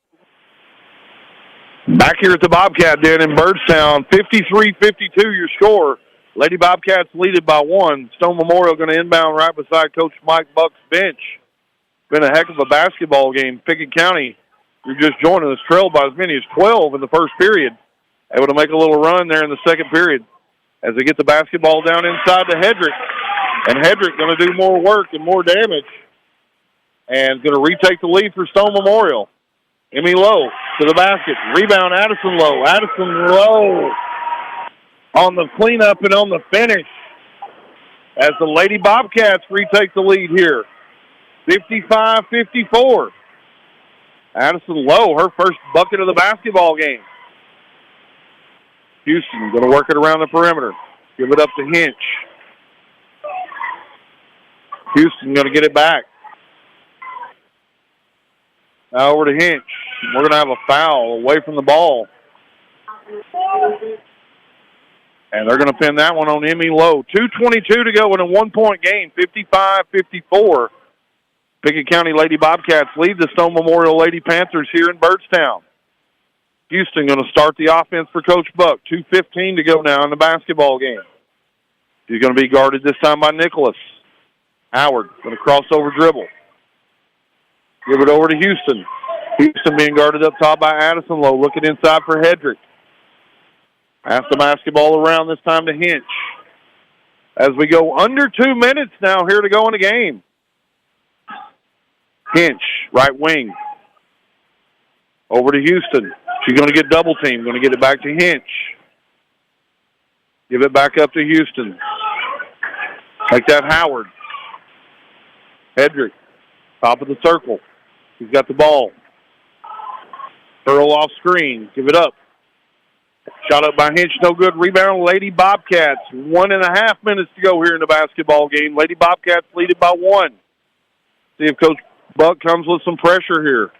Speaker 3: Back here at the Bobcat Den in Byrdstown, 53-52 your score. Lady Bobcats lead it by 1. Stone Memorial going to inbound right beside Coach Mike Buck's bench. Been a heck of a basketball game. Pickett County, you're just joining us, trailed by as many as 12 in the first period. Able to make a little run there in the second period as they get the basketball down inside to Hedrick. And Hedrick going to do more work and more damage and going to retake the lead for Stone Memorial. Emmy Lowe to the basket. Rebound, Addison Lowe. Addison Lowe on the cleanup and on the finish. as the Lady Bobcats retake the lead here. 55-54. Addison Lowe, her first bucket of the basketball game. Houston going to work it around the perimeter. Give it up to Hinch. Houston going to get it back. Now over to Hinch. We're going to have a foul away from the ball. And they're going to pin that one on Emmy Lowe. 2:22 to go in a one-point game, 55-54. Pickett County Lady Bobcats lead the Stone Memorial Lady Panthers here in Byrdstown. Houston going to start the offense for Coach Buck. 2:15 to go now in the basketball game. He's going to be guarded this time by Nicholas. Howard going to cross over dribble. Give it over to Houston. Houston being guarded up top by Addison Lowe. Looking inside for Hedrick. Pass the basketball around this time to Hinch. As we go under 2 minutes now here to go in the game. Hinch, right wing. Over to Houston. She's going to get double teamed. Going to get it back to Hinch. Give it back up to Houston. Make that Howard. Hedrick, top of the circle. He's got the ball. Curl off screen. Give it up. Shot up by Hinch, no good. Rebound, Lady Bobcats. 1.5 minutes to go here in the basketball game. Lady Bobcats lead it by 1. See if Coach Buck comes with some pressure here.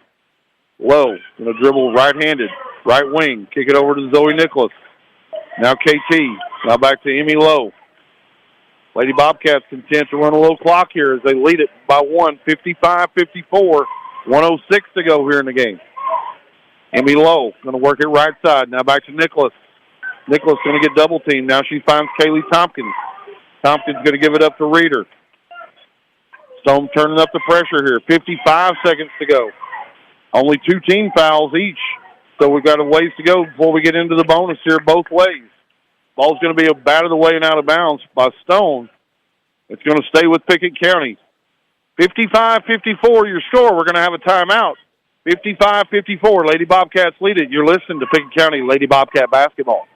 Speaker 3: Lowe, going to dribble right-handed, right wing. Kick it over to Zoe Nicholas. Now KT. Now back to Emmy Lowe. Lady Bobcats content to run a little clock here as they lead it by 1, 55-54. 1:06 to go here in the game. Emmy Lowe going to work it right side. Now back to Nicholas. Nicholas going to get double teamed. Now she finds Kaylee Tompkins. Tompkins going to give it up to Reeder. Stone turning up the pressure here. 55 seconds to go. Only 2 team fouls each. So we've got a ways to go before we get into the bonus here both ways. Ball's going to be batted away and out of bounds by Stone. It's going to stay with Pickett County. 55-54 your score. We're going to have a timeout. 55-54, Lady Bobcats lead it. You're listening to Pickett County Lady Bobcat basketball.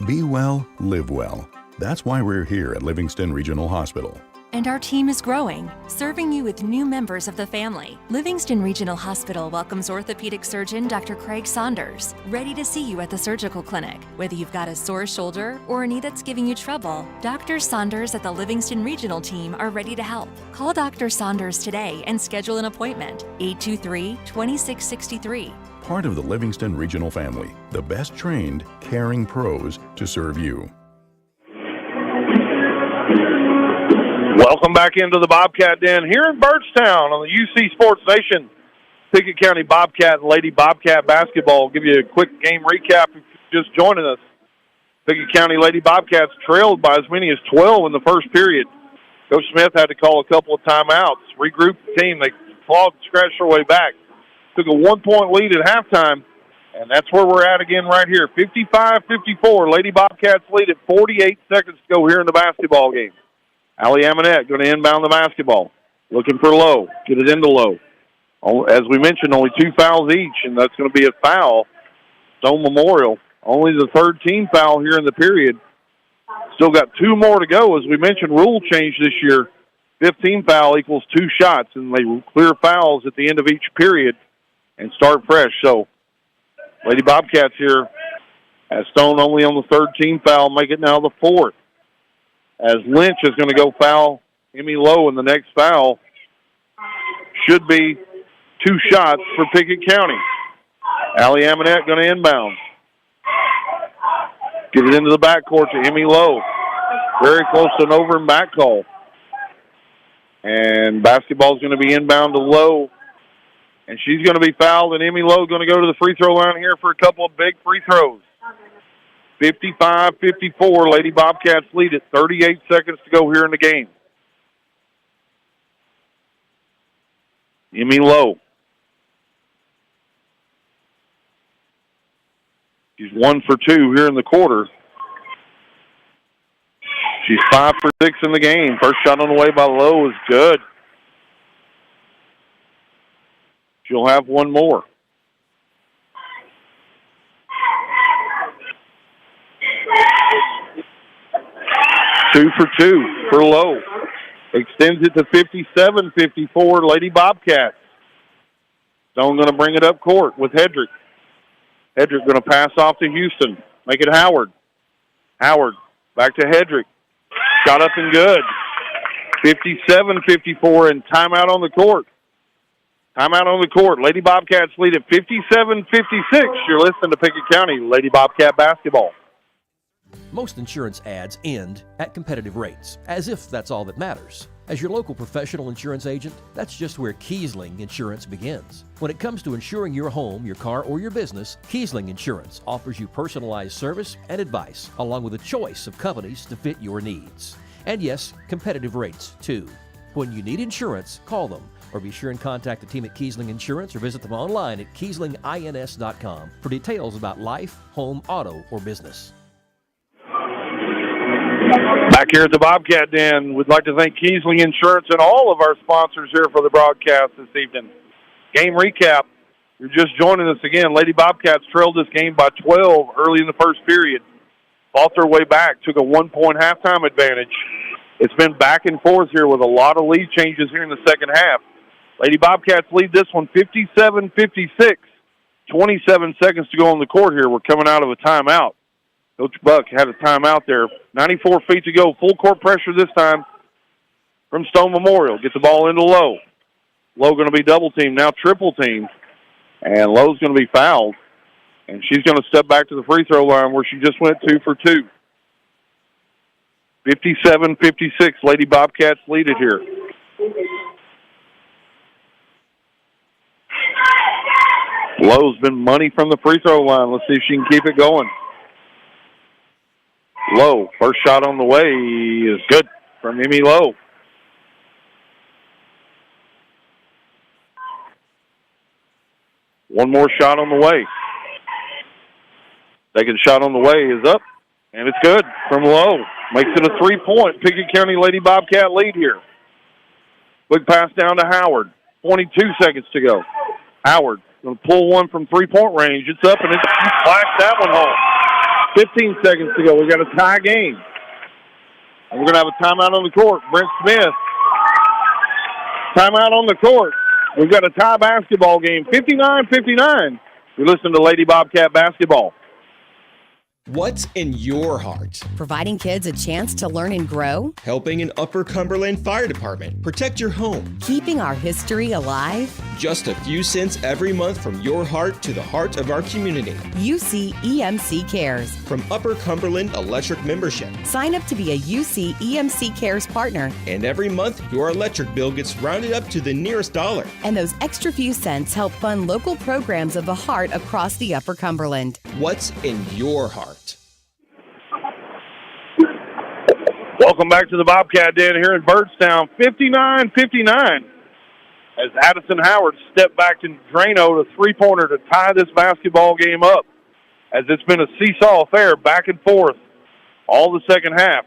Speaker 15: Be well, live well. That's why we're here at Livingston Regional Hospital.
Speaker 16: And our team is growing, serving you with new members of the family. Livingston Regional Hospital welcomes orthopedic surgeon Dr. Craig Saunders, ready to see you at the surgical clinic. Whether you've got a sore shoulder or a knee that's giving you trouble, Dr. Saunders at the Livingston Regional team are ready to help. Call Dr. Saunders today and schedule an appointment. 823-2663.
Speaker 15: Part of the Livingston Regional family, the best trained, caring pros to serve you.
Speaker 3: Welcome back into the Bobcat Den here in Byrdstown on the UC Sports Nation. Pickett County Bobcat and Lady Bobcat basketball. I'll give you a quick game recap if you're just joining us. Pickett County Lady Bobcats trailed by as many as 12 in the first period. Coach Smith had to call a couple of timeouts, regroup the team. They clawed and scratched their way back. Took a 1-point lead at halftime, and that's where we're at again right here. 55-54. Lady Bobcats lead at 48 seconds to go here in the basketball game. Allie Amonette going to inbound the basketball. Looking for Lowe. Get it into Lowe. As we mentioned, only 2 fouls each, and that's going to be a foul. Stone Memorial, only the 3rd team foul here in the period. Still got 2 more to go. As we mentioned, rule change this year. 15 foul equals 2 shots, and they clear fouls at the end of each period and start fresh. So Lady Bobcats here, as Stone only on the 3rd team foul, make it now the 4th. As Lynch is going to go foul Emmy Lowe, and the next foul should be 2 shots for Pickett County. Allie Amonette going to inbound. Get it into the backcourt to Emmy Lowe. Very close to an over and back call. And basketball is going to be inbound to Lowe. And she's going to be fouled, and Emmy Lowe going to go to the free throw line here for a couple of big free throws. 55-54, Lady Bobcats lead at 38 seconds to go here in the game. Emmy Lowe. She's 1 for 2 here in the quarter. She's 5 for 6 in the game. First shot on the way by Lowe is good. She'll have 1 more. Two for 2 for Lowe. Extends it to 57-54, Lady Bobcats. Stone going to bring it up court with Hedrick. Hedrick going to pass off to Houston. Make it Howard. Howard back to Hedrick. Shot up and good. 57-54 and timeout on the court. Timeout on the court. Lady Bobcats lead at 57-56. You're listening to Pickett County Lady Bobcat basketball.
Speaker 5: Most insurance ads end at competitive rates, as if that's all that matters. As your local professional insurance agent, that's just where Kiesling Insurance begins. When it comes to insuring your home, your car, or your business, Kiesling Insurance offers you personalized service and advice, along with a choice of companies to fit your needs. And yes, competitive rates, too. When you need insurance, call them, or be sure and contact the team at Kiesling Insurance or visit them online at KieslingINS.com for details about life, home, auto, or business.
Speaker 3: Back here at the Bobcat Den, we'd like to thank Kiesling Insurance and all of our sponsors here for the broadcast this evening. Game recap. You're just joining us again. Lady Bobcats trailed this game by 12 early in the first period. Fought their way back, took a 1-point halftime advantage. It's been back and forth here with a lot of lead changes here in the second half. Lady Bobcats lead this one 57-56. 27 seconds to go on the court here. We're coming out of a timeout. Coach Buck had a timeout there. 94 feet to go. Full court pressure this time from Stone Memorial. Get the ball into Lowe. Lowe going to be double teamed, now triple teamed. And Lowe's going to be fouled. And she's going to step back to the free throw line where she just went 2 for 2. 57-56. Lady Bobcats lead it here. Lowe's been money from the free throw line. Let's see if she can keep it going. Lowe, first shot on the way is good from Emmy Lowe. One more shot on the way. Second shot on the way is up, and it's good from Lowe. Makes it a 3-point Pickett County Lady Bobcat lead here. Quick pass down to Howard. 22 seconds to go. Howard going to pull one from three-point range. It's up, and it flashed that one home. 15 seconds to go. We've got a tie game. And we're going to have a timeout on the court. Brent Smith. Timeout on the court. We've got a tie basketball game. 59-59. You're listening to Lady Bobcat basketball.
Speaker 11: What's in your heart?
Speaker 12: Providing kids a chance to learn and grow.
Speaker 11: Helping an Upper Cumberland Fire Department protect your home.
Speaker 12: Keeping our history alive.
Speaker 11: Just a few cents every month from your heart to the heart of our community.
Speaker 12: UC EMC Cares.
Speaker 11: From Upper Cumberland Electric membership.
Speaker 12: Sign up to be a UC EMC Cares partner.
Speaker 11: And every month, your electric bill gets rounded up to the nearest dollar.
Speaker 12: And those extra few cents help fund local programs of the heart across the Upper Cumberland.
Speaker 11: What's in your heart?
Speaker 3: Welcome back to the Bobcat Den here in Byrdstown. 59-59 as Addison Howard stepped back to Drano, the three-pointer, to tie this basketball game up, as it's been a seesaw affair back and forth all the second half.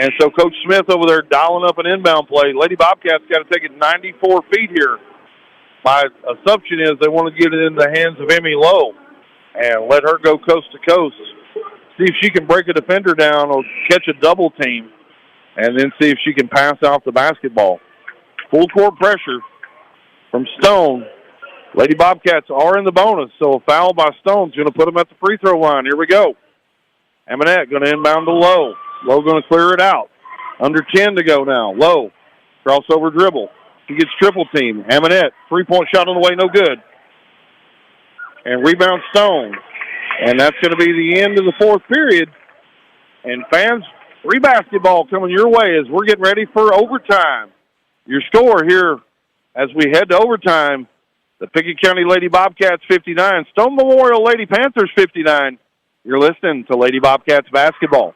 Speaker 3: And so Coach Smith over there dialing up an inbound play. Lady Bobcats got to take it 94 feet here. My assumption is they want to get it in the hands of Emmy Lowe and let her go coast to coast. See if she can break a defender down or catch a double team, and then see if she can pass out the basketball. Full court pressure from Stone. Lady Bobcats are in the bonus, so a foul by Stone's going to put them at the free throw line. Here we go. Amonette going to inbound to Lowe. Lowe going to clear it out. Under 10 to go now. Lowe, crossover dribble. He gets triple team. Amonette, three-point shot on the way, no good. And rebound Stone. And that's going to be the end of the fourth period. And fans, free basketball coming your way as we're getting ready for overtime. Your score here as we head to overtime, the Pickett County Lady Bobcats 59, Stone Memorial Lady Panthers 59. You're listening to Lady Bobcats basketball.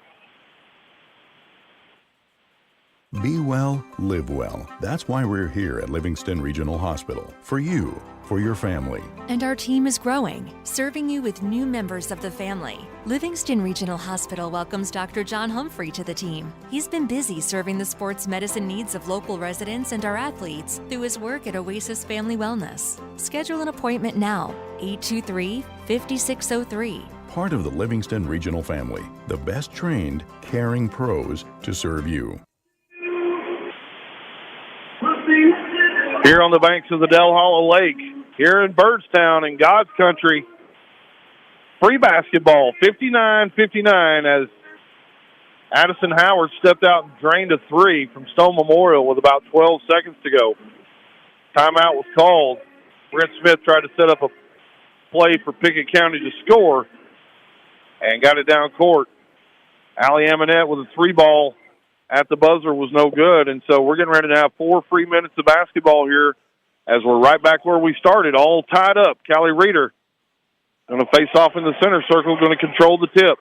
Speaker 15: Be well, live well. That's why we're here at Livingston Regional Hospital. For you, for your family.
Speaker 16: And our team is growing, serving you with new members of the family. Livingston Regional Hospital welcomes Dr. John Humphrey to the team. He's been busy serving the sports medicine needs of local residents and our athletes through his work at Oasis Family Wellness. Schedule an appointment now, 823-5603.
Speaker 15: Part of the Livingston Regional family, the best trained, caring pros to serve you.
Speaker 3: Here on the banks of the Del Hollow Lake, here in Byrdstown in God's country. Free basketball, 59-59 as Addison Howard stepped out and drained a three from Stone Memorial with about 12 seconds to go. Timeout was called. Brent Smith tried to set up a play for Pickett County to score and got it down court. Allie Amonette with a three ball at the buzzer was no good, and so we're getting ready to have 4 free minutes of basketball here as we're right back where we started, all tied up. Callie Reeder going to face off in the center circle, going to control the tip.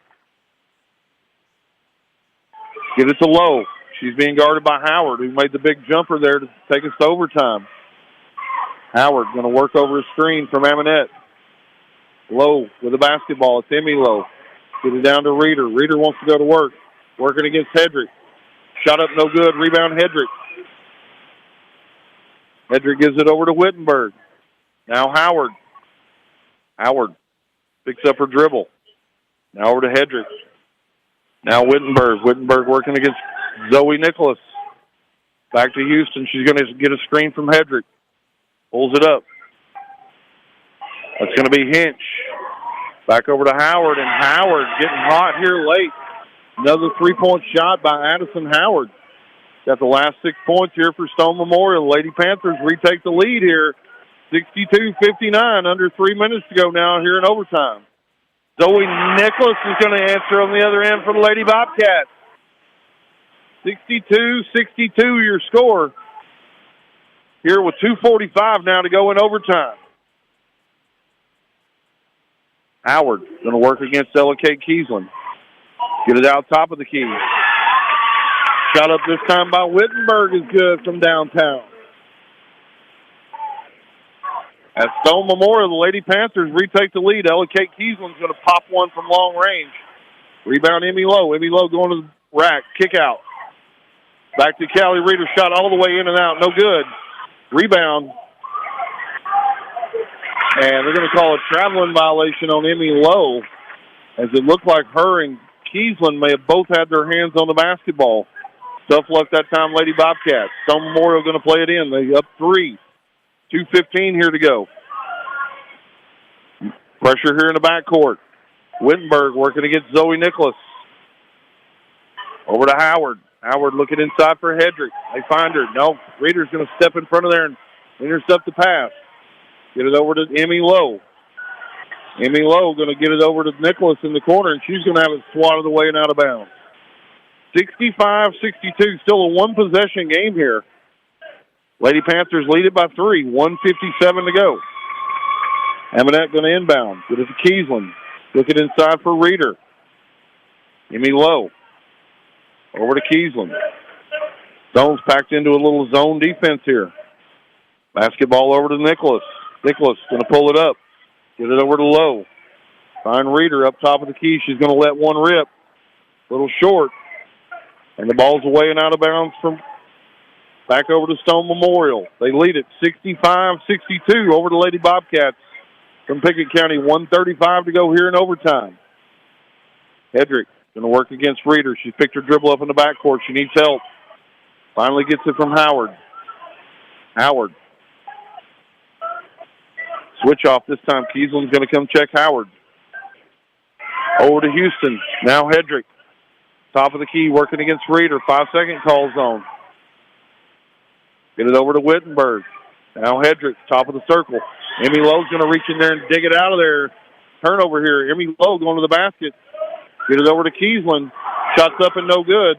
Speaker 3: Get it to Lowe. She's being guarded by Howard, who made the big jumper there to take us to overtime. Howard going to work over a screen from Amonette. Lowe with the basketball. It's Emmy Lowe. Get it down to Reeder. Reeder wants to go to work. Working against Hedrick. Shot up no good. Rebound Hedrick. Hedrick gives it over to Wittenberg. Now Howard. Howard picks up her dribble. Now over to Hedrick. Now Wittenberg. Wittenberg working against Zoe Nicholas. Back to Houston. She's going to get a screen from Hedrick. Pulls it up. That's going to be Hinch. Back over to Howard, and Howard getting hot here late. Another three-point shot by Addison Howard. Got the last 6 points here for Stone Memorial. Lady Panthers retake the lead here. 62-59, under 3 minutes to go now here in overtime. Zoe Nicholas is going to answer on the other end for the Lady Bobcats. 62-62 your score. Here with 2:45 now to go in overtime. Howard going to work against Ella Kate Kiesland. Get it out top of the key. Shot up this time by Wittenberg is good from downtown. At Stone Memorial, the Lady Panthers retake the lead. Ella Kate Kiesland's going to pop one from long range. Rebound Emmy Lowe. Emmy Lowe going to the rack. Kick out. Back to Callie Reeder. Shot all the way in and out. No good. Rebound. And they're going to call a traveling violation on Emmy Lowe, as it looked like her and Kiesland may have both had their hands on the basketball. Tough luck that time, Lady Bobcats. Stone Memorial going to play it in. They up 3. 2:15 here to go. Pressure here in the backcourt. Wittenberg working against Zoe Nicholas. Over to Howard. Howard looking inside for Hedrick. They find her. No, Reeder's going to step in front of there and intercept the pass. Get it over to Emmy Lowe. Emmy Lowe going to get it over to Nicholas in the corner, and she's going to have it swatted away and out of bounds. 65-62, still a one-possession game here. Lady Panthers lead it by 3, 1:57 to go. Amonette going to inbound. Get it to Kiesland. Look it inside for Reeder. Emmy Lowe. Over to Kiesland. Stone's packed into a little zone defense here. Basketball over to Nicholas. Nicholas going to pull it up. Get it over to Lowe. Find Reeder up top of the key. She's going to let one rip. A little short. And the ball's away and out of bounds from back over to Stone Memorial. They lead it 65-62 over the Lady Bobcats from Pickett County. 1:35 to go here in overtime. Hedrick going to work against Reeder. She's picked her dribble up in the backcourt. She needs help. Finally gets it from Howard. Howard. Switch off this time. Kiesland's going to come check Howard. Over to Houston. Now Hedrick. Top of the key, working against Reeder. 5-second call zone. Get it over to Wittenberg. Now Hedrick, top of the circle. Emmy Lowe's going to reach in there and dig it out of there. Turnover here. Emmy Lowe going to the basket. Get it over to Kiesland. Shots up and no good.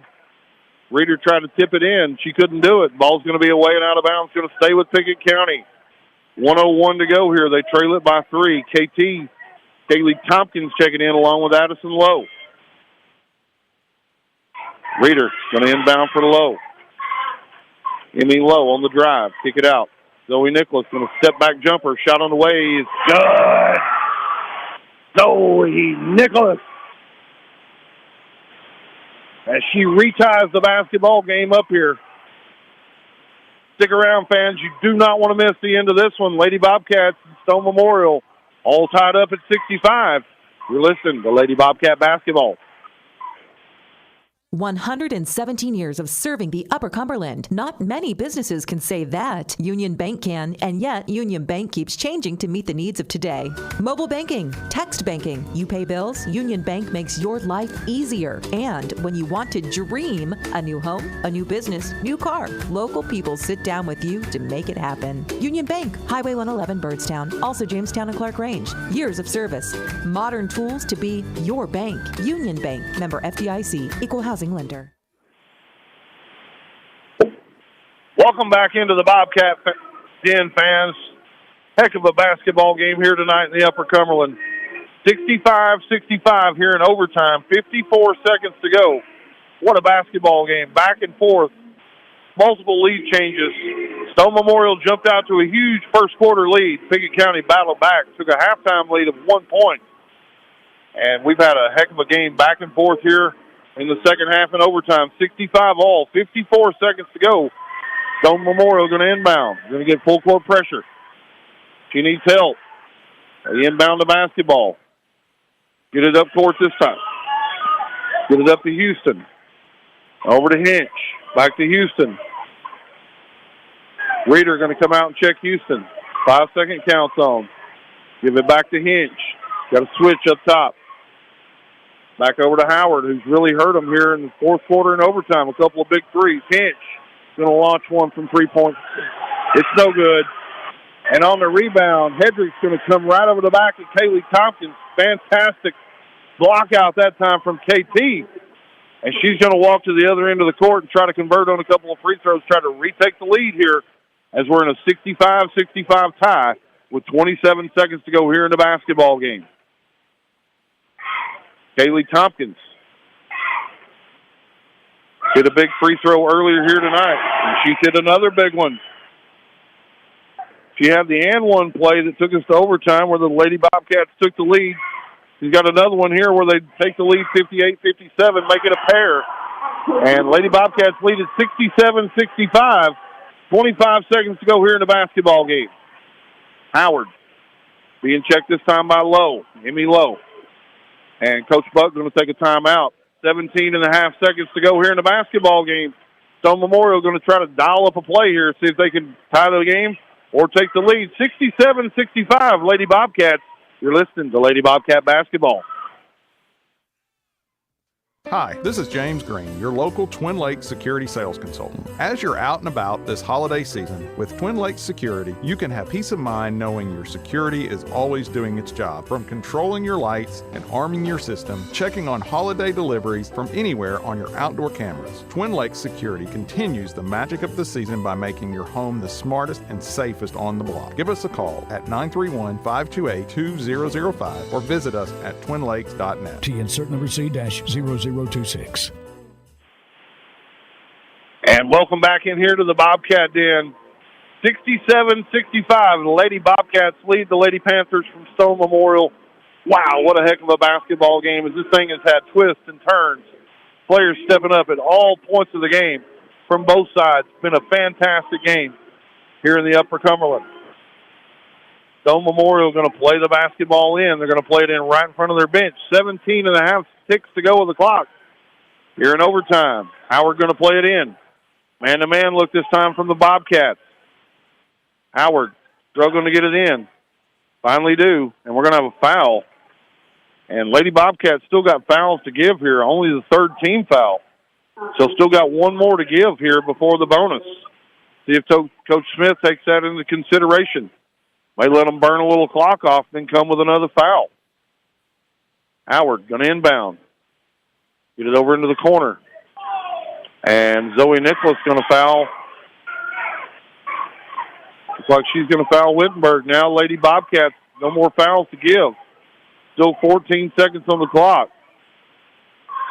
Speaker 3: Reeder tried to tip it in. She couldn't do it. Ball's going to be away and out of bounds. Going to stay with Pickett County. 1:01 to go here. They trail it by 3. Kaylee Tompkins checking in along with Addison Lowe. Reeder going to inbound for Lowe. Emmy Lowe on the drive. Kick it out. Zoe Nicholas going to step back jumper. Shot on the way is good. Zoe Nicholas. As she reties the basketball game up here. Stick around, fans. You do not want to miss the end of this one. Lady Bobcats and Stone Memorial all tied up at 65. You're listening to Lady Bobcat basketball.
Speaker 14: 117 years of serving the Upper Cumberland. Not many businesses can say that. Union Bank can, and yet Union Bank keeps changing to meet the needs of today. Mobile banking, text banking. You pay bills, Union Bank makes your life easier. And when you want to dream a new home, a new business, new car, local people sit down with you to make it happen. Union Bank, Highway 111 Byrdstown, also Jamestown and Clark Range. Years of service. Modern tools to be your bank. Union Bank, member FDIC, equal housing lender.
Speaker 3: Welcome back into the Bobcat Den, fans. Heck of a basketball game here tonight in the Upper Cumberland. 65-65 here in overtime. 54 seconds to go. What a basketball game. Back and forth. Multiple lead changes. Stone Memorial jumped out to a huge first quarter lead. Pickett County battled back. Took a halftime lead of 1 point. And we've had a heck of a game back and forth here in the second half and overtime. 65 all, 54 seconds to go. Stone Memorial going to inbound. Going to get full court pressure. She needs help. They inbound the basketball. Get it up court this time. Get it up to Houston. Over to Hinch. Back to Houston. Reeder going to come out and check Houston. 5-second count zone. Give it back to Hinch. Got a switch up top. Back over to Howard, who's really hurt him here in the fourth quarter and overtime. A couple of big threes. Hinch going to launch one from 3 points. It's no good. And on the rebound, Hedrick's going to come right over the back of Kaylee Tompkins. Fantastic block out that time from KT. And she's going to walk to the other end of the court and try to convert on a couple of free throws, try to retake the lead here as we're in a 65-65 tie with 27 seconds to go here in the basketball game. Kaylee Tompkins hit a big free throw earlier here tonight, and she hit another big one. She had the and one play that took us to overtime where the Lady Bobcats took the lead. She's got another one here where they take the lead 58-57, make it a pair. And Lady Bobcats lead at 67-65. 25 seconds to go here in the basketball game. Howard being checked this time by Lowe, Emmy Lowe. And Coach Buck going to take a timeout. 17 and a half seconds to go here in the basketball game. Stone Memorial going to try to dial up a play here, see if they can tie the game or take the lead. 67-65, Lady Bobcats. You're listening to Lady Bobcat Basketball.
Speaker 17: Hi, this is James Green, your local Twin Lakes security sales consultant. As you're out and about this holiday season, with Twin Lakes Security, you can have peace of mind knowing your security is always doing its job. From controlling your lights and arming your system, checking on holiday deliveries from anywhere on your outdoor cameras. Twin Lakes Security continues the magic of the season by making your home the smartest and safest on the block. Give us a call at 931-528-2005 or visit us at twinlakes.net.
Speaker 18: T insert number C-0026.
Speaker 3: And welcome back in here to the Bobcat Den. 67-65, the Lady Bobcats lead the Lady Panthers from Stone Memorial. Wow, what a heck of a basketball game as this thing has had twists and turns. Players stepping up at all points of the game from both sides. It's been a fantastic game here in the Upper Cumberland. Stone Memorial going to play the basketball in. They're going to play it in right in front of their bench. 17 and a half ticks to go with the clock here in overtime. Howard going to play it in. Man-to-man look this time from the Bobcats. Howard struggling to get it in. Finally do, and we're going to have a foul. And Lady Bobcats still got fouls to give here, only the third team foul. So still got one more to give here before the bonus. See if Coach Smith takes that into consideration. May let them burn a little clock off, then come with another foul. Howard going to inbound. Get it over into the corner. And Zoe Nicholas going to foul. Looks like she's going to foul Wittenberg now. Lady Bobcats, no more fouls to give. Still 14 seconds on the clock.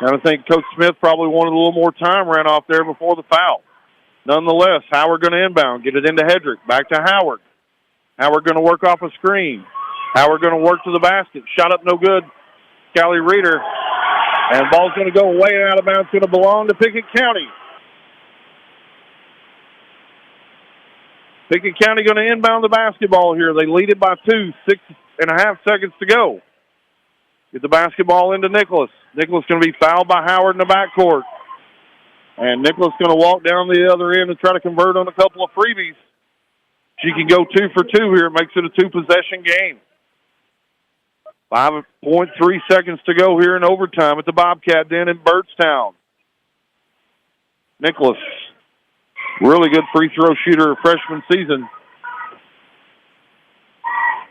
Speaker 3: And I think Coach Smith probably wanted a little more time ran off there before the foul. Nonetheless, Howard going to inbound. Get it into Hedrick. Back to Howard. Howard going to work off a screen. Howard going to work to the basket. Shot up no good. Callie Reeder. And ball's going to go way out of bounds. Going to belong to Pickett County. Pickett County going to inbound the basketball here. They lead it by 2, 6.5 seconds to go. Get the basketball into Nicholas. Nicholas going to be fouled by Howard in the backcourt. And Nicholas going to walk down the other end and try to convert on a couple of freebies. She can go 2 for 2 here. Makes it a 2-possession game. 5.3 seconds to go here in overtime at the Bobcat Den in Byrdstown. Nicholas, really good free throw shooter of freshman season.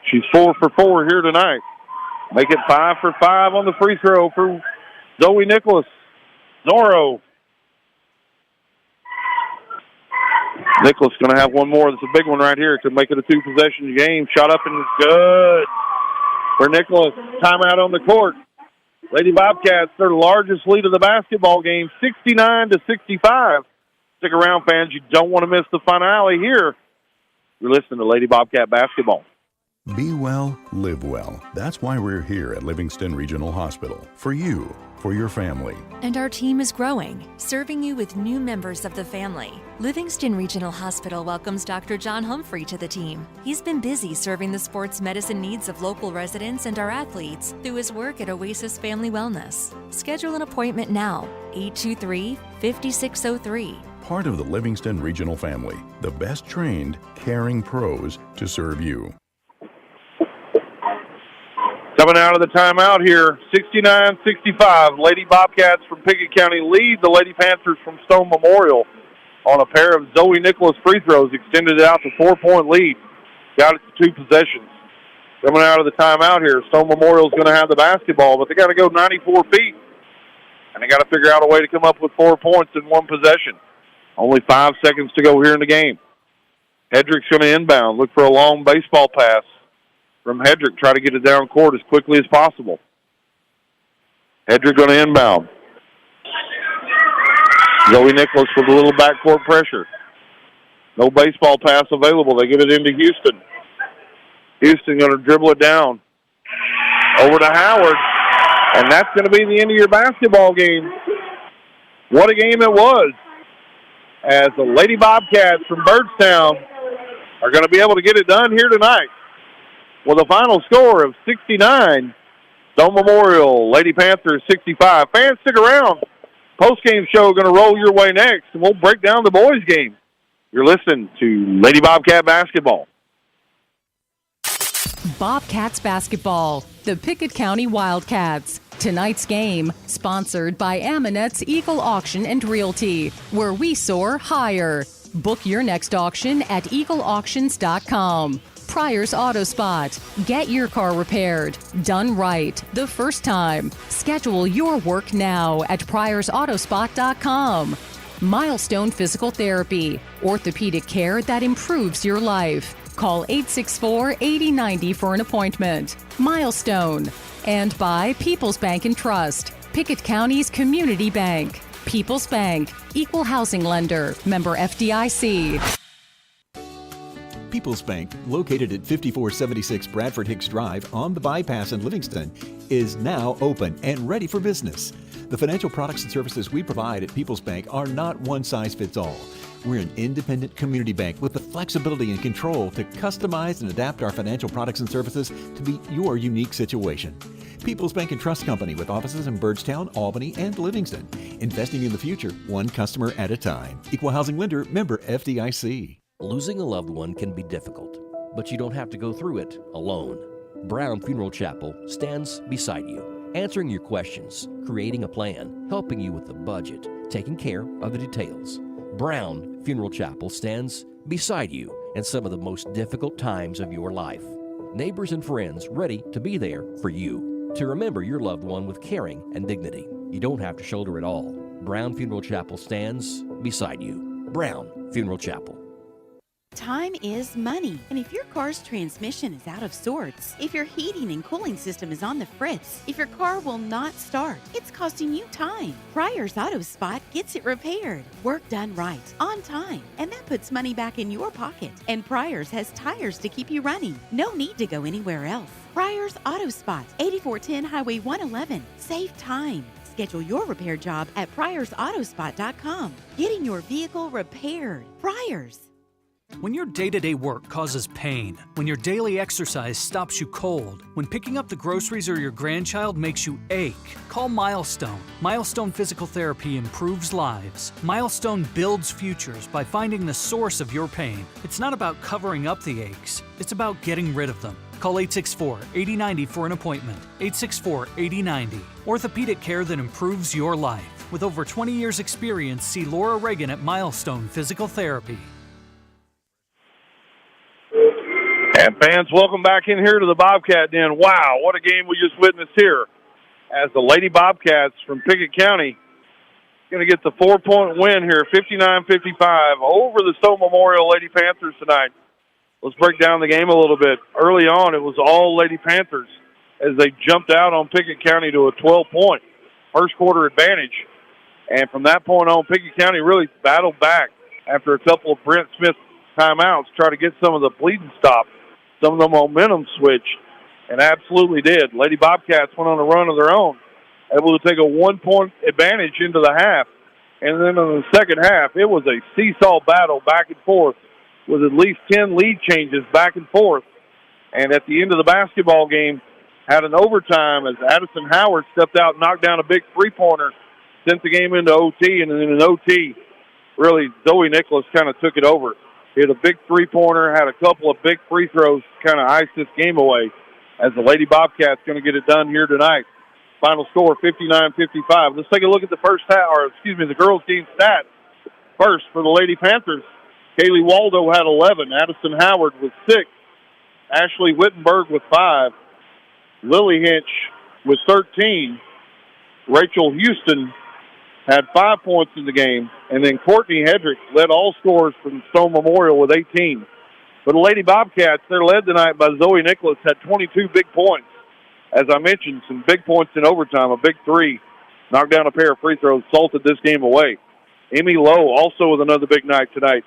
Speaker 3: She's 4 for 4 here tonight. Make it 5 for 5 on the free throw for Zoe Nicholas. Zorro. Nicholas going to have one more. That's a big one right here. Could make it a 2-possession game. Shot up and it's good for Nicholas. Timeout on the court. Lady Bobcats, their largest lead of the basketball game, 69-65. Stick around, fans. You don't want to miss the finale here. You're listening to Lady Bobcat basketball.
Speaker 15: Be well, live well. That's why we're here at Livingston Regional Hospital. For you, for your family.
Speaker 16: And our team is growing, serving you with new members of the family. Livingston Regional Hospital welcomes Dr. John Humphrey to the team. He's been busy serving the sports medicine needs of local residents and our athletes through his work at Oasis Family Wellness. Schedule an appointment now, 823-5603.
Speaker 15: Part of the Livingston Regional family, the best trained, caring pros to serve you.
Speaker 3: Coming out of the timeout here, 69-65. Lady Bobcats from Pickett County lead the Lady Panthers from Stone Memorial on a pair of Zoe Nicholas free throws, extended it out to 4-point lead. Got it to 2 possessions. Coming out of the timeout here, Stone Memorial's going to have the basketball, but they got to go 94 feet, and they got to figure out a way to come up with 4 points in 1 possession. Only 5 seconds to go here in the game. Hedrick's going to inbound, look for a long baseball pass from Hedrick, try to get it down court as quickly as possible. Hedrick going to inbound. Zoe Nicholas with a little backcourt pressure. No baseball pass available. They get it into Houston. Houston going to dribble it down. Over to Howard. And that's going to be the end of your basketball game. What a game it was. As the Lady Bobcats from Byrdstown are going to be able to get it done here tonight. With a final score of 69, Stone Memorial, Lady Panthers 65. Fans, stick around. Post-game show going to roll your way next, and we'll break down the boys' game. You're listening to Lady Bobcat basketball.
Speaker 1: Bobcats basketball, the Pickett County Wildcats. Tonight's game, sponsored by Aminette's Eagle Auction and Realty, where we soar higher. Book your next auction at eagleauctions.com. Pryor's Auto Spot. Get your car repaired. Done right. The first time. Schedule your work now at pryorsautospot.com. Milestone Physical Therapy. Orthopedic care that improves your life. Call 864-8090 for an appointment. Milestone. And by People's Bank and Trust. Pickett County's community bank. People's Bank. Equal housing lender. Member FDIC.
Speaker 7: People's Bank, located at 5476 Bradford Hicks Drive on the bypass in Livingston, is now open and ready for business. The financial products and services we provide at People's Bank are not one size fits all. We're an independent community bank with the flexibility and control to customize and adapt our financial products and services to meet your unique situation. People's Bank and Trust Company with offices in Byrdstown, Albany, and Livingston. Investing in the future, one customer at a time. Equal housing lender, member FDIC.
Speaker 5: Losing a loved one can be difficult, but you don't have to go through it alone. Brown Funeral Chapel stands beside you, answering your questions, creating a plan, helping you with the budget, taking care of the details. Brown Funeral Chapel stands beside you in some of the most difficult times of your life. Neighbors and friends ready to be there for you, to remember your loved one with caring and dignity. You don't have to shoulder it all. Brown Funeral Chapel stands beside you. Brown Funeral Chapel.
Speaker 4: Time is money, and if your car's transmission is out of sorts, if your heating and cooling system is on the fritz, if your car will not start, it's costing you time. Pryor's Auto Spot gets it repaired. Work done right, on time, and that puts money back in your pocket. And Pryor's has tires to keep you running. No need to go anywhere else. Pryor's Auto Spot, 8410 Highway 111. Save time. Schedule your repair job at pryorsautospot.com. Getting your vehicle repaired. Pryor's.
Speaker 10: When your day-to-day work causes pain, when your daily exercise stops you cold, when picking up the groceries or your grandchild makes you ache, call Milestone. Milestone Physical Therapy improves lives. Milestone builds futures by finding the source of your pain. It's not about covering up the aches, it's about getting rid of them. Call 864-8090 for an appointment. 864-8090. Orthopedic care that improves your life. With over 20 years' experience, see Laura Reagan at Milestone Physical Therapy.
Speaker 3: And fans, welcome back in here to the Bobcat Den. Wow, what a game we just witnessed here as the Lady Bobcats from Pickett County going to get the 4-point win here, 59-55 over the Stone Memorial Lady Panthers tonight. Let's break down the game a little bit. Early on, it was all Lady Panthers as they jumped out on Pickett County to a 12-point first quarter advantage. And from that point on, Pickett County really battled back after a couple of Brent Smith timeouts, try to get some of the bleeding stopped. Some of the momentum switched, and absolutely did. Lady Bobcats went on a run of their own, able to take a 1-point advantage into the half. And then in the second half, it was a seesaw battle back and forth with at least 10 lead changes back and forth. And at the end of the basketball game, had an overtime as Addison Howard stepped out and knocked down a big three-pointer, sent the game into OT, and then in OT, really, Zoe Nicholas kind of took it over. Hit a big three-pointer, had a couple of big free throws, kind of iced this game away as the Lady Bobcats going to get it done here tonight. Final score, 59-55. Let's take a look at the the girls' team stats. First, for the Lady Panthers, Kaylee Waldo had 11. Addison Howard with 6. Ashley Wittenberg with 5. Lily Hinch with 13. Rachel Houston had 5 points in the game, and then Courtney Hedrick led all scorers from Stone Memorial with 18. For the Lady Bobcats, they're led tonight by Zoe Nicholas, had 22 big points. As I mentioned, some big points in overtime, a big three, knocked down a pair of free throws, salted this game away. Emmy Lowe also with another big night tonight.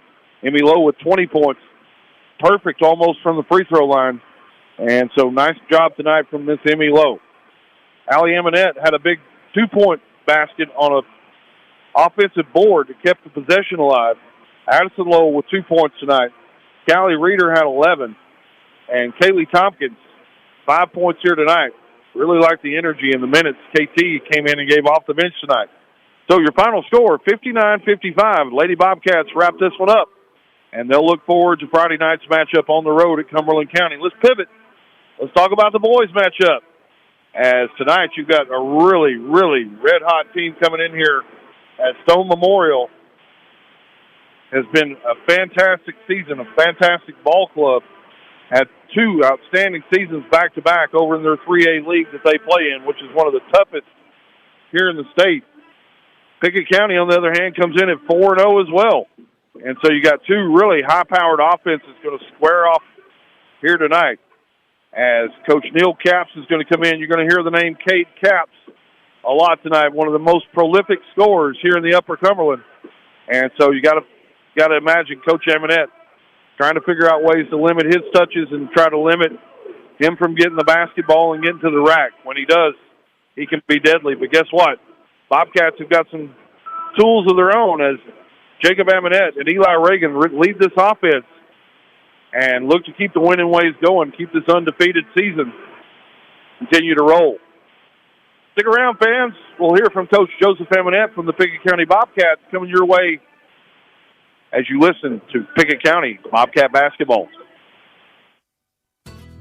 Speaker 3: Emmy Lowe with 20 points, perfect almost from the free throw line. And so nice job tonight from Miss Emmy Lowe. Allie Amonette had a big 2-point basket on a offensive board that kept the possession alive. Addison Lowe with 2 points tonight. Callie Reeder had 11. And Kaylee Tompkins, 5 points here tonight. Really like the energy in the minutes KT came in and gave off the bench tonight. So your final score, 59-55. Lady Bobcats wrap this one up. And they'll look forward to Friday night's matchup on the road at Cumberland County. Let's pivot. Let's talk about the boys' matchup. As tonight you've got a really, really red-hot team coming in here as Stone Memorial has been a fantastic season, a fantastic ball club. Had 2 outstanding seasons back-to-back over in their 3A league that they play in, which is one of the toughest here in the state. Pickett County, on the other hand, comes in at 4-0 as well. And so you got 2 really high-powered offenses going to square off here tonight. As Coach Neil Capps is going to come in, you're going to hear the name Kate Capps a lot tonight, one of the most prolific scorers here in the Upper Cumberland. And so you got to imagine Coach Amonette trying to figure out ways to limit his touches and try to limit him from getting the basketball and getting to the rack. When he does, he can be deadly. But guess what? Bobcats have got some tools of their own as Jacob Amonette and Eli Reagan lead this offense and look to keep the winning ways going, keep this undefeated season, continue to roll. Stick around, fans. We'll hear from Coach Joseph Amonette from the Pickett County Bobcats coming your way as you listen to Pickett County Bobcat basketball.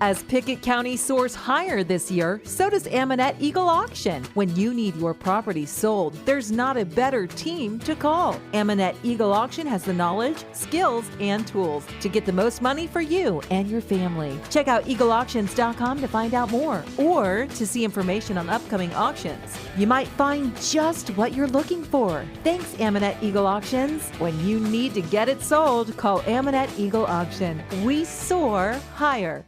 Speaker 14: As Pickett County soars higher this year, so does Amonette Eagle Auction. When you need your property sold, there's not a better team to call. Amonette Eagle Auction has the knowledge, skills, and tools to get the most money for you and your family. Check out eagleauctions.com to find out more or to see information on upcoming auctions. You might find just what you're looking for. Thanks, Amonette Eagle Auctions. When you need to get it sold, call Amonette Eagle Auction. We soar higher.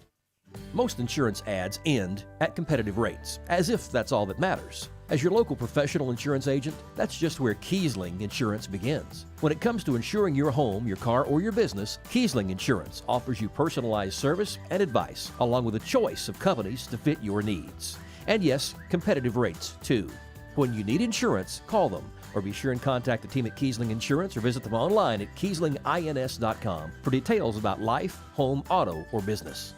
Speaker 5: Most insurance ads end at competitive rates, as if that's all that matters. As your local professional insurance agent, that's just where Kiesling Insurance begins. When it comes to insuring your home, your car, or your business, Kiesling Insurance offers you personalized service and advice, along with a choice of companies to fit your needs. And yes, competitive rates, too. When you need insurance, call them. Or be sure and contact the team at Kiesling Insurance or visit them online at KieslingINS.com for details about life, home, auto, or business.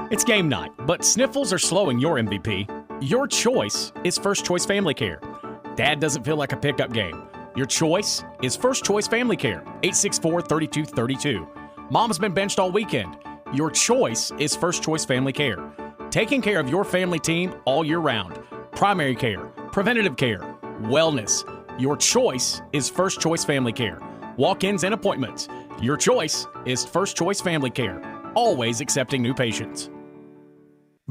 Speaker 6: It's game night, but sniffles are slowing your MVP. Your choice is First Choice Family Care. Dad doesn't feel like a pickup game. Your choice is First Choice Family Care, 864-3232. Mom's been benched all weekend. Your choice is First Choice Family Care. Taking care of your family team all year round. Primary care, preventative care, wellness. Your choice is First Choice Family Care. Walk-ins and appointments. Your choice is First Choice Family Care. Always accepting new patients.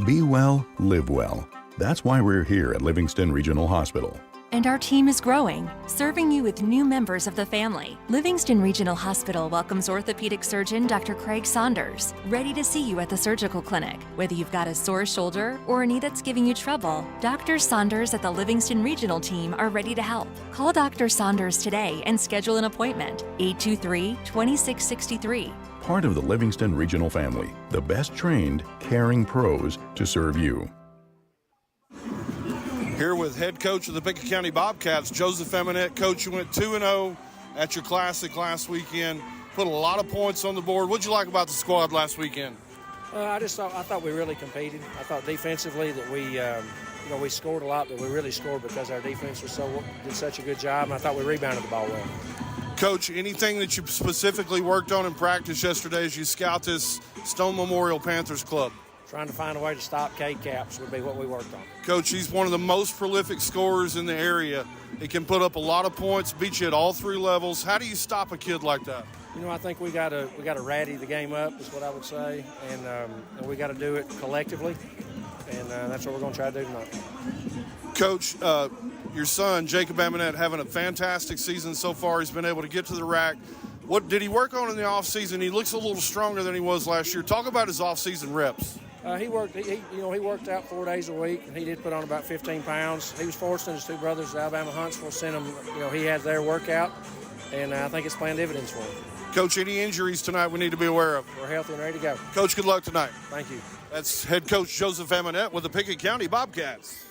Speaker 15: Be well, live well. That's why we're here at Livingston Regional Hospital.
Speaker 16: And our team is growing, serving you with new members of the family. Livingston Regional Hospital welcomes orthopedic surgeon Dr. Craig Saunders, ready to see you at the surgical clinic. Whether you've got a sore shoulder or a knee that's giving you trouble, Dr. Saunders at the Livingston Regional team are ready to help. Call Dr. Saunders today and schedule an appointment, 823-2663.
Speaker 15: Part of the Livingston Regional family, the best trained, caring pros to serve you.
Speaker 8: Here with head coach of the Pickett County Bobcats, Joseph Eminette. Coach, you went 2-0 at your Classic last weekend. Put a lot of points on the board. What'd you like about the squad last weekend?
Speaker 19: I thought we really competed. I thought defensively that we scored a lot, but we really scored because our defense did such a good job, and I thought we rebounded the ball well.
Speaker 8: Coach, anything that you specifically worked on in practice yesterday as you scout this Stone Memorial Panthers club?
Speaker 19: Trying to find a way to stop K-caps would be what we worked on.
Speaker 8: Coach, he's one of the most prolific scorers in the area. He can put up a lot of points, beat you at all three levels. How do you stop a kid like that?
Speaker 19: I think we got to ratty the game up is what I would say, and we got to do it collectively, and that's what we're going to try to do tonight.
Speaker 8: Coach, your son, Jacob Amonette, having a fantastic season so far. He's been able to get to the rack. What did he work on in the offseason? He looks a little stronger than he was last year. Talk about his offseason reps.
Speaker 19: He worked out 4 days a week, and he did put on about 15 pounds. He was fortunate his two brothers at Alabama Huntsville sent him, he had their workout, and I think it's paying dividends for him.
Speaker 8: Coach, any injuries tonight we need to be aware of?
Speaker 19: We're healthy and ready to go.
Speaker 8: Coach, good luck tonight.
Speaker 19: Thank you.
Speaker 8: That's head coach Joseph Eminette with the Pickett County Bobcats.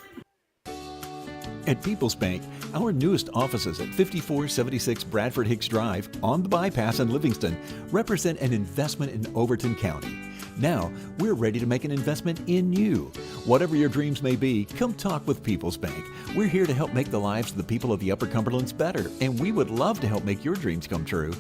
Speaker 7: At People's Bank, our newest offices at 5476 Bradford Hicks Drive on the bypass in Livingston represent an investment in Overton County. Now, we're ready to make an investment in you. Whatever your dreams may be, come talk with People's Bank. We're here to help make the lives of the people of the Upper Cumberlands better, and we would love to help make your dreams come true.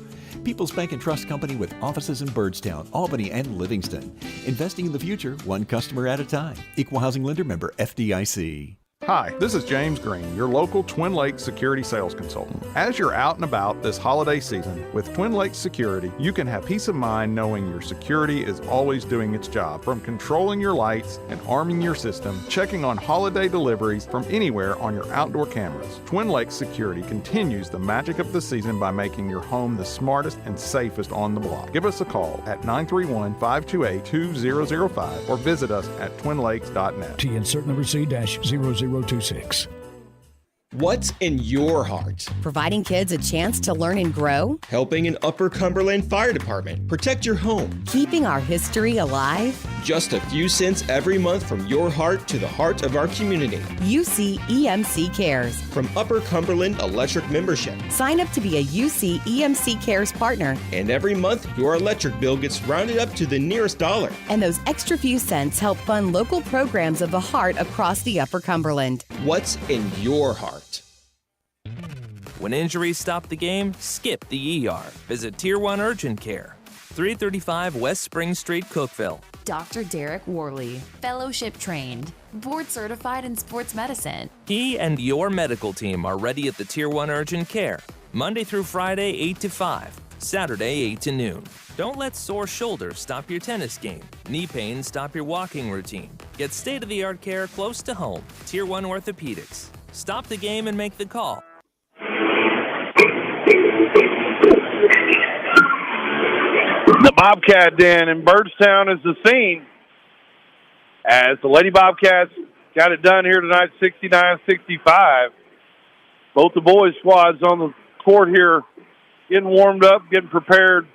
Speaker 7: People's Bank and Trust Company with offices in Byrdstown, Albany, and Livingston. Investing in the future, one customer at a time. Equal Housing Lender member FDIC.
Speaker 17: Hi, this is James Green, your local Twin Lakes security sales consultant. As you're out and about this holiday season, with Twin Lakes Security, you can have peace of mind knowing your security is always doing its job. From controlling your lights and arming your system, checking on holiday deliveries from anywhere on your outdoor cameras. Twin Lakes Security continues the magic of the season by making your home the smartest and safest on the block. Give us a call at 931-528-2005 or visit us at twinlakes.net.
Speaker 18: T insert number C-0026.
Speaker 11: What's in your heart?
Speaker 12: Providing kids a chance to learn and grow.
Speaker 11: Helping an Upper Cumberland Fire Department protect your home.
Speaker 12: Keeping our history alive.
Speaker 11: Just a few cents every month from your heart to the heart of our community.
Speaker 12: UC EMC Cares.
Speaker 11: From Upper Cumberland Electric membership.
Speaker 12: Sign up to be a UC EMC Cares partner.
Speaker 11: And every month, your electric bill gets rounded up to the nearest dollar.
Speaker 12: And those extra few cents help fund local programs of the heart across the Upper Cumberland.
Speaker 11: What's in your heart?
Speaker 20: When injuries stop the game, skip the ER. Visit Tier 1 Urgent Care, 335 West Spring Street, Cookeville.
Speaker 21: Dr. Derek Worley, fellowship trained, board certified in sports medicine.
Speaker 20: He and your medical team are ready at the Tier 1 Urgent Care, Monday through Friday, 8 to 5, Saturday, 8 to noon. Don't let sore shoulders stop your tennis game. Knee pain stop your walking routine. Get state-of-the-art care close to home. Tier 1 Orthopedics. Stop the game and make the call.
Speaker 3: The Bobcat Den in Byrdstown is the scene as the Lady Bobcats got it done here tonight, 69-65. Both the boys' squads on the court here getting warmed up, getting prepared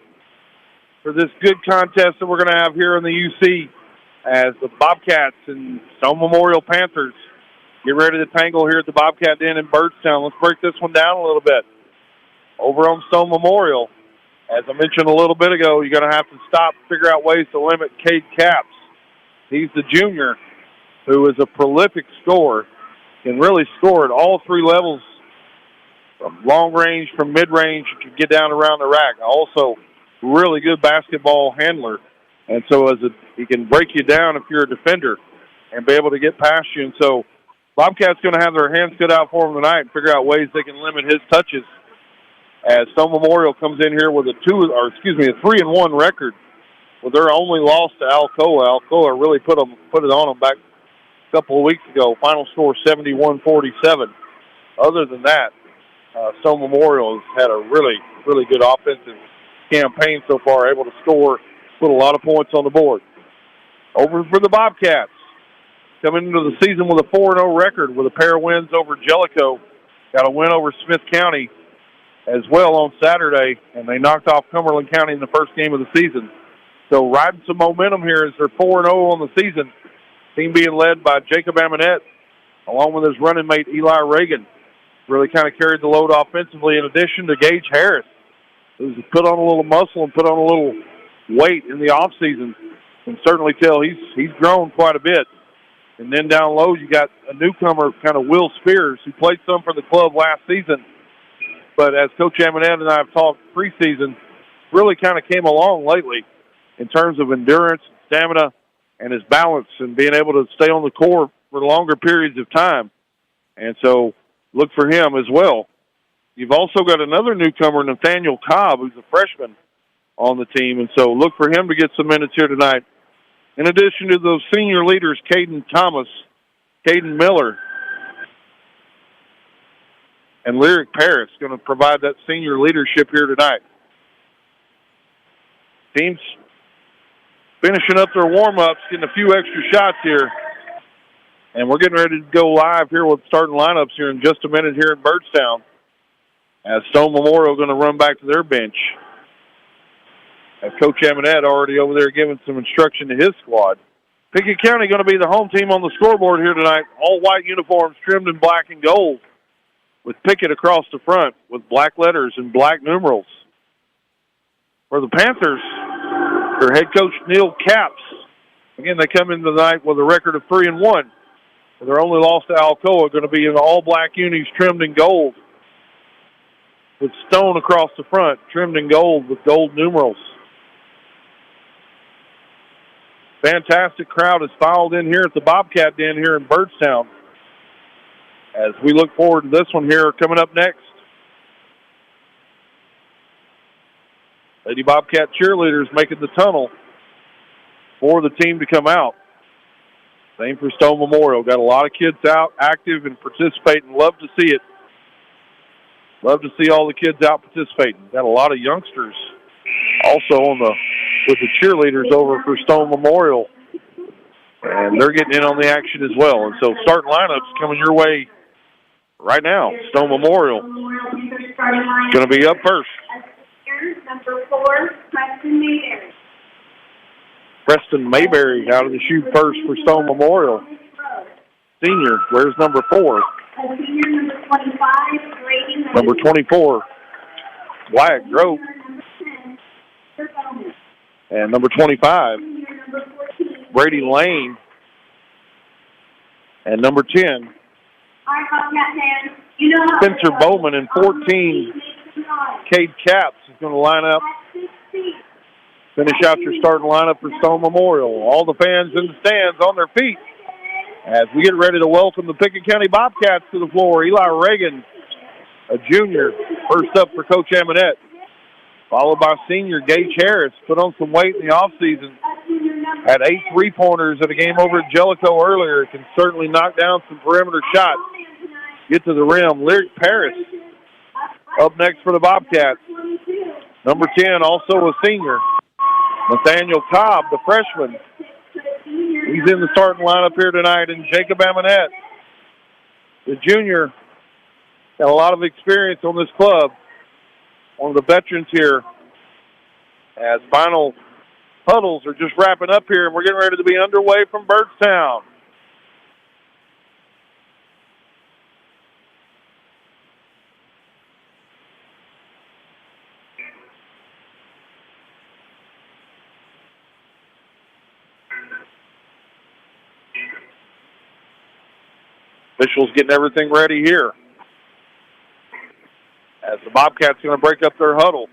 Speaker 3: for this good contest that we're going to have here in the UC as the Bobcats and Stone Memorial Panthers Get ready to tangle here at the Bobcat Den in Byrdstown. Let's break this one down a little bit. Over on Stone Memorial, as I mentioned a little bit ago, you're going to have to stop, figure out ways to limit Cade Capps. He's the junior who is a prolific scorer, can really score at all three levels, from long range, from mid-range, you can get down around the rack. Also, really good basketball handler. And so he can break you down if you're a defender and be able to get past you. And so Bobcats going to have their hands cut out for him tonight and figure out ways they can limit his touches as Stone Memorial comes in here with a 3-1 record with their only loss to Alcoa. Alcoa really put it on them back a couple of weeks ago. Final score 71-47. Other than that, Stone Memorial has had a really, really good offensive campaign so far, able to score, put a lot of points on the board. Over for the Bobcats, coming into the season with a 4-0 record with a pair of wins over Jellicoe. Got a win over Smith County as well on Saturday, and they knocked off Cumberland County in the first game of the season. So riding some momentum here as they're 4-0 on the season. Team being led by Jacob Amonette, along with his running mate Eli Reagan. Really kind of carried the load offensively, in addition to Gage Harris, who's put on a little muscle and put on a little weight in the offseason. Can certainly tell he's grown quite a bit. And then down low, you got a newcomer, kind of Will Spears, who played some for the club last season. But as Coach Amonette and I have talked preseason, really kind of came along lately in terms of endurance, stamina, and his balance and being able to stay on the court for longer periods of time. And so look for him as well. You've also got another newcomer, Nathaniel Cobb, who's a freshman on the team. And so look for him to get some minutes here tonight. In addition to those senior leaders, Caden Thomas, Caden Miller, and Lyric Paris going to provide that senior leadership here tonight. Teams finishing up their warm-ups, getting a few extra shots here. And we're getting ready to go live here with starting lineups here in just a minute here in Byrdstown, as Stone Memorial going to run back to their bench. As Coach Amonette already over there giving some instruction to his squad. Pickett County going to be the home team on the scoreboard here tonight. All white uniforms trimmed in black and gold, with Pickett across the front with black letters and black numerals. For the Panthers, their head coach Neil Capps. Again, they come into the night with a record of 3-1. Their only loss to Alcoa going to be in the all-black unis trimmed in gold, with stone across the front, trimmed in gold with gold numerals. Fantastic crowd has filed in here at the Bobcat Den here in Byrdstown, as we look forward to this one here coming up next. Lady Bobcat cheerleaders making the tunnel for the team to come out. Same for Stone Memorial. Got a lot of kids out, active and participating. Love to see it. Love to see all the kids out participating. Got a lot of youngsters also with the cheerleaders over for Stone Memorial. And they're getting in on the action as well. And so starting lineups coming your way right now. Stone Memorial going to be up first.
Speaker 13: Number 4, Preston Mayberry.
Speaker 3: Preston Mayberry out of the chute first for Stone Memorial. Senior, where's number 4?
Speaker 13: Senior, number 25, Brady.
Speaker 3: Number 24, Wyatt Grope. And number 25, Brady Lane. And number 10, Spencer Bowman. And 14, Cade Capps is going to line up. Finish out your starting lineup for Stone Memorial. All the fans in the stands on their feet as we get ready to welcome the Pickett County Bobcats to the floor. Eli Reagan, a junior, first up for Coach Amonette, followed by senior Gage Harris. Put on some weight in the offseason. Had 8 3-pointers at a game over at Jellicoe earlier. Can certainly knock down some perimeter shots. Get to the rim. Lyric Paris up next for the Bobcats. Number 10, also a senior, Nathaniel Cobb, the freshman. He's in the starting lineup here tonight. And Jacob Amonette, the junior, got a lot of experience on this club. One of the veterans here, as final huddles are just wrapping up here, and we're getting ready to be underway from Byrdstown. Officials getting everything ready here. As the Bobcats going to break up their huddle.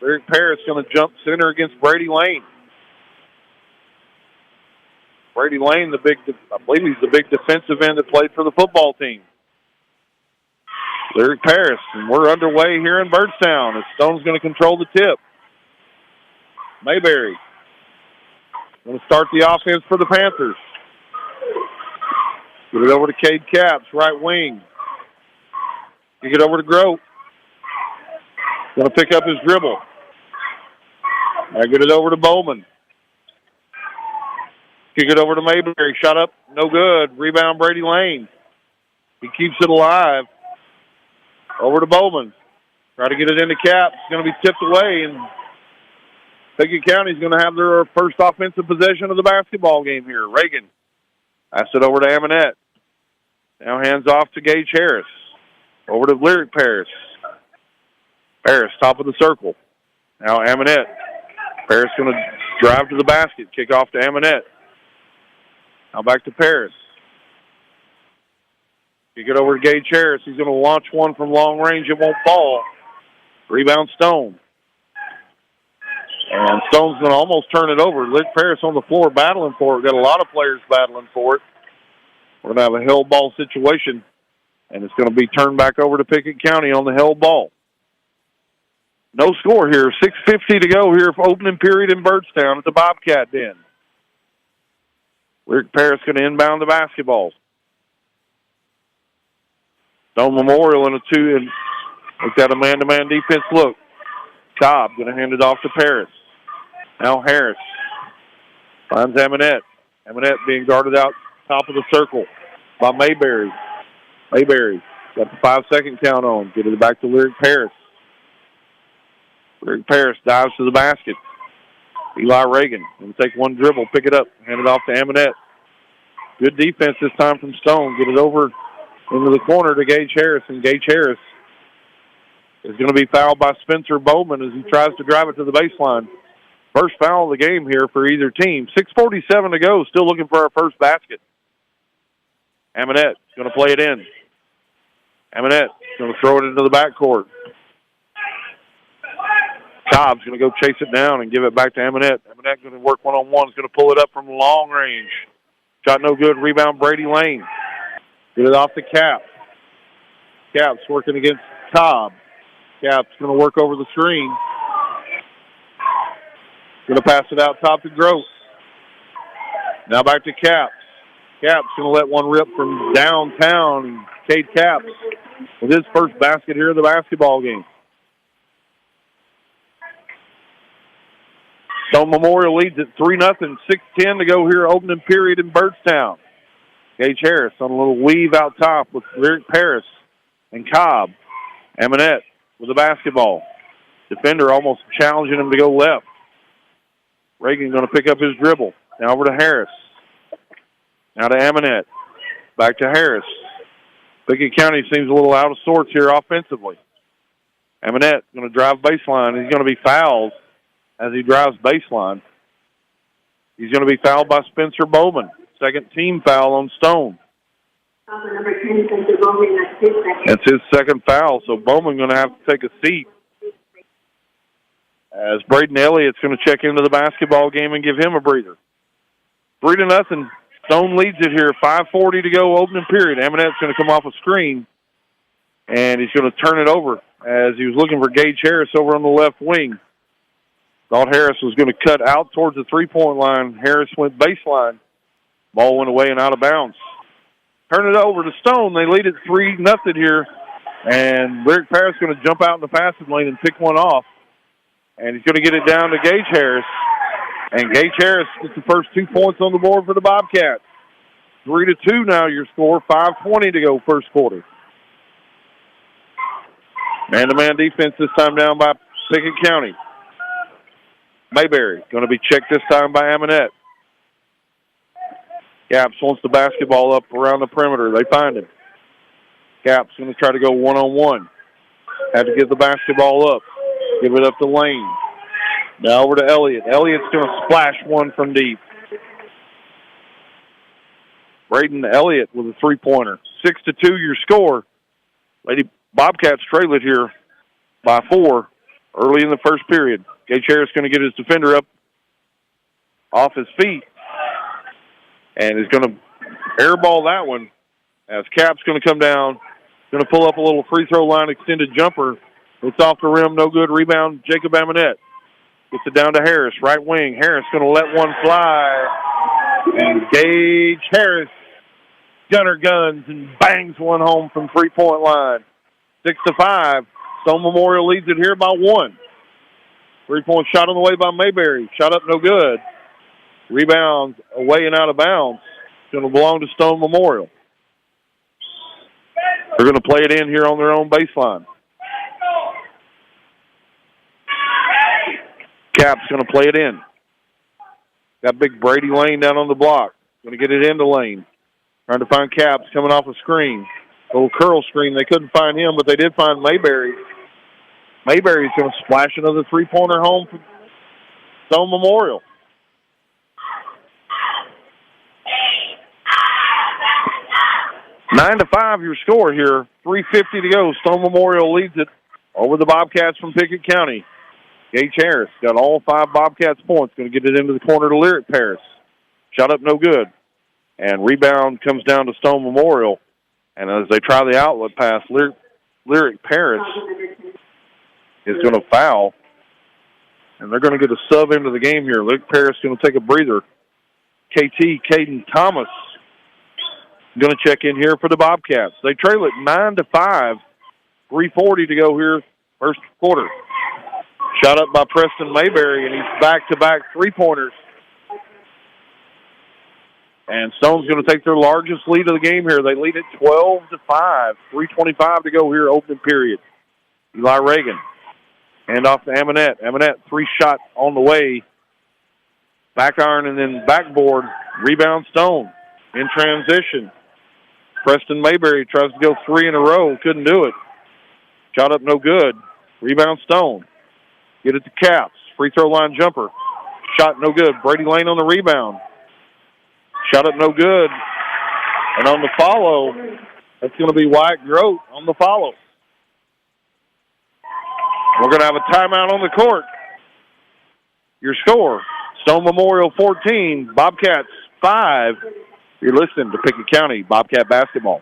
Speaker 3: Lyric Paris going to jump center against Brady Lane. Brady Lane, I believe he's the big defensive end that played for the football team. Lyric Paris, and we're underway here in Byrdstown as Stone's going to control the tip. Mayberry going to start the offense for the Panthers. Get it over to Cade Capps, right wing. Kick it over to Grote. Going to pick up his dribble. Now get it over to Bowman. Kick it over to Mayberry. Shot up, no good. Rebound, Brady Lane. He keeps it alive. Over to Bowman. Try to get it into Capps. It's going to be tipped away, and Pickett County's going to have their first offensive possession of the basketball game here. Reagan. Pass it over to Aminette. Now hands off to Gage Harris. Over to Lyric Paris. Paris, top of the circle. Now Aminette. Paris going to drive to the basket. Kick off to Aminette. Now back to Paris. Kick it over to Gage Harris. He's going to launch one from long range. It won't fall. Rebound Stone. And Stone's going to almost turn it over. Lyric Paris on the floor battling for it. Got a lot of players battling for it. We're going to have a held ball situation, and it's going to be turned back over to Pickett County on the held ball. No score here. 6:50 to go here for opening period in Byrdstown at the Bobcat Den. Lyric Paris going to inbound the basketball. Stone Memorial in a two, and we've got a man-to-man defense look. Cobb going to hand it off to Paris. Now Harris finds Aminette. Aminette being guarded out top of the circle by Mayberry. Mayberry got the 5-second count on. Get it back to Lyric Paris. Lyric Paris dives to the basket. Eli Reagan going to take one dribble, pick it up, hand it off to Aminette. Good defense this time from Stone. Get it over into the corner to Gage Harris, and Gage Harris is going to be fouled by Spencer Bowman as he tries to drive it to the baseline. First foul of the game here for either team. 6:47 to go, still looking for our first basket. Aminette going to play it in. Aminette going to throw it into the backcourt. Cobb's going to go chase it down and give it back to Aminette. Aminette going to work one-on-one. He's going to pull it up from long range. Shot no good. Rebound, Brady Lane. Get it off to Cap. Cap's working against Cobb. Cap's going to work over the screen. Going to pass it out top to Grote. Now back to Capps. Capps going to let one rip from downtown. And Cade Capps with his first basket here in the basketball game. Stone Memorial leads at 3-0, 6:10 to go here, opening period in Byrdstown. Gage Harris on a little weave out top with Lyric Paris and Cobb. Aminette with the basketball. Defender almost challenging him to go left. Reagan going to pick up his dribble. Now over to Harris. Now to Aminette. Back to Harris. Pickett County seems a little out of sorts here offensively. Aminette going to drive baseline. He's going to be fouled as he drives baseline. He's going to be fouled by Spencer Bowman. Second team foul on Stone. That's his second foul, so Bowman going to have to take a seat. As Braden Elliott's going to check into the basketball game and give him a breather. 3-0. Stone leads it here. 5:40 to go, opening period. Aminette's going to come off a screen, and he's going to turn it over as he was looking for Gage Harris over on the left wing. Thought Harris was going to cut out towards the three-point line. Harris went baseline. Ball went away and out of bounds. Turn it over to Stone. They lead it 3-0 here, and Lyric Paris is going to jump out in the passing lane and pick one off. And he's going to get it down to Gage Harris. And Gage Harris gets the first 2 points on the board for the Bobcats. 3-2 now your score. 5:20 to go first quarter. Man-to-man defense this time down by Pickett County. Mayberry going to be checked this time by Aminette. Capps wants the basketball up around the perimeter. They find him. Capps going to try to go one-on-one. Had to get the basketball up. Give it up to Lane. Now over to Elliott. Elliott's going to splash one from deep. Braden Elliott with a three-pointer. 6-2 your score. Lady Bobcats trail it here by 4 early in the first period. Gage Harris going to get his defender up off his feet and is going to airball that one as Cap's going to come down, going to pull up a little free throw line extended jumper. It's off the rim, no good. Rebound, Jacob Amonette. Gets it down to Harris, right wing. Harris going to let one fly. And Gage Harris gunner guns and bangs one home from three-point line. 6-5. Stone Memorial leads it here by 1. 3-point shot on the way by Mayberry. Shot up, no good. Rebound away and out of bounds. It's going to belong to Stone Memorial. They're going to play it in here on their own baseline. Cap's going to play it in. Got big Brady Lane down on the block. Going to get it into Lane. Trying to find Cap's coming off a screen. A little curl screen. They couldn't find him, but they did find Mayberry. Mayberry's going to splash another three-pointer home for Stone Memorial. Nine to 5 your score here. 3:50 to go. Stone Memorial leads it over the Bobcats from Pickett County. Gage Harris got all 5 Bobcats points. Going to get it into the corner to Lyric Paris. Shot up, no good. And rebound comes down to Stone Memorial. And as they try the outlet pass, Lyric Paris is going to foul. And they're going to get a sub into the game here. Lyric Paris is going to take a breather. KT Caden Thomas going to check in here for the Bobcats. They trail it 9-5. 3:40 to go here, first quarter. Shot up by Preston Mayberry, and he's back-to-back three-pointers. And Stone's going to take their largest lead of the game here. They lead it 12-5. 3:25 to go here, opening period. Eli Reagan. Hand off to Amonette. Amonette, 3-shot on the way. Back iron and then backboard. Rebound Stone in transition. Preston Mayberry tries to go 3 in a row. Couldn't do it. Shot up, no good. Rebound Stone. Get it to Caps. Free throw line jumper. Shot no good. Brady Lane on the rebound. Shot up, no good. And on the follow, that's going to be Wyatt Grote on the follow. We're going to have a timeout on the court. Your score, Stone Memorial 14, Bobcats 5. You're listening to Pickett County Bobcat basketball.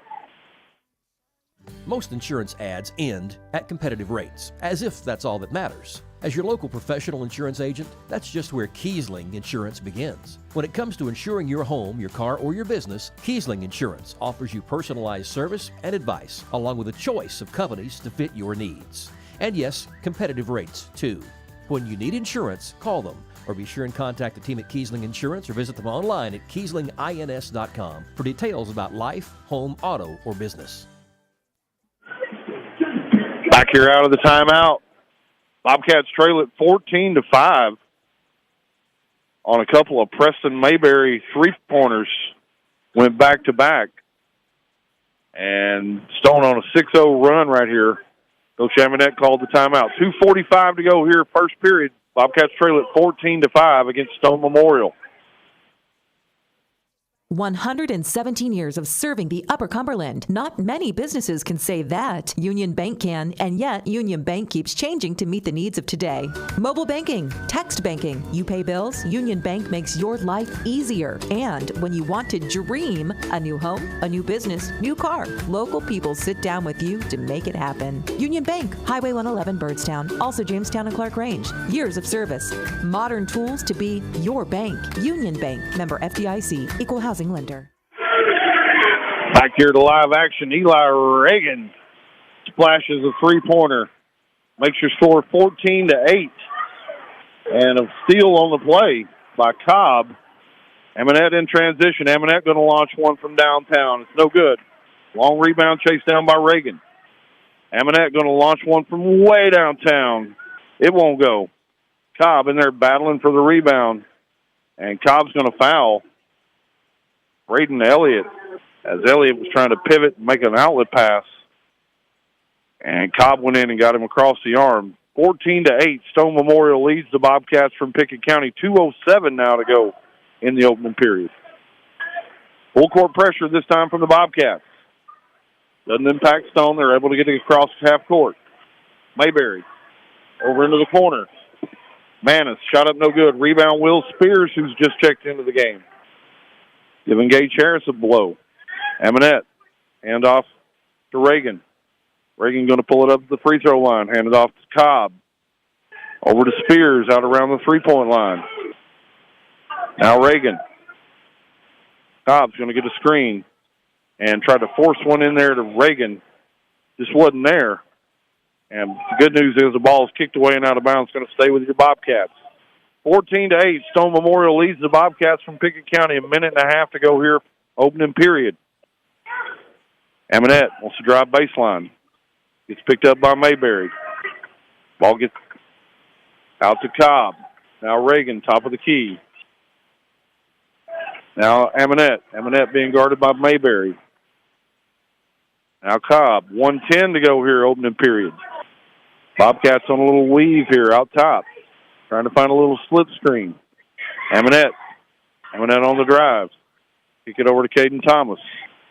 Speaker 5: Most insurance ads end at competitive rates, as if that's all that matters. As your local professional insurance agent, that's just where Kiesling Insurance begins. When it comes to insuring your home, your car, or your business, Kiesling Insurance offers you personalized service and advice, along with a choice of companies to fit your needs. And yes, competitive rates, too. When you need insurance, call them, or be sure and contact the team at Kiesling Insurance or visit them online at KieslingINS.com for details about life, home, auto, or business.
Speaker 3: Back here out of the timeout. Bobcats trail it 14-5 on a couple of Preston Mayberry three-pointers. Went back-to-back. And Stone on a 6-0 run right here. Coach Amonette called the timeout. 2:45 to go here, first period. Bobcats trail it 14-5 against Stone Memorial.
Speaker 14: 117 years of serving the Upper Cumberland. Not many businesses can say that. Union Bank can, and yet Union Bank keeps changing to meet the needs of today. Mobile banking, text banking, you pay bills, Union Bank makes your life easier. And when you want to dream a new home, a new business, new car, local people sit down with you to make it happen. Union Bank, Highway 111 Byrdstown, also Jamestown and Clark Range. Years of service, modern tools to be your bank. Union Bank, member FDIC, equal housing lender.
Speaker 3: Back here to live action, Eli Reagan splashes a three-pointer. Makes your score 14-8. And a steal on the play by Cobb. Amonette in transition. Amonette going to launch one from downtown. It's no good. Long rebound chased down by Reagan. Amonette going to launch one from way downtown. It won't go. Cobb in there battling for the rebound. And Cobb's going to foul Braden Elliott, as Elliott was trying to pivot and make an outlet pass. And Cobb went in and got him across the arm. 14-8, Stone Memorial leads the Bobcats from Pickett County. 2:07 now to go in the opening period. Full court pressure this time from the Bobcats. Doesn't impact Stone. They're able to get it across half court. Mayberry over into the corner. Manis, shot up no good. Rebound, Will Spears, who's just checked into the game. Giving Gage Harris a blow. Amonette, hand off to Reagan. Reagan going to pull it up to the free throw line. Hand it off to Cobb. Over to Spears, out around the three-point line. Now Reagan. Cobb's going to get a screen and try to force one in there to Reagan. Just wasn't there. And the good news is the ball is kicked away and out of bounds. It's going to stay with your Bobcats. 14-8, Stone Memorial leads the Bobcats from Pickett County. A minute and a half to go here, opening period. Amonette wants to drive baseline. Gets picked up by Mayberry. Ball gets out to Cobb. Now Reagan, top of the key. Now Amonette. Amonette being guarded by Mayberry. Now Cobb. 1:10 to go here, opening period. Bobcats on a little weave here out top. Trying to find a little slip screen. Amonette. Amonette on the drive. Kick it over to Caden Thomas.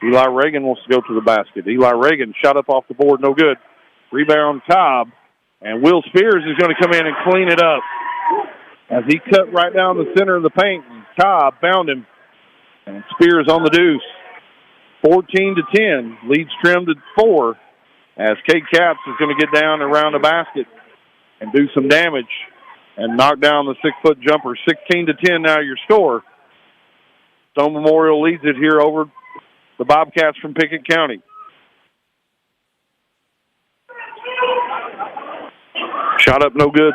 Speaker 3: Eli Reagan wants to go to the basket. Eli Reagan shot up off the board, no good. Rebound Cobb. And Will Spears is going to come in and clean it up. As he cut right down the center of the paint, Cobb found him. And Spears on the deuce. 14-10. Leads trimmed at 4. As Kate Capps is going to get down around the basket and do some damage and knock down the 6-foot jumper. 16-10 now your score. Stone Memorial leads it here over the Bobcats from Pickett County. Shot up no good.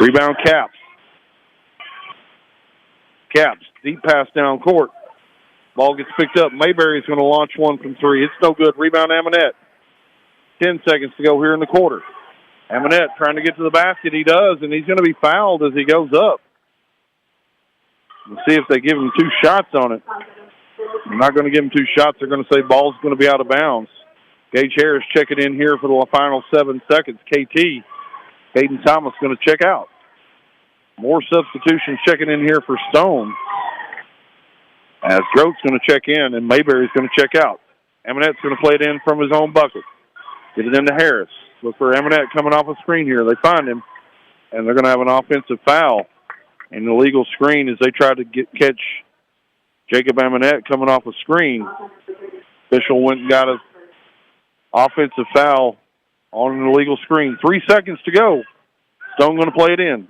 Speaker 3: Rebound Capps. Capps, deep pass down court. Ball gets picked up. Mayberry's going to launch one from three. It's no good. Rebound Amonette. 10 seconds to go here in the quarter. Amonette trying to get to the basket. He does, and he's going to be fouled as he goes up. We'll see if they give him 2 shots on it. They're not going to give him 2 shots. They're going to say ball's going to be out of bounds. Gage Harris checking in here for the final 7 seconds. KT. Caden Thomas going to check out. More substitutions checking in here for Stone. As Grote's going to check in and Mayberry's going to check out. Amonette's going to play it in from his own bucket. Get it into Harris. Look for Amonette coming off a screen here. They find him, and they're going to have an offensive foul. And the illegal screen as they try to catch Jacob Amonette coming off a screen. Official went and got an offensive foul on an illegal screen. 3 seconds to go. Stone going to play it in.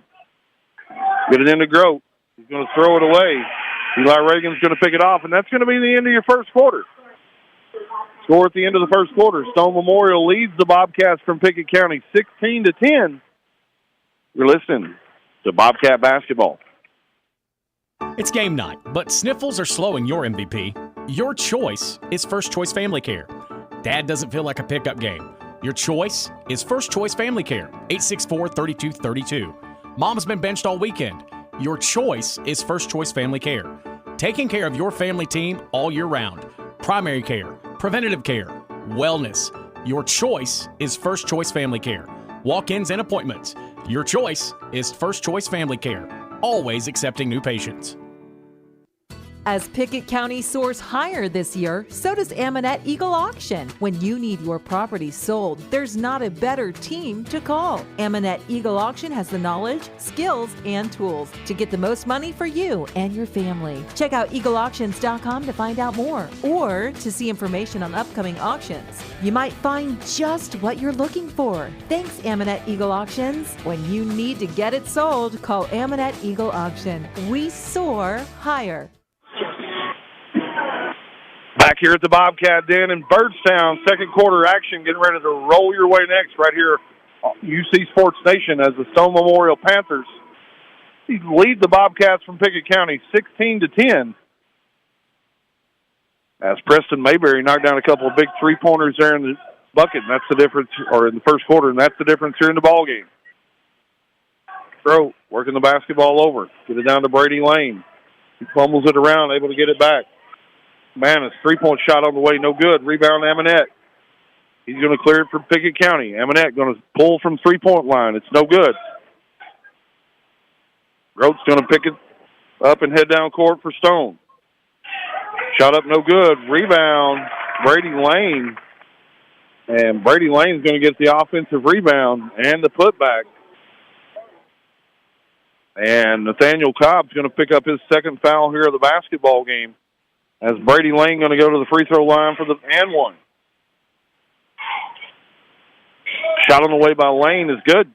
Speaker 3: Get it into Grote. He's going to throw it away. Eli Reagan's going to pick it off, and that's going to be the end of your first quarter. Score at the end of the first quarter. Stone Memorial leads the Bobcats from Pickett County 16-10. You're listening to Bobcat basketball.
Speaker 6: It's game night, but sniffles are slowing your MVP. Your choice is First Choice Family Care. Dad doesn't feel like a pickup game. Your choice is First Choice Family Care, 864-3232. Mom's been benched all weekend. Your choice is First Choice Family Care. Taking care of your family team all year round. Primary care, preventative care, wellness. Your choice is First Choice Family Care. Walk-ins and appointments. Your choice is First Choice Family Care. Always accepting new patients.
Speaker 14: As Pickett County soars higher this year, so does Amonette Eagle Auction. When you need your property sold, there's not a better team to call. Amonette Eagle Auction has the knowledge, skills, and tools to get the most money for you and your family. Check out eagleauctions.com to find out more or to see information on upcoming auctions. You might find just what you're looking for. Thanks, Amonette Eagle Auctions. When you need to get it sold, call Amonette Eagle Auction. We soar higher.
Speaker 3: Back here at the Bobcat Den in Byrdstown, second quarter action, getting ready to roll your way next right here on UC Sports Nation as the Stone Memorial Panthers lead the Bobcats from Pickett County 16-10. As Preston Mayberry knocked down a couple of big three-pointers there in the bucket, and that's the difference, or in the first quarter, and that's the difference here in the ball game. Grote working the basketball over, get it down to Brady Lane. He fumbles it around, able to get it back. Manis, three-point shot on the way, no good. Rebound, Amonette. He's going to clear it from Pickett County. Amonette going to pull from three-point line. It's no good. Grote's going to pick it up and head down court for Stone. Shot up, no good. Rebound, Brady Lane. And Brady Lane's going to get the offensive rebound and the putback. And Nathaniel Cobb's going to pick up his second foul here of the basketball game, as Brady Lane going to go to the free throw line for the and one. Shot on the way by Lane is good.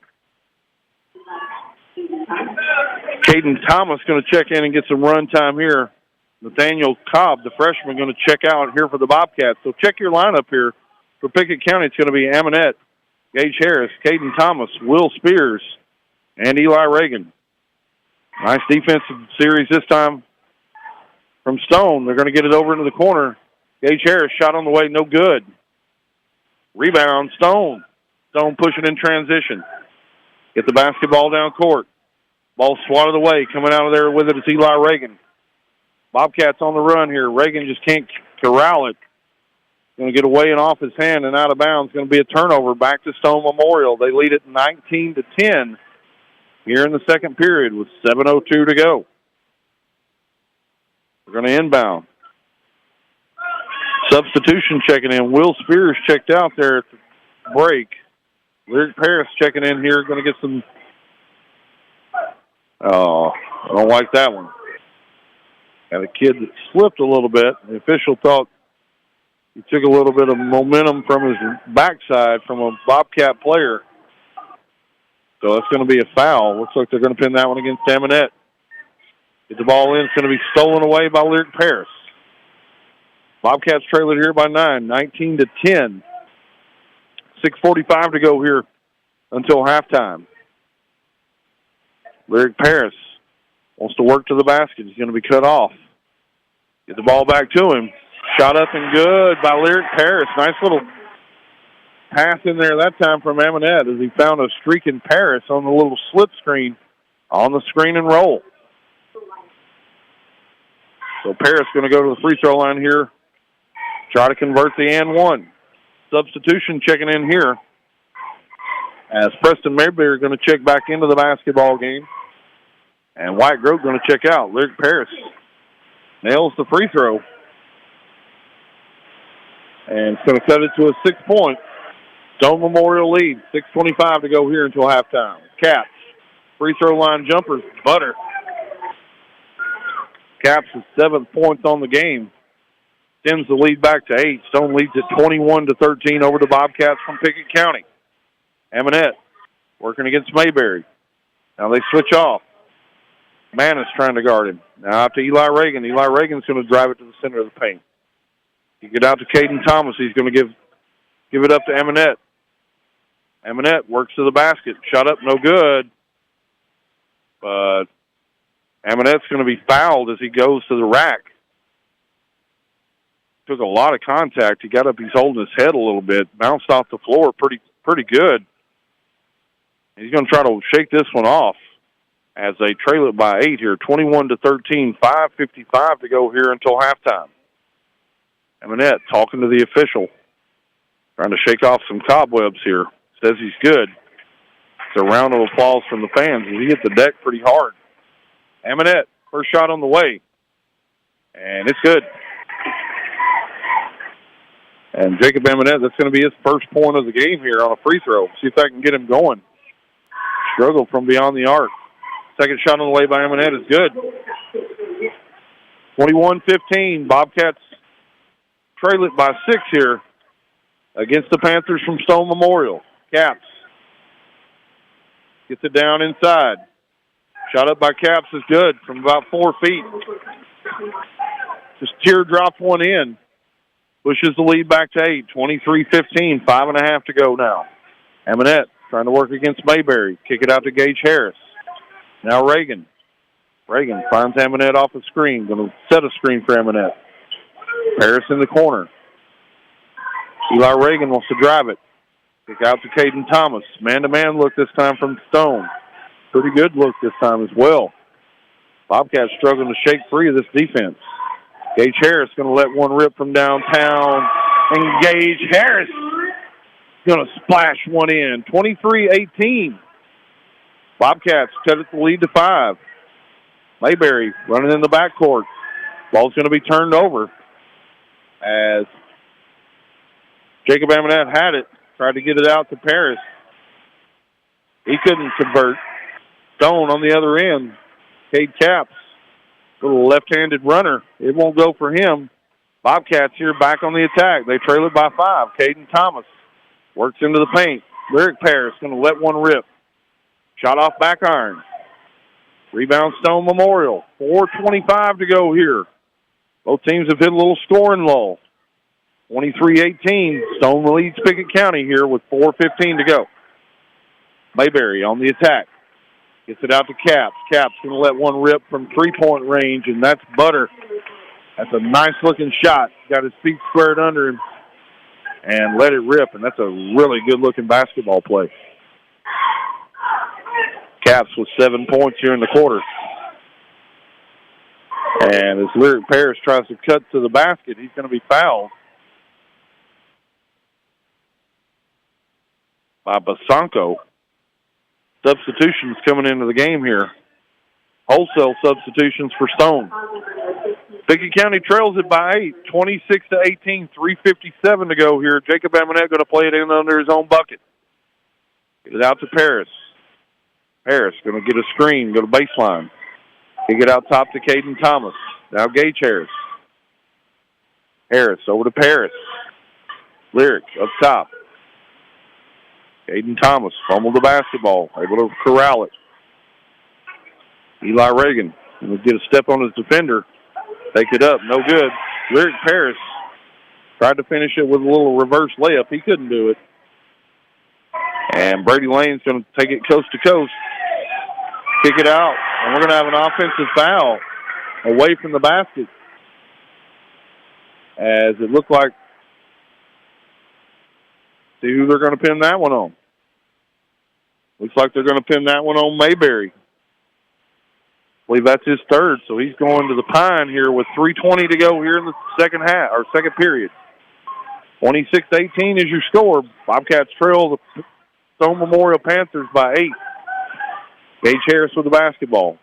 Speaker 3: Caden Thomas going to check in and get some run time here. Nathaniel Cobb, the freshman, going to check out here for the Bobcats. So check your lineup here. For Pickett County, it's going to be Aminette, Gage Harris, Caden Thomas, Will Spears, and Eli Reagan. Nice defensive series this time from Stone. They're going to get it over into the corner. Gage Harris shot on the way, no good. Rebound, Stone. Stone pushing in transition. Get the basketball down court. Ball swatted away. Coming out of there with it is Eli Reagan. Bobcats on the run here. Reagan just can't corral it. Going to get away and off his hand and out of bounds. Going to be a turnover back to Stone Memorial. They lead it 19-10 here in the second period with 7:02 to go. We're going to inbound. Substitution checking in. Will Spears checked out there at the break. Lyric Paris checking in here. Going to get some... Oh, I don't like that one. Got a kid that slipped a little bit. The official thought he took a little bit of momentum from his backside from a Bobcat player. So that's going to be a foul. Looks like they're going to pin that one against Aminette. Get the ball in. It's going to be stolen away by Lyric Paris. Bobcats trail it here by 9, 19-10. 6:45 to go here until halftime. Lyric Paris wants to work to the basket. He's going to be cut off. Get the ball back to him. Shot up and good by Lyric Paris. Nice little pass in there that time from Aminette as he found a streak in Paris on the little slip screen on the screen and roll. So Paris going to go to the free throw line here. Try to convert the and one. Substitution checking in here as Preston Mayberry going to check back into the basketball game. And White Grove going to check out. Lyric Paris nails the free throw. And it's going to cut it to a 6-point. Stone Memorial lead. 6:25 to go here until halftime. Caps. Free throw line jumpers. Butter. Caps is 7 points on the game. Extends the lead back to 8. Stone leads at 21-13 over the Bobcats from Pickett County. Aminette working against Mayberry. Now they switch off. Manis trying to guard him. Now out to Eli Reagan. Eli Reagan's going to drive it to the center of the paint. You get out to Caden Thomas. He's going to give it up to Aminette. Aminette works to the basket. Shot up, no good. But Aminette's going to be fouled as he goes to the rack. Took a lot of contact. He got up. He's holding his head a little bit. Bounced off the floor pretty good. He's going to try to shake this one off as they trail it by 8 here. 21-13. 5:55 to go here until halftime. Aminette talking to the official. Trying to shake off some cobwebs here. Says he's good. It's a round of applause from the fans as he hit the deck pretty hard. Aminette, first shot on the way. And it's good. And Jacob Aminette, that's going to be his first point of the game here on a free throw. See if I can get him going. Struggle from beyond the arc. Second shot on the way by Aminette is good. 21-15. Bobcats trail it by 6 here against the Panthers from Stone Memorial. Caps gets it down inside. Shot up by Caps is good from about 4 feet. Just teardropped one in. Pushes the lead back to 8. 23-15. 5.5 to go now. Aminette trying to work against Mayberry. Kick it out to Gage Harris. Now Reagan. Reagan finds Aminette off the screen. Going to set a screen for Aminette. Harris in the corner. Eli Reagan wants to drive it. Kick out to Caden Thomas. Man-to-man look this time from Stone. Pretty good look this time as well. Bobcats struggling to shake free of this defense. Gage Harris going to let one rip from downtown. And Gage Harris going to splash one in. 23-18. Bobcats cut it the lead to 5. Mayberry running in the backcourt. Ball's going to be turned over as Jacob Amonette had it. Tried to get it out to Paris. He couldn't convert. Stone on the other end. Cade Capps, little left-handed runner. It won't go for him. Bobcats here back on the attack. They trail it by 5. Caden Thomas works into the paint. Lyric Paris going to let one rip. Shot off back iron. Rebound Stone Memorial. 4:25 to go here. Both teams have hit a little scoring lull. 23-18. Stone leads Pickett County here with 4:15 to go. Mayberry on the attack. Gets it out to Capps. Capps going to let one rip from three-point range, and that's butter. That's a nice-looking shot. Got his feet squared under him and let it rip, and that's a really good-looking basketball play. Capps with 7 points here in the quarter. And as Lyric Paris tries to cut to the basket, he's going to be fouled by Basanko. Substitutions coming into the game here. Wholesale substitutions for Stone. Pickett County trails it by 8, 26-18, 3:57 to go here. Jacob Amonette going to play it in under his own bucket. Get it out to Paris. Paris going to get a screen, go to baseline. Kick it out top to Caden Thomas. Now Gage Harris. Harris over to Paris. Lyric up top. Caden Thomas fumbled the basketball, able to corral it. Eli Reagan will get a step on his defender. Take it up, no good. Lyric Paris tried to finish it with a little reverse layup. He couldn't do it. And Brady Lane's going to take it coast to coast. Kick it out. And we're going to have an offensive foul away from the basket. As it looked like, see who they're going to pin that one on. Looks like they're going to pin that one on Mayberry. I believe that's his third, so he's going to the pine here with 3:20 to go here in the second period. 26-18 is your score. Bobcats trail the Stone Memorial Panthers by 8. Gage Harris with the basketball.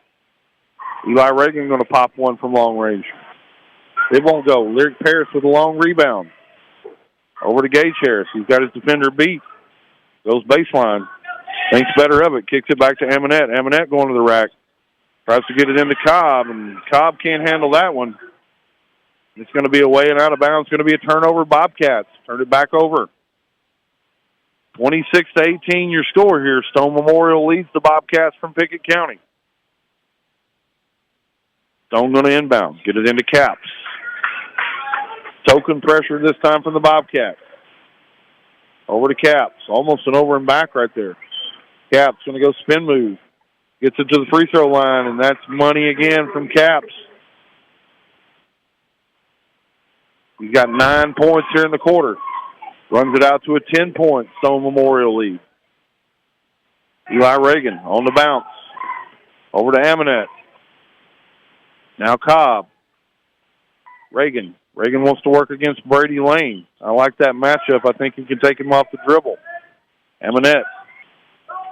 Speaker 3: Eli Reagan going to pop one from long range. It won't go. Lyric Paris with a long rebound. Over to Gage Harris. He's got his defender beat. Goes baseline. Thinks better of it. Kicks it back to Amonette. Amonette going to the rack. Tries to get it into Cobb, and Cobb can't handle that one. It's going to be away and out of bounds. It's going to be a turnover. Bobcats turn it back over. 26-18 your score here. Stone Memorial leads the Bobcats from Pickett County. Stone going to inbound. Get it into Capps. Token pressure this time from the Bobcats. Over to Capps. Almost an over and back right there. Capps going to go spin move. Gets it to the free throw line, and that's money again from Capps. He's got 9 points here in the quarter. Runs it out to a 10-point Stone Memorial lead. Eli Reagan on the bounce. Over to Amonette. Now Cobb. Reagan. Reagan wants to work against Brady Lane. I like that matchup. I think he can take him off the dribble. Amonette.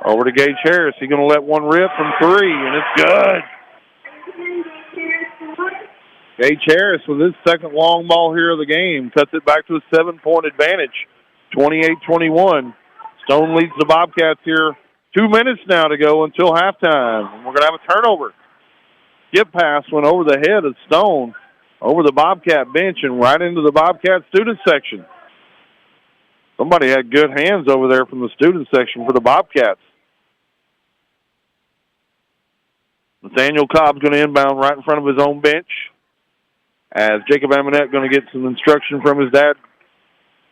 Speaker 3: Over to Gage Harris. He's going to let one rip from 3, and it's good. Gage Harris with his second long ball here of the game. Cuts it back to a 7-point advantage. 28-21. Stone leads the Bobcats here. 2 minutes now to go until halftime. And we're going to have a turnover. Skip pass went over the head of Stone, over the Bobcat bench, and right into the Bobcat student section. Somebody had good hands over there from the student section for the Bobcats. Nathaniel Cobb's going to inbound right in front of his own bench, as Jacob Amonette going to get some instruction from his dad,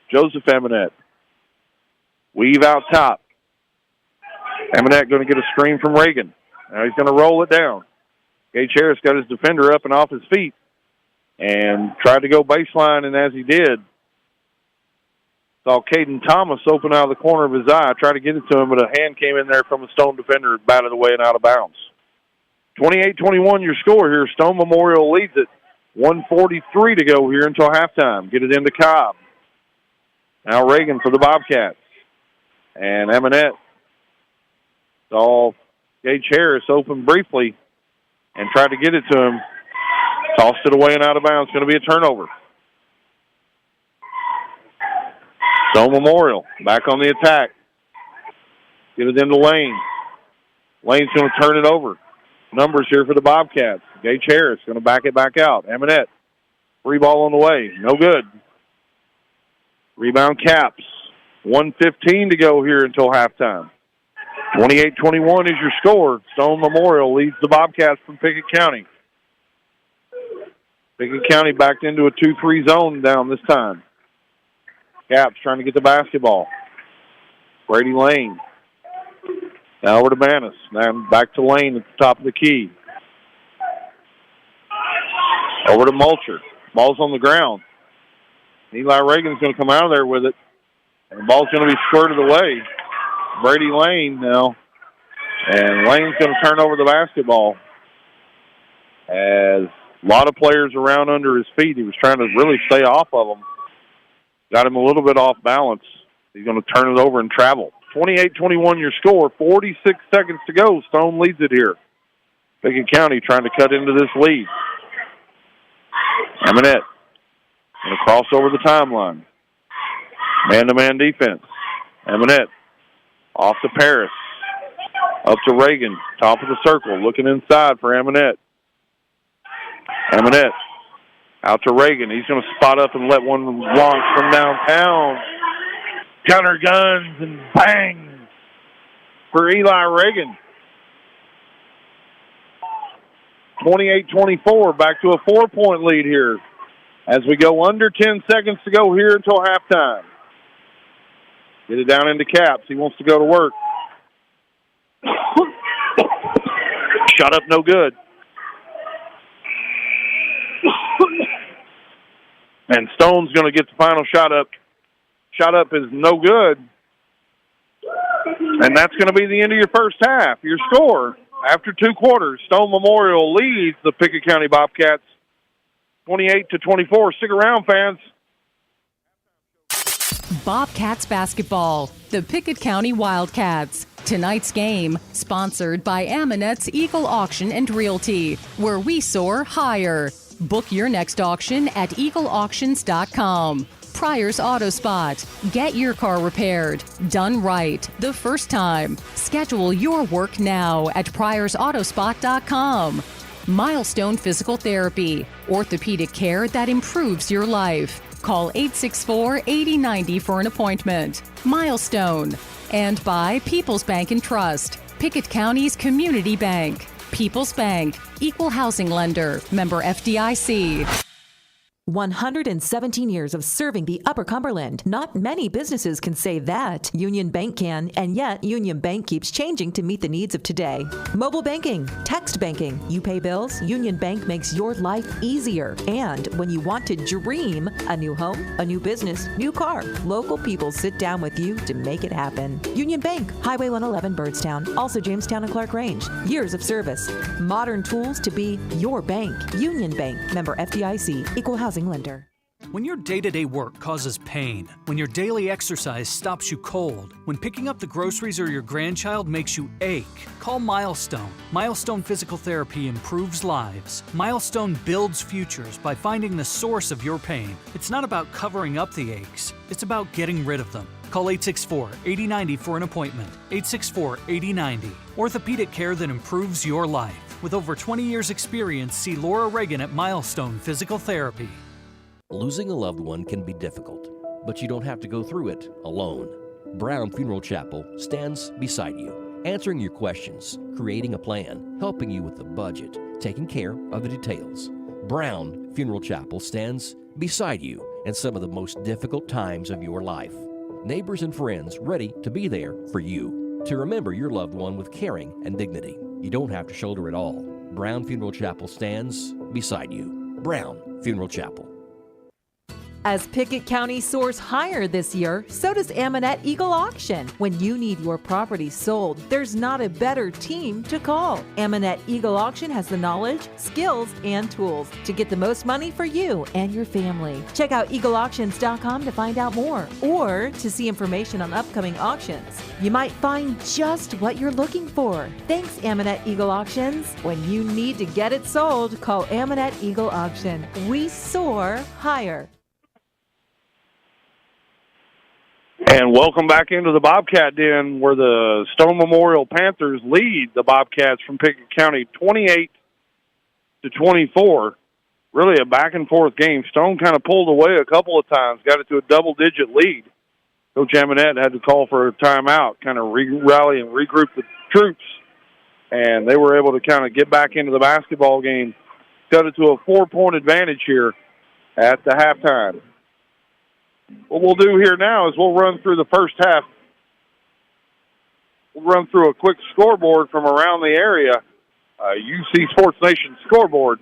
Speaker 3: Joseph Amonette. Weave out top. Amonette going to get a screen from Reagan. Now he's going to roll it down. Gage Harris got his defender up and off his feet and tried to go baseline, and as he did, saw Caden Thomas open out of the corner of his eye, tried to get it to him, but a hand came in there from a Stone defender, batted away and out of bounds. 28-21 your score here. Stone Memorial leads it. 1:43 to go here until halftime. Get it into Cobb. Now Reagan for the Bobcats. And Amonette saw Gage Harris open briefly and tried to get it to him. Tossed it away and out of bounds. It's going to be a turnover. Stone Memorial back on the attack. Get it into Lane. Lane's going to turn it over. Numbers here for the Bobcats. Gage Harris going to back it back out. Amonette. Free ball on the way. No good. Rebound Caps. 1:15 to go here until halftime. 28-21 is your score. Stone Memorial leads the Bobcats from Pickett County. Pickett County backed into a 2-3 zone down this time. Caps trying to get the basketball. Brady Lane. Now over to Manis. Now back to Lane at the top of the key. Over to Mulcher. Ball's on the ground. Eli Reagan's going to come out of there with it. And the ball's going to be squirted away. Brady Lane now. And Lane's going to turn over the basketball. As a lot of players around under his feet. He was trying to really stay off of them. Got him a little bit off balance. He's going to turn it over and travel. 28-21 your score. 46 seconds to go. Stone leads it here. Pickett County trying to cut into this lead. Amonette going to cross over the timeline. Man-to-man defense. Amonette off to Paris. Up to Reagan. Top of the circle. Looking inside for Amonette. Amonette out to Reagan. He's going to spot up and let one launch from downtown. Gunner guns and bang for Eli Reagan. 28-24, back to a 4-point lead here as we go under 10 seconds to go here until halftime. Get it down into Caps. He wants to go to work. Shot up, no good. And Stone's going to get the final shot up. Shot up is no good. And that's going to be the end of your first half. Your score after 2 quarters. Stone Memorial leads the Pickett County Bobcats 28-24. Stick around, fans.
Speaker 1: Bobcats basketball, the Pickett County Wildcats. Tonight's game, sponsored by Amonette's Eagle Auction and Realty, where we soar higher. Book your next auction at eagleauctions.com. Pryor's Auto Spot. Get your car repaired. Done right the first time. Schedule your work now at pryorsautospot.com. Milestone Physical Therapy. Orthopedic care that improves your life. Call 864-8090 for an appointment. Milestone. And by People's Bank and Trust, Pickett County's community bank. People's Bank, Equal Housing Lender, member FDIC.
Speaker 14: 117 years of serving the Upper Cumberland. Not many businesses can say that. Union Bank can, and yet Union Bank keeps changing to meet the needs of today. Mobile banking, text banking, you pay bills, Union Bank makes your life easier. And when you want to dream a new home, a new business, new car, local people sit down with you to make it happen. Union Bank, Highway 111 Byrdstown, also Jamestown and Clark Range. Years of service, modern tools to be your bank. Union Bank, member FDIC, Equal Housing Lender.
Speaker 10: When your day-to-day work causes pain, when your daily exercise stops you cold, when picking up the groceries or your grandchild makes you ache, call Milestone. Milestone Physical Therapy improves lives. Milestone builds futures by finding the source of your pain. It's not about covering up the aches, it's about getting rid of them. Call 864-8090 for an appointment. 864-8090. Orthopedic care that improves your life. With over 20 years experience, see Laura Reagan at Milestone Physical Therapy.
Speaker 5: Losing a loved one can be difficult, but you don't have to go through it alone. Brown Funeral Chapel stands beside you, answering your questions, creating a plan, helping you with the budget, taking care of the details. Brown Funeral Chapel stands beside you in some of the most difficult times of your life. Neighbors and friends ready to be there for you, to remember your loved one with caring and dignity. You don't have to shoulder it all. Brown Funeral Chapel stands beside you. Brown Funeral Chapel.
Speaker 14: As Pickett County soars higher this year, so does Amonette Eagle Auction. When you need your property sold, there's not a better team to call. Amonette Eagle Auction has the knowledge, skills, and tools to get the most money for you and your family. Check out eagleauctions.com to find out more or to see information on upcoming auctions. You might find just what you're looking for. Thanks, Amonette Eagle Auctions. When you need to get it sold, call Amonette Eagle Auction. We soar higher.
Speaker 3: And welcome back into the Bobcat Den, where the Stone Memorial Panthers lead the Bobcats from Pickett County 28-24. Really a back-and-forth game. Stone kind of pulled away a couple of times, got it to a double-digit lead. Coach Amonette had to call for a timeout, kind of rally and regroup the troops, and they were able to kind of get back into the basketball game, cut it to a 4-point advantage here at the halftime. What we'll do here now is we'll run through the first half. We'll run through a quick scoreboard from around the area. UC Sports Nation scoreboard.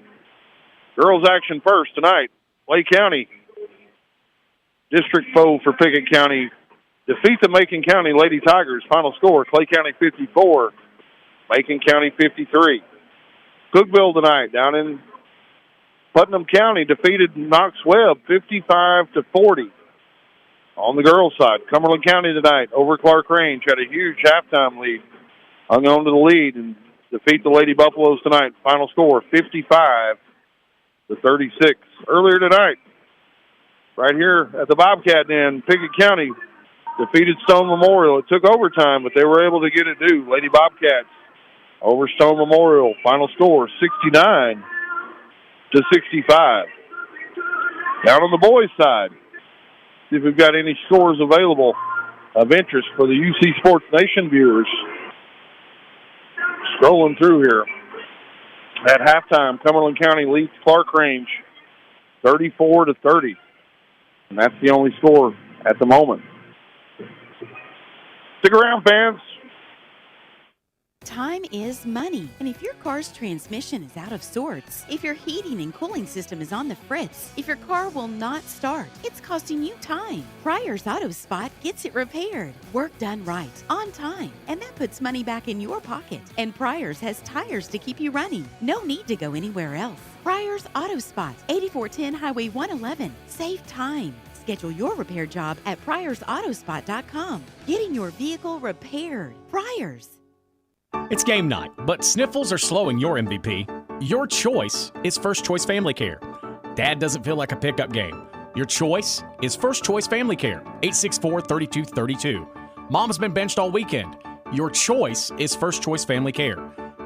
Speaker 3: Girls action first tonight. Clay County, district foe for Pickett County, defeat the Macon County Lady Tigers. Final score, Clay County 54, Macon County 53. Cookville tonight down in Putnam County defeated Knox Webb 55-40. On the girls' side, Cumberland County tonight over Clark Range had a huge halftime lead, hung on to the lead and defeat the Lady Buffaloes tonight. Final score 55-36. Earlier tonight, right here at the Bobcat Den, Pickett County defeated Stone Memorial. It took overtime, but they were able to get it due. Lady Bobcats over Stone Memorial. Final score 69-65. Down on the boys' side, see if we've got any scores available of interest for the UC Sports Nation viewers. Scrolling through here. At halftime, Cumberland County leads Clark Range 34-30. And that's the only score at the moment. Stick around, fans.
Speaker 4: Time is money, and if your car's transmission is out of sorts, if your heating and cooling system is on the fritz, if your car will not start, it's costing you time. Pryor's Auto Spot gets it repaired. Work done right, on time, and that puts money back in your pocket. And Pryor's has tires to keep you running. No need to go anywhere else. Pryor's Auto Spot, 8410 Highway 111. Save time. Schedule your repair job at pryorsautospot.com. Getting your vehicle repaired. Pryor's.
Speaker 6: It's game night, but sniffles are slowing your MVP. Your choice is First Choice Family Care. Dad doesn't feel like a pickup game. Your choice is First Choice Family Care, 864-3232. Mom's been benched all weekend. Your choice is First Choice Family Care.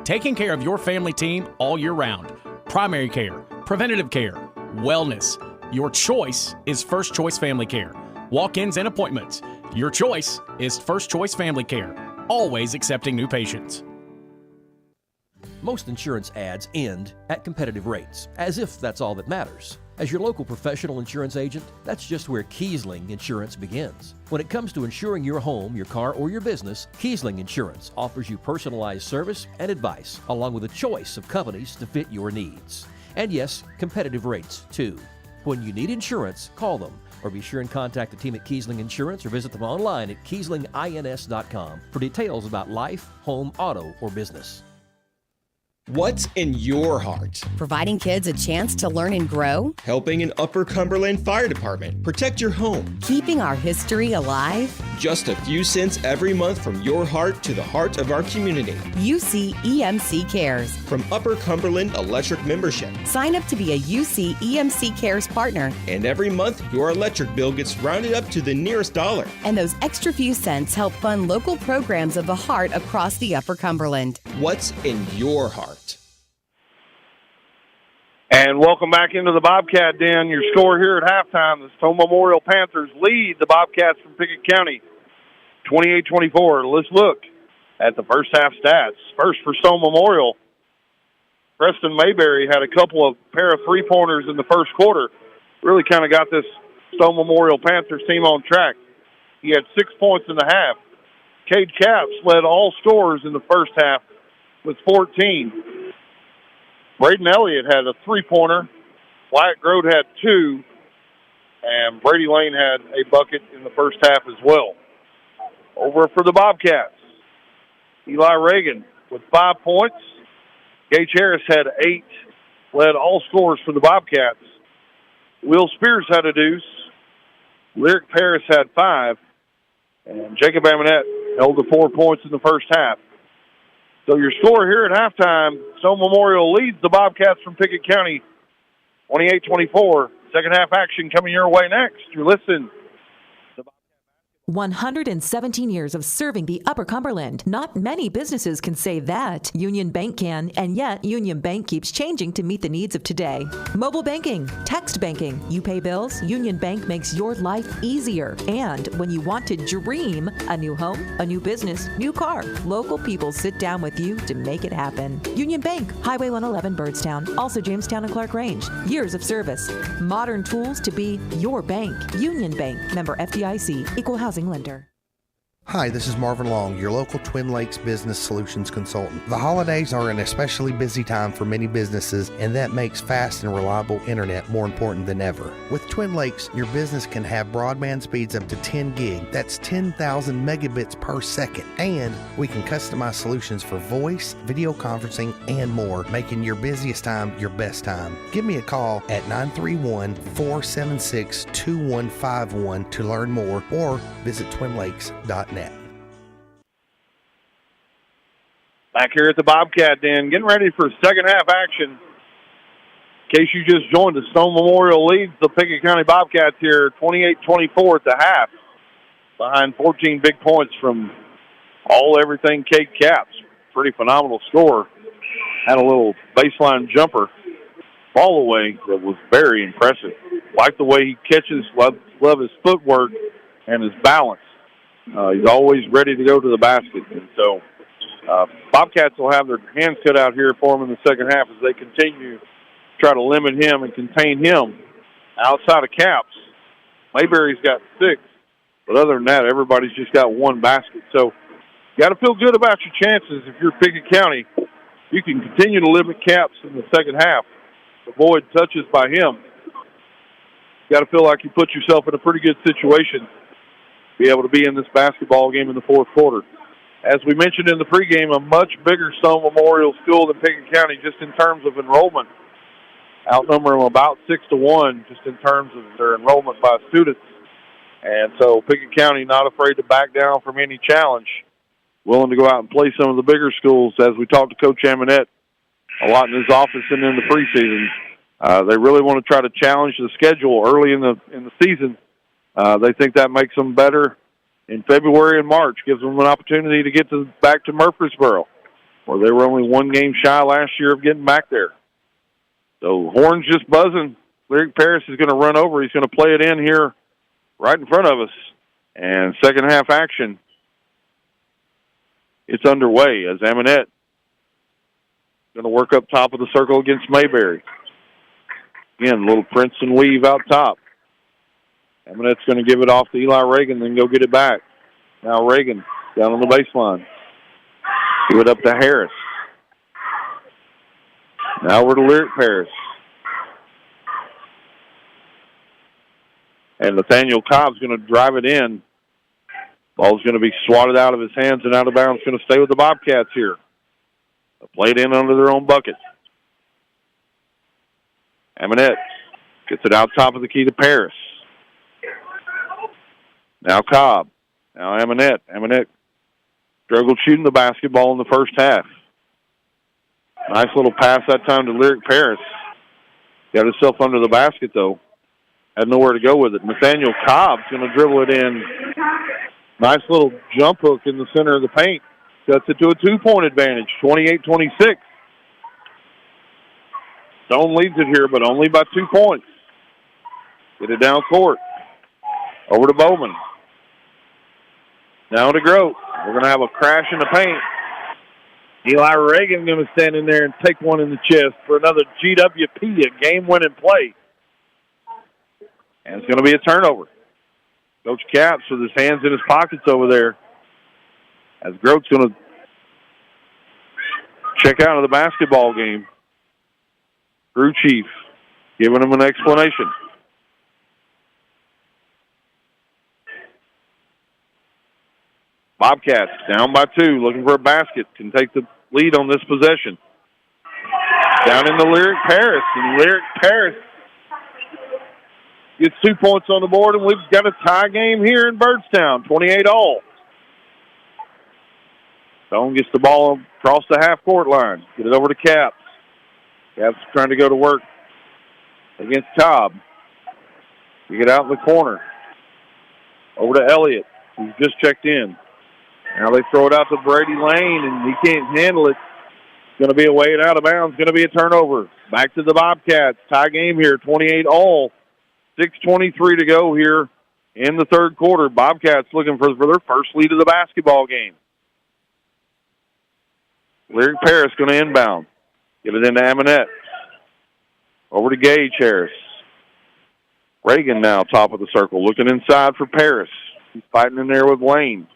Speaker 6: Taking care of your family team all year round. Primary care, preventative care, wellness. Your choice is First Choice Family Care. Walk-ins and appointments. Your choice is First Choice Family Care. Always accepting new patients.
Speaker 5: Most insurance ads end at competitive rates, as if that's all that matters. As your local professional insurance agent, that's just where Kiesling Insurance begins. When it comes to insuring your home, your car, or your business, Kiesling Insurance offers you personalized service and advice, along with a choice of companies to fit your needs. And yes, competitive rates, too. When you need insurance, call them, or be sure and contact the team at Kiesling Insurance or visit them online at KieslingINS.com for details about life, home, auto, or business.
Speaker 11: What's in your heart?
Speaker 12: Providing kids a chance to learn and grow.
Speaker 11: Helping an Upper Cumberland Fire Department protect your home.
Speaker 12: Keeping our history alive.
Speaker 11: Just a few cents every month from your heart to the heart of our community.
Speaker 12: UC EMC Cares.
Speaker 11: From Upper Cumberland Electric membership.
Speaker 12: Sign up to be a UC EMC Cares partner.
Speaker 11: And every month, your electric bill gets rounded up to the nearest dollar.
Speaker 12: And those extra few cents help fund local programs of the heart across the Upper Cumberland.
Speaker 11: What's in your heart?
Speaker 3: And welcome back into the Bobcat Den. Your score here at halftime, the Stone Memorial Panthers lead the Bobcats from Pickett County 28-24. Let's look at the first half stats. First for Stone Memorial, Preston Mayberry had a couple of pair of three-pointers in the first quarter. Really kind of got this Stone Memorial Panthers team on track. He had 6 points in the half. Cade Capps led all scorers in the first half with 14. Braden Elliott had a three-pointer. Wyatt Grode had 2. And Brady Lane had a bucket in the first half as well. Over for the Bobcats, Eli Reagan with 5 points. Gage Harris had 8, led all scorers for the Bobcats. Will Spears had a deuce. Lyric Paris had 5. And Jacob Amonette held the 4 points in the first half. So your score here at halftime, Stone Memorial leads the Bobcats from Pickett County 28-24. Second half action coming your way next. You're listening to Bobcat
Speaker 14: 117 years of serving the Upper Cumberland. Not many businesses can say that. Union Bank can, and yet Union Bank keeps changing to meet the needs of today. Mobile banking, text banking. You pay bills, Union Bank makes your life easier. And when you want to dream a new home, a new business, new car, local people sit down with you to make it happen. Union Bank, Highway 111 Byrdstown, also Jamestown and Clark Range. Years of service. Modern tools to be your bank. Union Bank, member FDIC, equal housing lender.
Speaker 2: Hi, this is Marvin Long, your local Twin Lakes Business Solutions consultant. The holidays are an especially busy time for many businesses, and that makes fast and reliable internet more important than ever. With Twin Lakes, your business can have broadband speeds up to 10 gig. That's 10,000 megabits per second. And we can customize solutions for voice, video conferencing, and more, making your busiest time your best time. Give me a call at 931-476-2151 to learn more, or visit twinlakes.net.
Speaker 3: Back here at the Bobcat Den, getting ready for second half action. In case you just joined us, Stone Memorial leads the Pickett County Bobcats here 28-24 at the half, behind 14 big points from everything Kate Caps. Pretty phenomenal score. Had a little baseline jumper fall away that was very impressive. Like the way he catches, love his footwork and his balance. He's always ready to go to the basket. And so Bobcats will have their hands cut out here for him in the second half as they continue to try to limit him and contain him. Outside of Caps, Mayberry's got 6. But other than that, everybody's just got 1 basket. So you got to feel good about your chances if you're Pickett County. You can continue to limit Caps in the second half. Avoid touches by him. You got to feel like you put yourself in a pretty good situation be able to be in this basketball game in the fourth quarter. As we mentioned in the pregame, a much bigger Stone Memorial school than Pickett County just in terms of enrollment. Outnumber them about 6-1 just in terms of their enrollment by students. And so Pickett County not afraid to back down from any challenge, willing to go out and play some of the bigger schools. As we talked to Coach Amonette a lot in his office and in the preseason, they really want to try to challenge the schedule early in the season. They think that makes them better in February and March, gives them an opportunity to get back to Murfreesboro, where they were only 1 game shy last year of getting back there. So horns just buzzing. Lyric Paris is going to run over. He's going to play it in here right in front of us. And second half action, it's underway as Amonette going to work up top of the circle against Mayberry. Again, a little Princeton weave out top. Amonette's going to give it off to Eli Reagan, then go get it back. Now Reagan down on the baseline. Give it up to Harris. Now we're to Lyric Paris. And Nathaniel Cobb's going to drive it in. Ball's going to be swatted out of his hands and out of bounds. Going to stay with the Bobcats here. Played in under their own bucket. Amonette gets it out top of the key to Paris. Now Cobb. Now Amonette. Amonette struggled shooting the basketball in the first half. Nice little pass that time to Lyric Paris. Got himself under the basket, though. Had nowhere to go with it. Nathaniel Cobb's going to dribble it in. Nice little jump hook in the center of the paint. Cuts it to a 2-point advantage, 28-26. Stone leads it here, but only by 2 points. Get it down court. Over to Bowman. Now to Grote. We're going to have a crash in the paint. Eli Reagan going to stand in there and take one in the chest for another GWP, a game-winning play. And it's going to be a turnover. Coach Capps with his hands in his pockets over there. As Grote's going to check out of the basketball game. Crew chief giving him an explanation. Bobcats down by 2, looking for a basket. Can take the lead on this possession. Down into Lyric Paris. And Lyric Paris gets 2 points on the board, and we've got a tie game here in Byrdstown, 28-all. Stone gets the ball across the half-court line. Get it over to Caps. Caps trying to go to work against Cobb. You get out in the corner. Over to Elliott. He's just checked in. Now they throw it out to Brady Lane, and he can't handle it. It's going to be away and out of bounds. Going to be a turnover. Back to the Bobcats. Tie game here, 28-all. 6:23 to go here in the third quarter. Bobcats looking for their first lead of the basketball game. Lyric Paris going to inbound. Get it into Aminette. Over to Gage Harris. Reagan now top of the circle. Looking inside for Paris. He's fighting in there with Lane.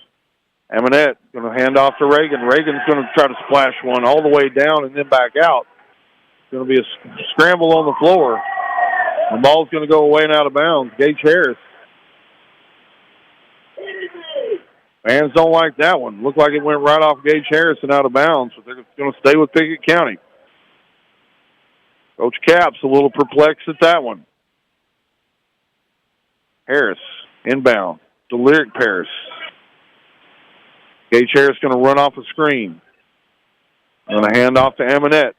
Speaker 3: Aminette going to hand off to Reagan. Reagan's going to try to splash one all the way down and then back out. It's going to be a scramble on the floor. The ball's going to go away and out of bounds. Gage Harris. Fans don't like that one. Looked like it went right off Gage Harris and out of bounds, but they're going to stay with Pickett County. Coach Capps a little perplexed at that one. Harris inbound to Lyric Paris. Gage Harris going to run off a screen. Going to hand off to Aminette.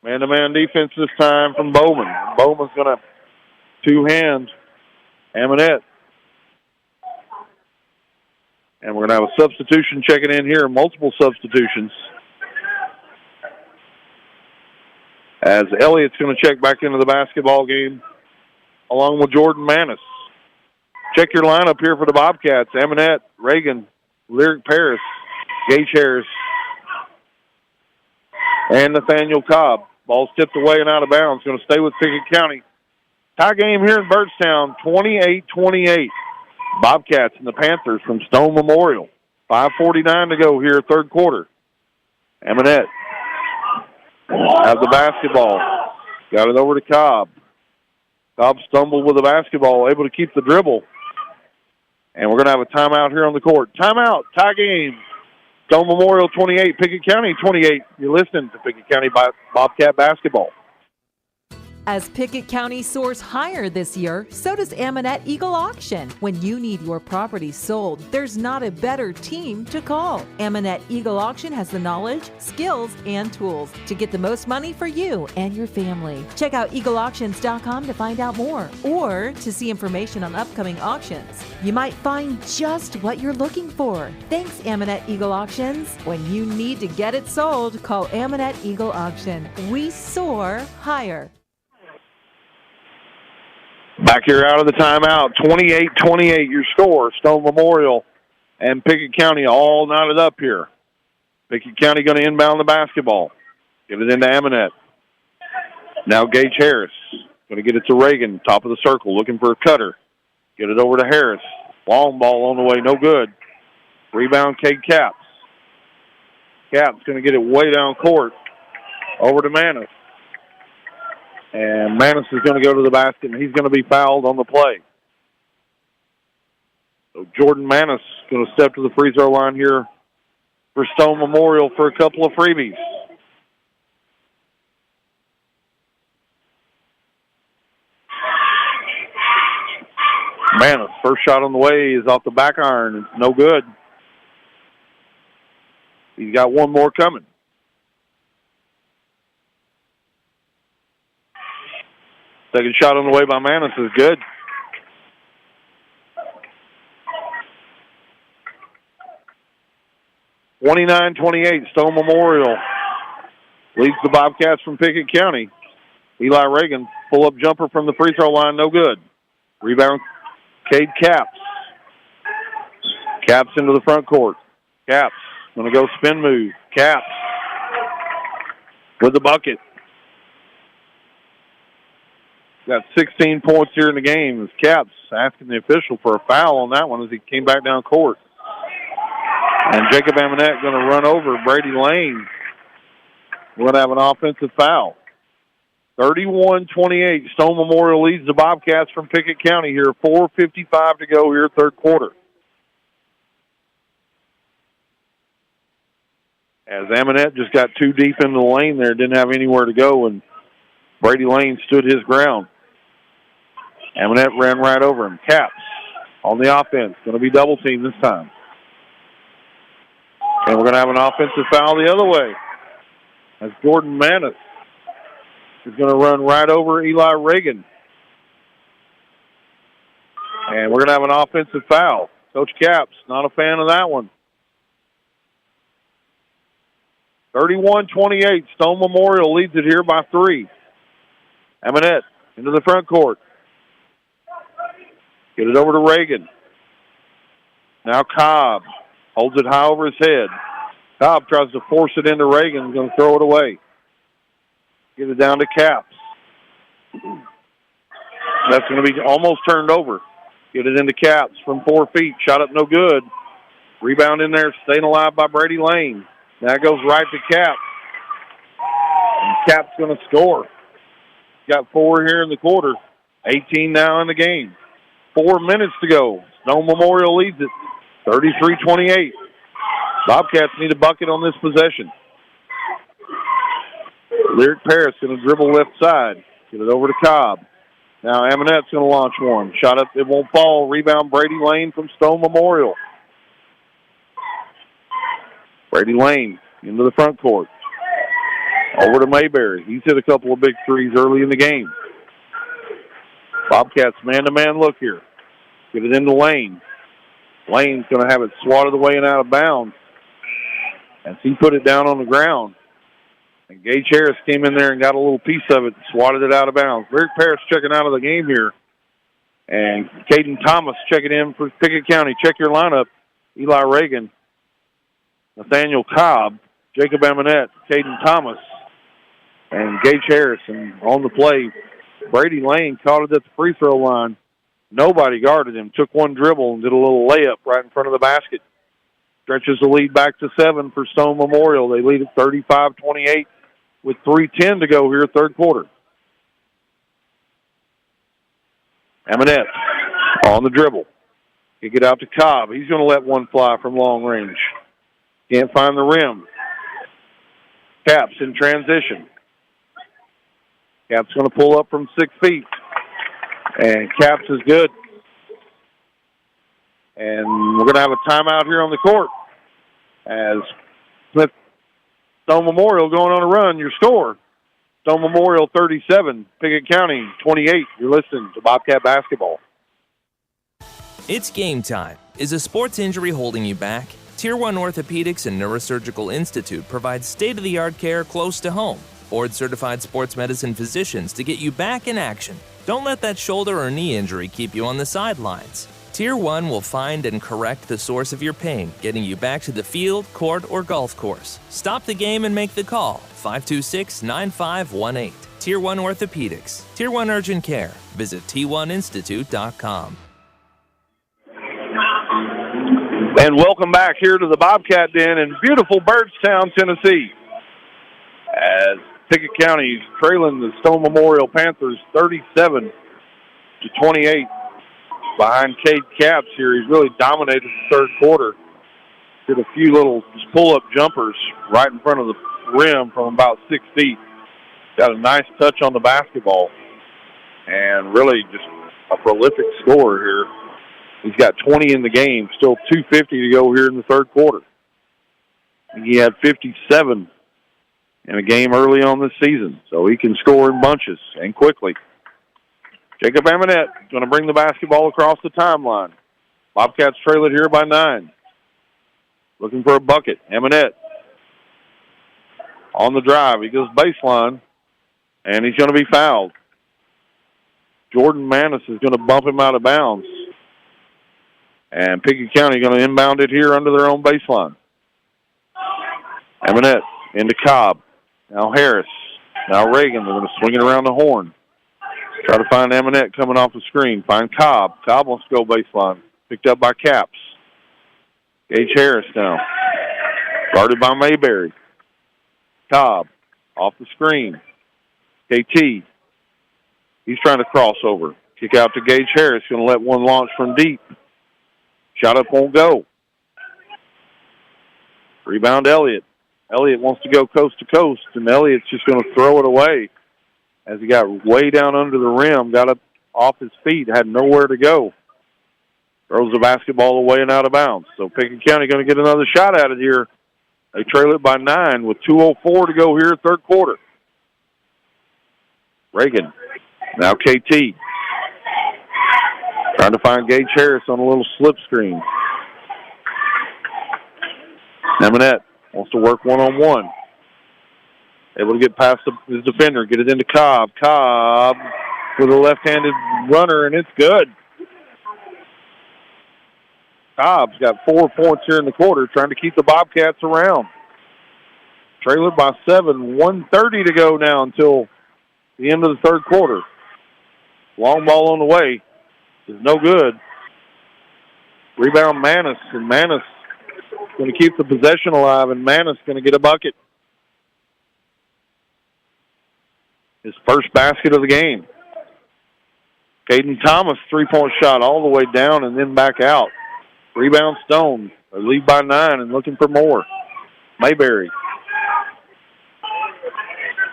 Speaker 3: Man-to-man defense this time from Bowman. Bowman's going to two-hand Aminette. And we're going to have a substitution checking in here, multiple substitutions. As Elliott's going to check back into the basketball game along with Jordan Manis. Check your lineup here for the Bobcats. Aminette, Reagan, Lyric Paris, Gage Harris, and Nathaniel Cobb. Ball's tipped away and out of bounds. Going to stay with Pickett County. Tie game here in Byrdstown, 28-28. Bobcats and the Panthers from Stone Memorial. 5:49 to go here, third quarter. Aminette has the basketball. Got it over to Cobb. Cobb stumbled with the basketball, able to keep the dribble. And we're going to have a timeout here on the court. Timeout, tie game. Stone Memorial 28, Pickett County 28. You're listening to Pickett County Bobcat basketball.
Speaker 14: As Pickett County soars higher this year, so does Aminette Eagle Auction. When you need your property sold, there's not a better team to call. Aminette Eagle Auction has the knowledge, skills, and tools to get the most money for you and your family. Check out eagleauctions.com to find out more or to see information on upcoming auctions. You might find just what you're looking for. Thanks, Aminette Eagle Auctions. When you need to get it sold, call Aminette Eagle Auction. We soar higher.
Speaker 3: Back here out of the timeout, 28-28 your score. Stone Memorial and Pickett County all knotted up here. Pickett County going to inbound the basketball. Get it into Aminette. Now Gage Harris going to get it to Reagan, top of the circle, looking for a cutter. Get it over to Harris. Long ball on the way, no good. Rebound, Cade Capps. Capps going to get it way down court. Over to Manis. And Manis is going to go to the basket, and he's going to be fouled on the play. So Jordan Manis is going to step to the free throw line here for Stone Memorial for a couple of freebies. Manis, first shot on the way is off the back iron. It's no good. He's got one more coming. Second shot on the way by Manis is good. (29-28). Stone Memorial leads the Bobcats from Pickett County. Eli Reagan, pull-up jumper from the free throw line, no good. Rebound, Cade Capps. Capps into the front court. Capps going to go spin move. Capps with the bucket. Got 16 points here in the game. As Capps asking the official for a foul on that one as he came back down court. And Jacob Aminette going to run over Brady Lane. We're going to have an offensive foul. 31-28. Stone Memorial leads the Bobcats from Pickett County here. 4:55 to go here, third quarter. As Aminette just got too deep into the lane there, didn't have anywhere to go, and Brady Lane stood his ground. Aminette ran right over him. Capps on the offense. Going to be double teamed this time. And we're going to have an offensive foul the other way. As Jordan Manis is going to run right over Eli Reagan. And we're going to have an offensive foul. Coach Capps, not a fan of that one. 31-28, Stone Memorial leads it here by 3. Amonette into the front court. Get it over to Reagan. Now Cobb holds it high over his head. Cobb tries to force it into Reagan. He's going to throw it away. Get it down to Capps. That's going to be almost turned over. Get it into Capps from 4 feet. Shot up no good. Rebound in there, staying alive by Brady Lane. Now it goes right to Capps. And Capps going to score. Got 4 here in the quarter. 18 now in the game. 4 minutes to go. Stone Memorial leads it. 33-28. Bobcats need a bucket on this possession. Lyric Paris going to dribble left side. Get it over to Cobb. Now Amonette's going to launch one. Shot up, it won't fall. Rebound Brady Lane from Stone Memorial. Brady Lane into the front court. Over to Mayberry. He's hit a couple of big threes early in the game. Bobcats man-to-man look here. Get it into Lane. Lane's going to have it swatted away and out of bounds as he put it down on the ground. And Gage Harris came in there and got a little piece of it and swatted it out of bounds. Rick Parrish checking out of the game here. And Caden Thomas checking in for Pickett County. Check your lineup. Eli Reagan, Nathaniel Cobb, Jacob Amonette, Caden Thomas, and Gage Harrison on the play. Brady Lane caught it at the free throw line. Nobody guarded him. Took one dribble and did a little layup right in front of the basket. Stretches the lead back to 7 for Stone Memorial. They lead at 35-28 with 3:10 to go here, third quarter. Amonette on the dribble. Kick it out to Cobb. He's going to let one fly from long range. Can't find the rim. Capps in transition. Capps going to pull up from 6 feet. And Capps is good. And we're going to have a timeout here on the court as Smith Stone Memorial going on a run. Your score, Stone Memorial 37, Pickett County 28. You're listening to Bobcat Basketball.
Speaker 20: It's game time. Is a sports injury holding you back? Tier 1 Orthopedics and Neurosurgical Institute provides state-of-the-art care close to home. Board-certified sports medicine physicians to get you back in action. Don't let that shoulder or knee injury keep you on the sidelines. Tier 1 will find and correct the source of your pain, getting you back to the field, court, or golf course. Stop the game and make the call. 526-9518. Tier 1 Orthopedics. Tier 1 Urgent Care. Visit T1Institute.com.
Speaker 3: And welcome back here to the Bobcat Den in beautiful Byrdstown, Tennessee. As Pickett County is trailing the Stone Memorial Panthers 37-28 behind Cade Capps here. He's really dominated the third quarter. Did a few little pull-up jumpers right in front of the rim from about 6 feet. Got a nice touch on the basketball. And really just a prolific scorer here. He's got 20 in the game, still 2:50 to go here in the third quarter. He had 57 in a game early on this season, so he can score in bunches and quickly. Jacob Amonette going to bring the basketball across the timeline. Bobcats trail it here by 9. Looking for a bucket. Amonette on the drive. He goes baseline, and he's going to be fouled. Jordan Manis is going to bump him out of bounds. And Pickett County going to inbound it here under their own baseline. Amonette into Cobb. Now Harris. Now Reagan. They're going to swing it around the horn. Try to find Amonette coming off the screen. Find Cobb. Cobb wants to go baseline. Picked up by Capps. Gage Harris now. Guarded by Mayberry. Cobb off the screen. KT. He's trying to cross over. Kick out to Gage Harris. Going to let one launch from deep. Shot up won't go. Rebound Elliott. Elliott wants to go coast to coast, and Elliott's just going to throw it away as he got way down under the rim, got up off his feet, had nowhere to go. Throws the basketball away and out of bounds. So Pickett County going to get another shot at it here. They trail it by 9 with 2:04 to go here, third quarter. Reagan. Now KT. Trying to find Gage Harris on a little slip screen. Eminette wants to work one-on-one. Able to get past his defender, get it into Cobb. Cobb with a left-handed runner, and it's good. Cobb's got 4 points here in the quarter, trying to keep the Bobcats around. Trailer by 7, 1:30 to go now until the end of the third quarter. Long ball on the way is no good. Rebound Manis, and Manis going to keep the possession alive, and Manis going to get a bucket. His first basket of the game. Caden Thomas, three-point shot all the way down and then back out. Rebound Stone. They lead by 9 and looking for more. Mayberry.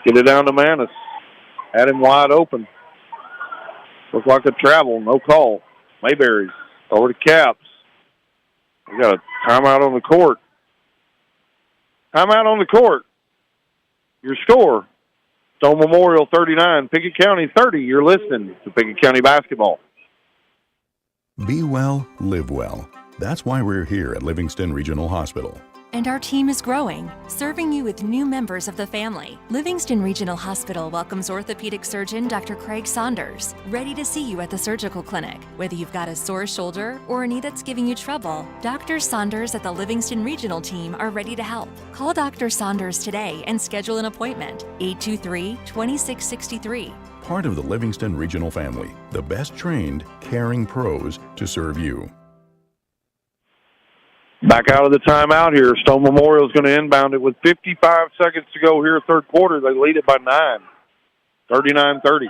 Speaker 3: Get it down to Manis. Had him wide open. Looked like a travel, no call. Mayberry's over to Caps. We got a timeout on the court. Timeout on the court. Your score, Stone Memorial 39, Pickett County 30. You're listening to Pickett County basketball.
Speaker 15: Be well, live well. That's why we're here at Livingston Regional Hospital.
Speaker 16: And our team is growing, serving you with new members of the family. Livingston Regional Hospital welcomes orthopedic surgeon Dr. Craig Saunders, ready to see you at the surgical clinic. Whether you've got a sore shoulder or a knee that's giving you trouble, Dr. Saunders at the Livingston Regional team are ready to help. Call Dr. Saunders today and schedule an appointment, 823-2663.
Speaker 15: Part of the Livingston Regional family, the best trained, caring pros to serve you.
Speaker 3: Back out of the timeout here. Stone Memorial is going to inbound it with 55 seconds to go here, third quarter. They lead it by 9, 39-30.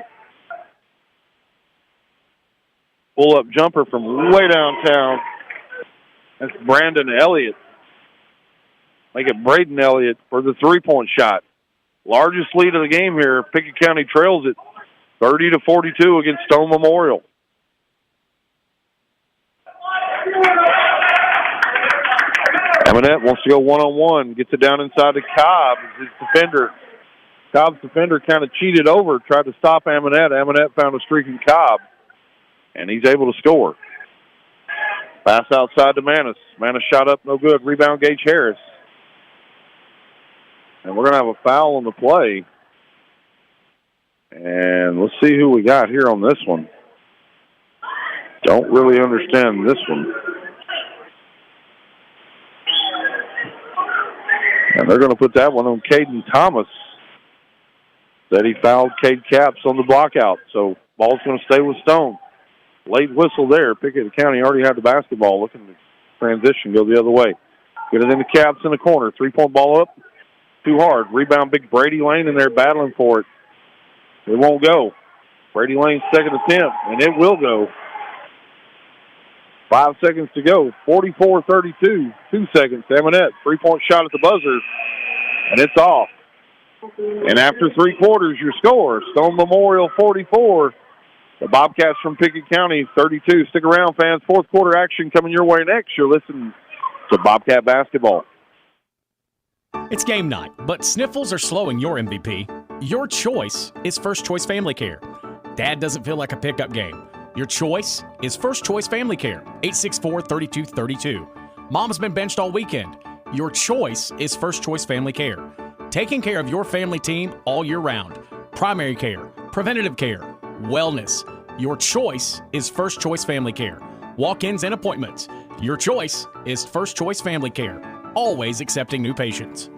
Speaker 3: Pull-up jumper from way downtown. That's Brandon Elliott. Make it Braden Elliott for the three-point shot. Largest lead of the game here. Pickett County trails it 30-42 against Stone Memorial. Eminette wants to go one-on-one, gets it down inside to Cobb. His defender, Cobb's defender kind of cheated over, tried to stop Eminette. Eminette found a streak in Cobb, and he's able to score. Pass outside to Manis. Manis shot up, no good. Rebound, Gage Harris. And we're going to have a foul on the play. And let's see who we got here on this one. Don't really understand this one. And they're going to put that one on Caden Thomas. That he fouled Cade Caps on the block out. So ball's going to stay with Stone. Late whistle there. Pickett County already had the basketball. Looking to transition, go the other way. Get it into Caps in the corner. Three-point ball up. Too hard. Rebound, big Brady Lane in there battling for it. It won't go. Brady Lane's second attempt, and it will go. 5 seconds to go. 44-32. 2 seconds. Eminette, three-point shot at the buzzer, and it's off. And after three quarters, your score, Stone Memorial 44, the Bobcats from Pickett County 32. Stick around, fans. Fourth quarter action coming your way next. You're listening to Bobcat basketball.
Speaker 6: It's game night, but sniffles are slowing your MVP. Your choice is First Choice Family Care. Dad doesn't feel like a pickup game. Your choice is First Choice Family Care, 864-3232. Mom's been benched all weekend. Your choice is First Choice Family Care. Taking care of your family team all year round. Primary care, preventative care, wellness. Your choice is First Choice Family Care. Walk-ins and appointments. Your choice is First Choice Family Care. Always accepting new patients.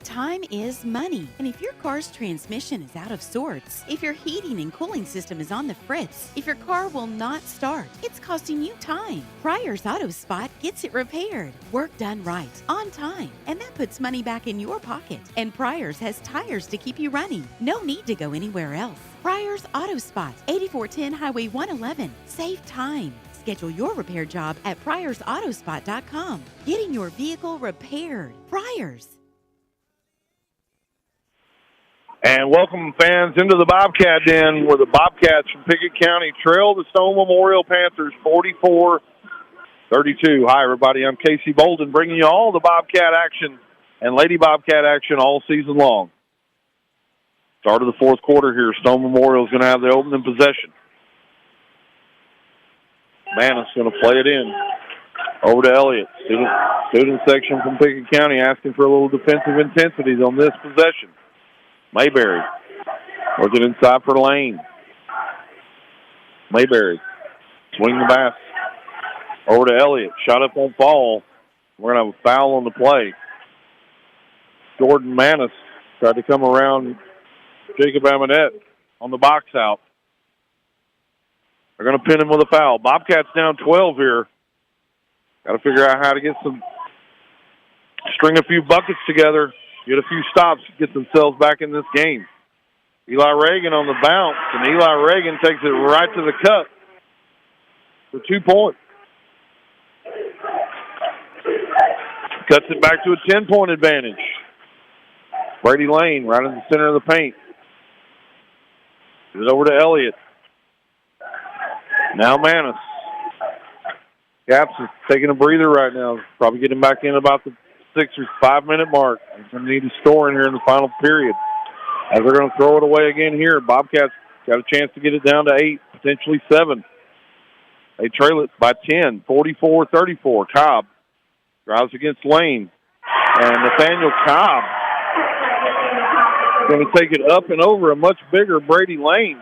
Speaker 4: Time is money, and if your car's transmission is out of sorts, if your heating and cooling system is on the fritz, if your car will not start, it's costing you time. Pryor's Auto Spot gets it repaired. Work done right, on time, and that puts money back in your pocket. And Pryor's has tires to keep you running. No need to go anywhere else. Pryor's Auto Spot, 8410 Highway 111. Save time. Schedule your repair job at pryorsautospot.com. Getting your vehicle repaired. Pryor's.
Speaker 3: And welcome, fans, into the Bobcat Den, where the Bobcats from Pickett County trail the Stone Memorial Panthers 44-32. Hi, everybody. I'm Casey Bolden, bringing you all the Bobcat action and Lady Bobcat action all season long. Start of the fourth quarter here. Stone Memorial is going to have the opening possession. Manis going to play it in. Over to Elliott. Student section from Pickett County asking for a little defensive intensity on this possession. Mayberry working inside for Lane. Mayberry swing the pass over to Elliott. Shot up on fall. We're going to have a foul on the play. Jordan Manis tried to come around Jacob Amonette on the box out. They're going to pin him with a foul. Bobcats down 12 here. Got to figure out how to string a few buckets together, get a few stops, get themselves back in this game. Eli Reagan on the bounce, and Eli Reagan takes it right to the cup for 2 points. Cuts it back to a 10-point advantage. Brady Lane right in the center of the paint. Get it over to Elliott. Now Manis. Caps is taking a breather right now. Probably getting back in about the 6 or 5 minute mark. They're going to need a score in here in the final period. As they're going to throw it away again here. Bobcats got a chance to get it down to 8, potentially 7. They trail it by 10, 44-34. Cobb drives against Lane. And Nathaniel Cobb is going to take it up and over a much bigger Brady Lane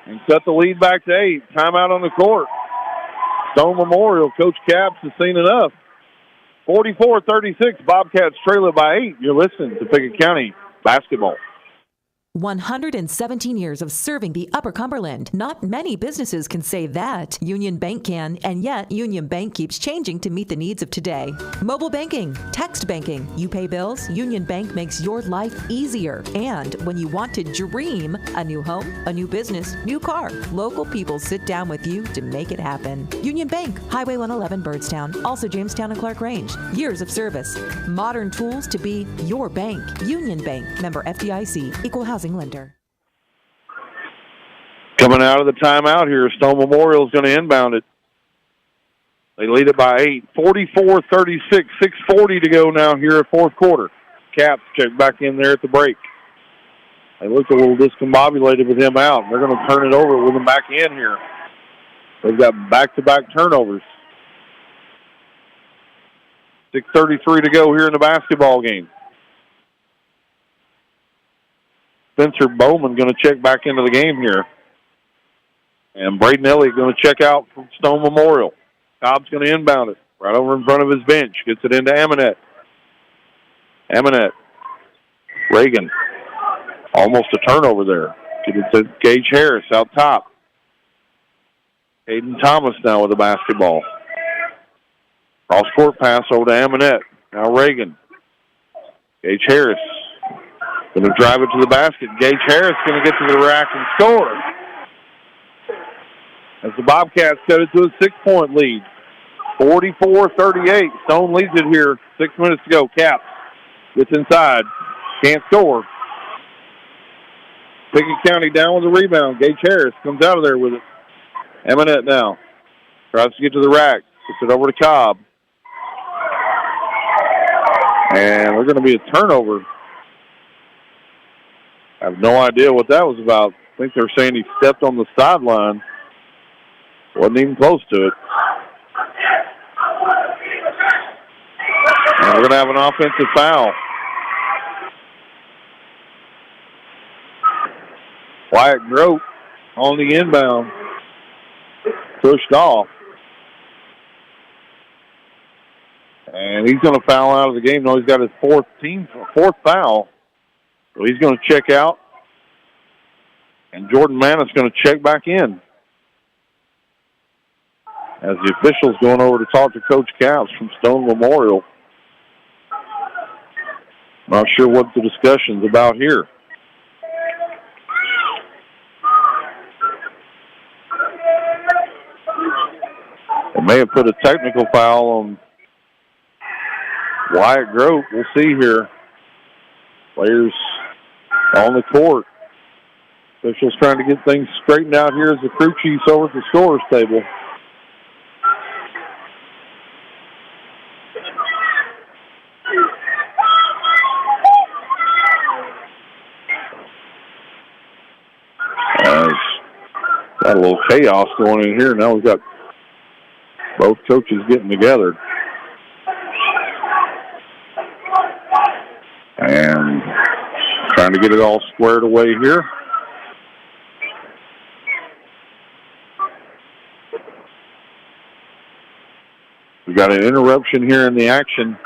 Speaker 3: and cut the lead back to 8. Timeout on the court. Stone Memorial, Coach Capps has seen enough. 44-36, Bobcats trail it by 8. You're listening to Pickett County basketball.
Speaker 14: 117 years of serving the Upper Cumberland. Not many businesses can say that. Union Bank can, and yet Union Bank keeps changing to meet the needs of today. Mobile banking, text banking. You pay bills, Union Bank makes your life easier. And when you want to dream a new home, a new business, new car, local people sit down with you to make it happen. Union Bank, Highway 111 Byrdstown, also Jamestown and Clark Range. Years of service, modern tools to be your bank. Union Bank, member FDIC, equal housing lender.
Speaker 3: Coming out of the timeout here, Stone Memorial is going to inbound it. They lead it by 8, 44-36, 6:40 to go now here at fourth quarter. Caps check back in there at the break. They looked a little discombobulated with him out. They're going to turn it over with him back in here. They've got back-to-back turnovers. 6:33 to go here in the basketball game. Spencer Bowman going to check back into the game here. And Braden Elliott going to check out from Stone Memorial. Cobb's going to inbound it right over in front of his bench. Gets it into Amonette. Amonette. Reagan. Almost a turnover there. Get it to Gage Harris out top. Hayden Thomas now with the basketball. Cross-court pass over to Amonette. Now Reagan. Gage Harris. Going to drive it to the basket. Gage Harris going to get to the rack and score. As the Bobcats cut it to a 6-point lead. 44-38. Stone leads it here. 6 minutes to go. Caps gets inside. Can't score. Pickett County down with the rebound. Gage Harris comes out of there with it. Amonette now. Tries to get to the rack. Gets it over to Cobb. And we're going to be a turnover. I have no idea what that was about. I think they're saying he stepped on the sideline. Wasn't even close to it. And we're going to have an offensive foul. Wyatt Grote on the inbound. Pushed off. And he's going to foul out of the game. No, he's got his fourth foul. So he's going to check out. And Jordan Manis is going to check back in. As the officials going over to talk to Coach Capps from Stone Memorial. Not sure what the discussion's about here. They may have put a technical foul on Wyatt Grote. We'll see here. Players on the court. Officials trying to get things straightened out here as the crew chief's over at the scorer's table. Got a little chaos going in here. Now we've got Both coaches getting together. And trying to get it all squared away here. We got an interruption here in the action.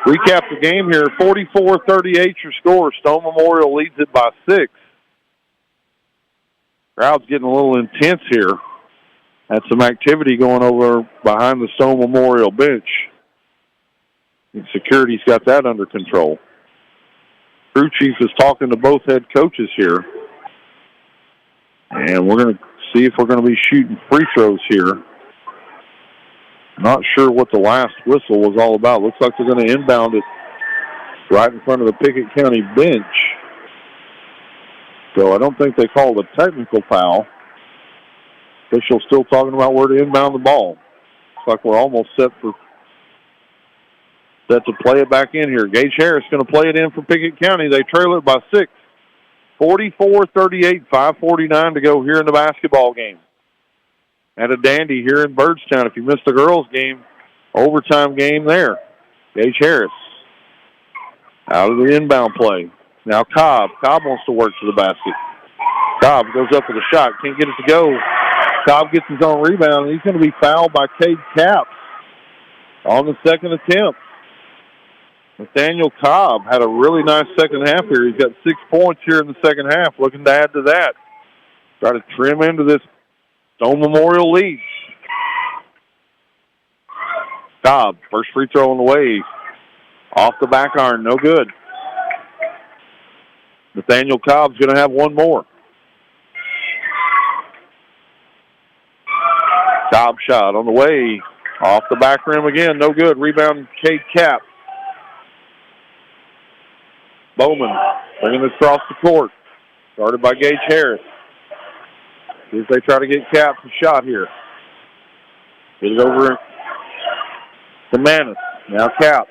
Speaker 3: Recap the game here. 44-38 your score. Stone Memorial leads it by 6. Crowd's getting a little intense here. Had some activity going over behind the Stone Memorial bench. And security's got that under control. Crew chief is talking to both head coaches here. And we're going to see if we're going to be shooting free throws here. Not sure what the last whistle was all about. Looks like they're going to inbound it right in front of the Pickett County bench. So I don't think they called a technical foul. Officials still talking about where to inbound the ball. Looks like we're almost set to play it back in here. Gage Harris going to play it in for Pickett County. They trail it by 6. 44-38, 5:49 to go here in the basketball game. At a dandy here in Byrdstown. If you missed the girls' game, overtime game there. Gage Harris out of the inbound play. Now Cobb. Cobb wants to work to the basket. Cobb goes up with a shot. Can't get it to go. Cobb gets his own rebound, and he's going to be fouled by Cade Capps on the second attempt. Nathaniel Cobb had a really nice second half here. He's got 6 points here in the second half, looking to add to that. Try to trim into this Stone Memorial lead. Cobb, first free throw on the way. Off the back iron, no good. Nathaniel Cobb's going to have one more. Cobb shot on the way. Off the back rim again, no good. Rebound, Cade Cap. Bowman bringing it across the court. Started by Gage Harris. See if they try to get Cap a shot here. Get it over to Manis. Now Cap.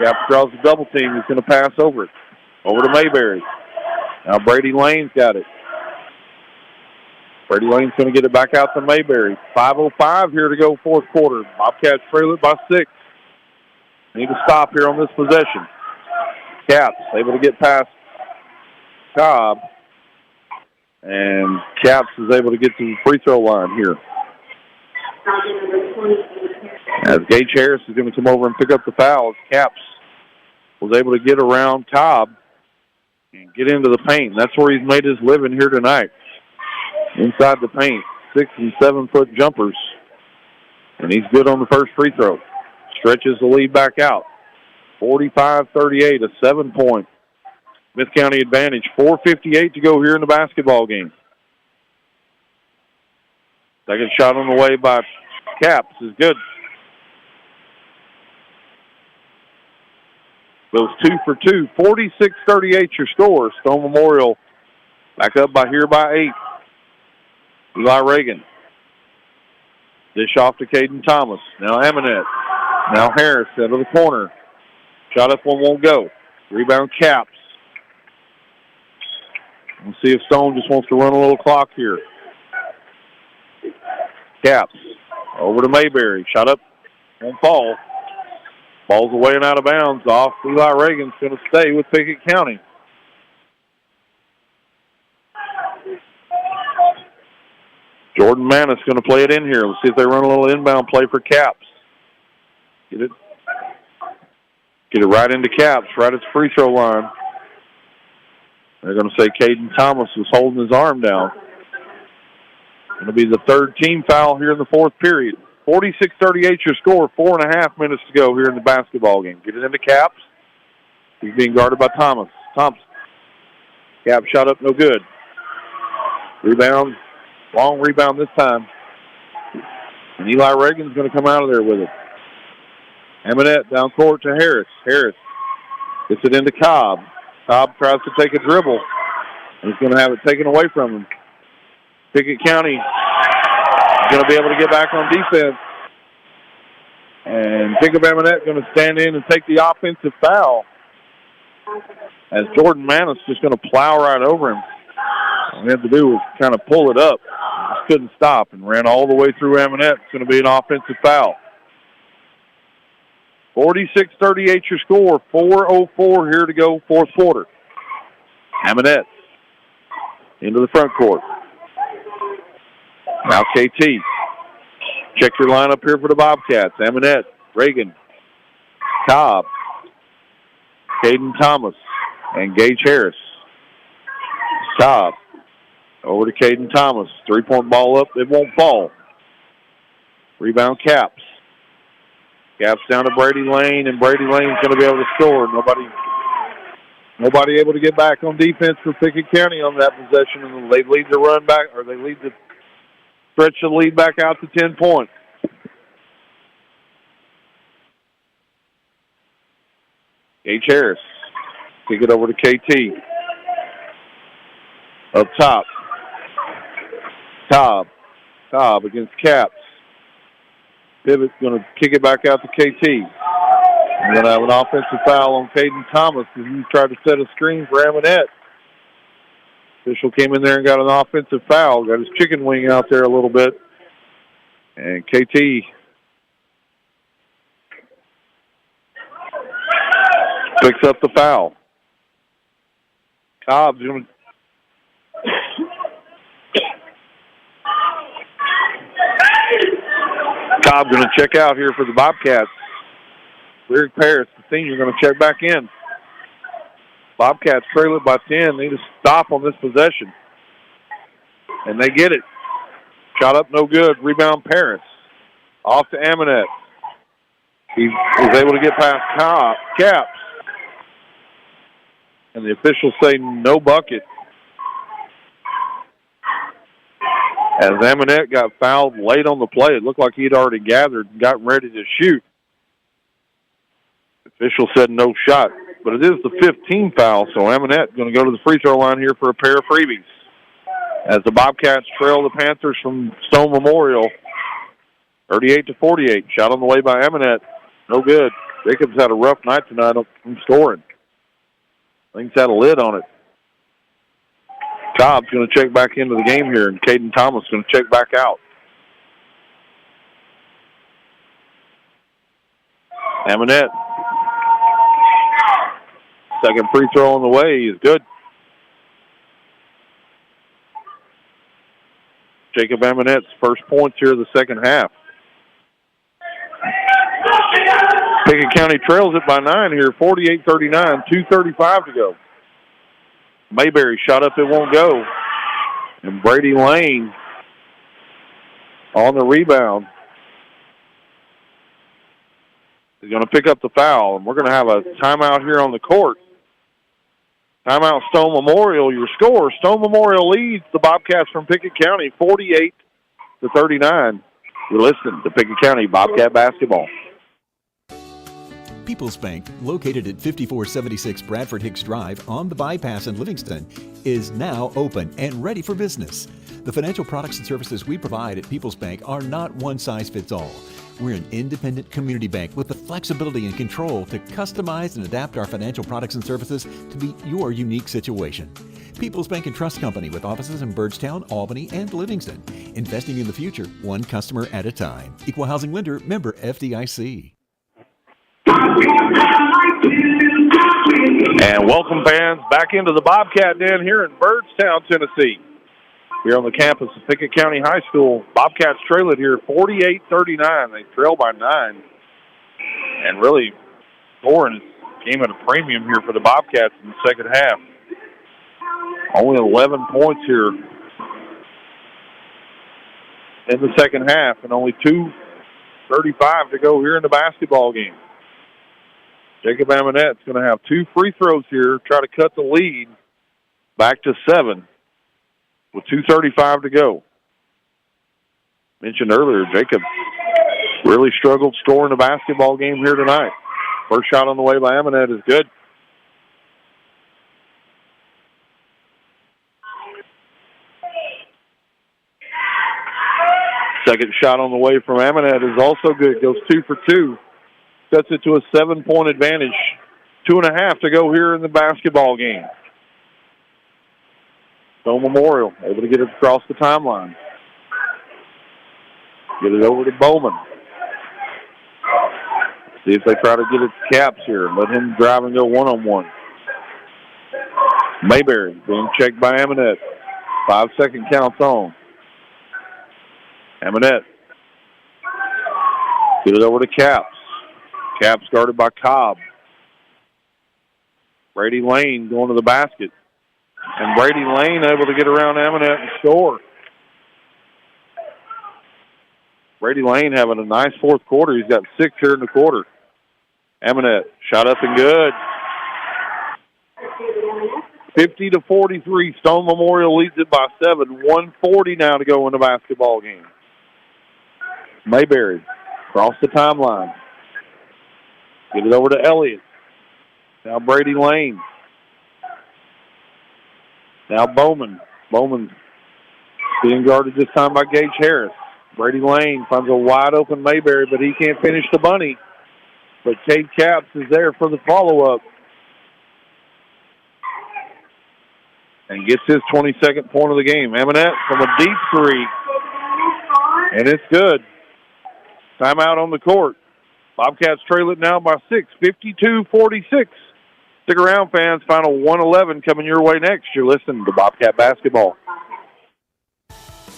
Speaker 3: Cap draws the double team. He's going to pass over it. Over to Mayberry. Now Brady Lane's got it. Brady Lane's going to get it back out to Mayberry. 5:05 here to go, fourth quarter. Bobcats trail it by 6. Need to stop here on this possession. Caps able to get past Cobb. And Caps is able to get to the free throw line here. As Gage Harris is going to come over and pick up the foul. Caps was able to get around Cobb and get into the paint. That's where he's made his living here tonight. Inside the paint, 6 and 7 foot jumpers. And he's good on the first free throw. Stretches the lead back out. 45-38, a 7-point Smith County advantage. 4:58 to go here in the basketball game. Second shot on the way by Caps is good. Goes 2 for 2. 46-38 your score. Stone Memorial back up by 8. Eli Reagan. Dish off to Caden Thomas. Now Aminette. Now Harris out of the corner. Shot up one won't go. Rebound Caps. We'll see if Stone just wants to run a little clock here. Caps. Over to Mayberry. Shot up. Won't fall. Ball's away and out of bounds. Off. Eli Reagan's going to stay with Pickett County. Jordan Manis going to play it in here. Let's see if they run a little inbound play for Caps. Get it right into Caps, right at the free throw line. They're going to say Caden Thomas was holding his arm down. Going to be the third team foul here in the fourth period. 46-38 your score, 4.5 minutes to go here in the basketball game. Get it into Caps. He's being guarded by Thompson. Caps shot up, no good. Rebound, long rebound this time. And Eli Reagan's going to come out of there with it. Aminette down court to Harris. Harris gets it into Cobb. Cobb tries to take a dribble. He's going to have it taken away from him. Pickett County is going to be able to get back on defense. And Jacob Aminette going to stand in and take the offensive foul. As Jordan Manis just going to plow right over him. All he had to do was kind of pull it up. couldn't stop and ran all the way through Ammonette. It's going to be an offensive foul. 46-38 your score. 4:04 here to go, fourth quarter. Ammonette into the front court. Now KT. Check your lineup here for the Bobcats. Ammonette, Reagan, Cobb, Caden Thomas, and Gage Harris. Cobb over to Caden Thomas. Three-point ball up. It won't fall. Rebound Caps. Caps down to Brady Lane, and Brady Lane's going to be able to score. Nobody able to get back on defense for Pickett County on that possession, and they lead the run back, or they lead the stretch the lead back out to 10 points. H. Harris. Kick it over to KT. Up top. Cobb against Caps. Pivett's going to kick it back out to KT. We're going to have an offensive foul on Caden Thomas because he tried to set a screen for Ammonette. Official came in there and got an offensive foul. Got his chicken wing out there a little bit. And KT picks up the foul. Cobb's going to... Cobb's going to check out here for the Bobcats. Lyric Paris, the senior, going to check back in. Bobcats trail it by 10. Need to stop on this possession. And they get it. Shot up, no good. Rebound Paris. Off to Ammonette. He was able to get past Caps. And the officials say no bucket. As Ammonette got fouled late on the play, it looked like he'd already gathered and gotten ready to shoot. The official said no shot, but it is the 15th foul, so Ammonette going to go to the free throw line here for a pair of freebies. As the Bobcats trail the Panthers from Stone Memorial, 38-48. Shot on the way by Ammonette. No good. Jacobs had a rough night tonight from scoring. Things had a lid on it. Cobb's going to check back into the game here, and Caden Thomas going to check back out. Ammonette. Second free throw on the way is good. Jacob Ammonette's first points here of the second half. Pickett County trails it by 9 here, 48-39, 2:35 to go. Mayberry shot up, it won't go. And Brady Lane on the rebound is going to pick up the foul, and we're going to have a timeout here on the court. Timeout Stone Memorial. Your score, Stone Memorial leads the Bobcats from Pickett County 48-39. You're listening to Pickett County Bobcat basketball.
Speaker 7: People's Bank, located at 5476 Bradford Hicks Drive on the Bypass in Livingston, is now open and ready for business. The financial products and services we provide at People's Bank are not one size fits all. We're an independent community bank with the flexibility and control to customize and adapt our financial products and services to meet your unique situation. People's Bank and Trust Company with offices in Byrdstown, Albany, and Livingston. Investing in the future, one customer at a time. Equal housing lender, member FDIC.
Speaker 3: And welcome, fans, back into the Bobcat Den here in Byrdstown, Tennessee. Here on the campus of Pickett County High School, Bobcats trail it here 48-39. They trail by 9. And really, scoring came at a premium here for the Bobcats in the second half. Only 11 points here in the second half, and only 2:35 to go here in the basketball game. Jacob Ammonette's going to have 2 free throws here, try to cut the lead back to 7 with 2:35 to go. Mentioned earlier, Jacob really struggled scoring a basketball game here tonight. First shot on the way by Ammonette is good. Second shot on the way from Ammonette is also good. Goes 2 for 2. Sets it to a 7-point advantage. 2.5 to go here in the basketball game. Stone Memorial able to get it across the timeline. Get it over to Bowman. See if they try to get it to Caps here. Let him drive and go one-on-one. Mayberry being checked by Amonette. 5-second counts on. Amonette. Get it over to Caps. Caps guarded by Cobb. Brady Lane going to the basket. And Brady Lane able to get around Amonette and score. Brady Lane having a nice fourth quarter. He's got 6 here in the quarter. Amonette shot up and good. 50-43. Stone Memorial leads it by 7. 1:40 now to go in the basketball game. Mayberry across the timeline. Get it over to Elliott. Now Brady Lane. Now Bowman. Bowman being guarded this time by Gage Harris. Brady Lane finds a wide-open Mayberry, but he can't finish the bunny. But Cade Capps is there for the follow-up. And gets his 22nd point of the game. Amonette from a deep three. And it's good. Timeout on the court. Bobcats trail it now by 6, 52-46. Stick around, fans. Final 111 coming your way next. You're listening to Bobcat Basketball.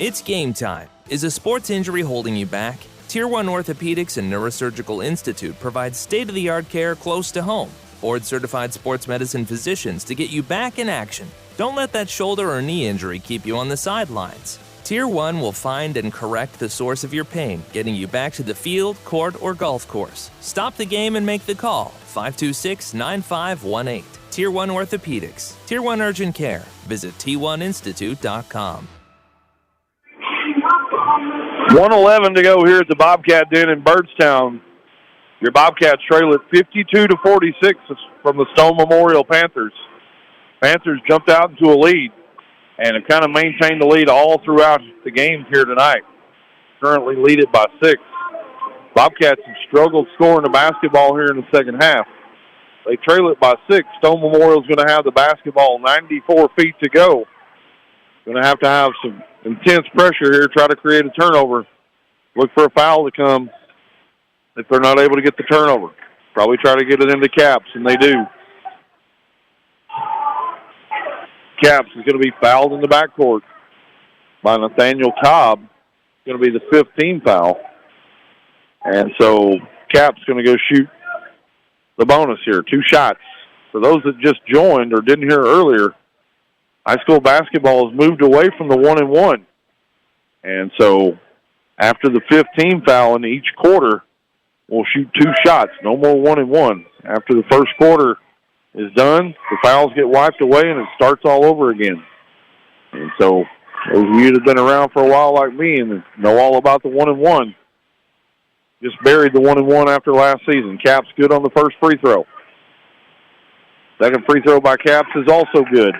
Speaker 20: It's game time. Is a sports injury holding you back? Tier 1 Orthopedics and Neurosurgical Institute provides state-of-the-art care close to home. Board-certified sports medicine physicians to get you back in action. Don't let that shoulder or knee injury keep you on the sidelines. Tier 1 will find and correct the source of your pain, getting you back to the field, court, or golf course. Stop the game and make the call. 526-9518. Tier 1 Orthopedics. Tier 1 Urgent Care. Visit T1Institute.com.
Speaker 3: 1:11 to go here at the Bobcat Den in Byrdstown. Your Bobcats trail at 52-46 from the Stone Memorial Panthers. Panthers jumped out into a lead and have kind of maintained the lead all throughout the games here tonight. Currently lead it by 6. Bobcats have struggled scoring the basketball here in the second half. They trail it by 6. Stone Memorial's going to have the basketball 94 feet to go. Going to have some intense pressure here, try to create a turnover. Look for a foul to come if they're not able to get the turnover. Probably try to get it into Caps, and they do. Caps is going to be fouled in the backcourt by Nathaniel Cobb. Going to be the 5th team foul. And so Caps going to go shoot the bonus here. 2 shots. For those that just joined or didn't hear earlier, high school basketball has moved away from the 1-and-1. And so after the 5th team foul in each quarter, we'll shoot 2 shots. No more 1-and-1. After the first quarter is done, the fouls get wiped away and it starts all over again. And so those of you that have been around for a while like me and know all about the 1-and-1, just buried the 1-and-1 after last season. Caps good on the first free throw. Second free throw by Caps is also good.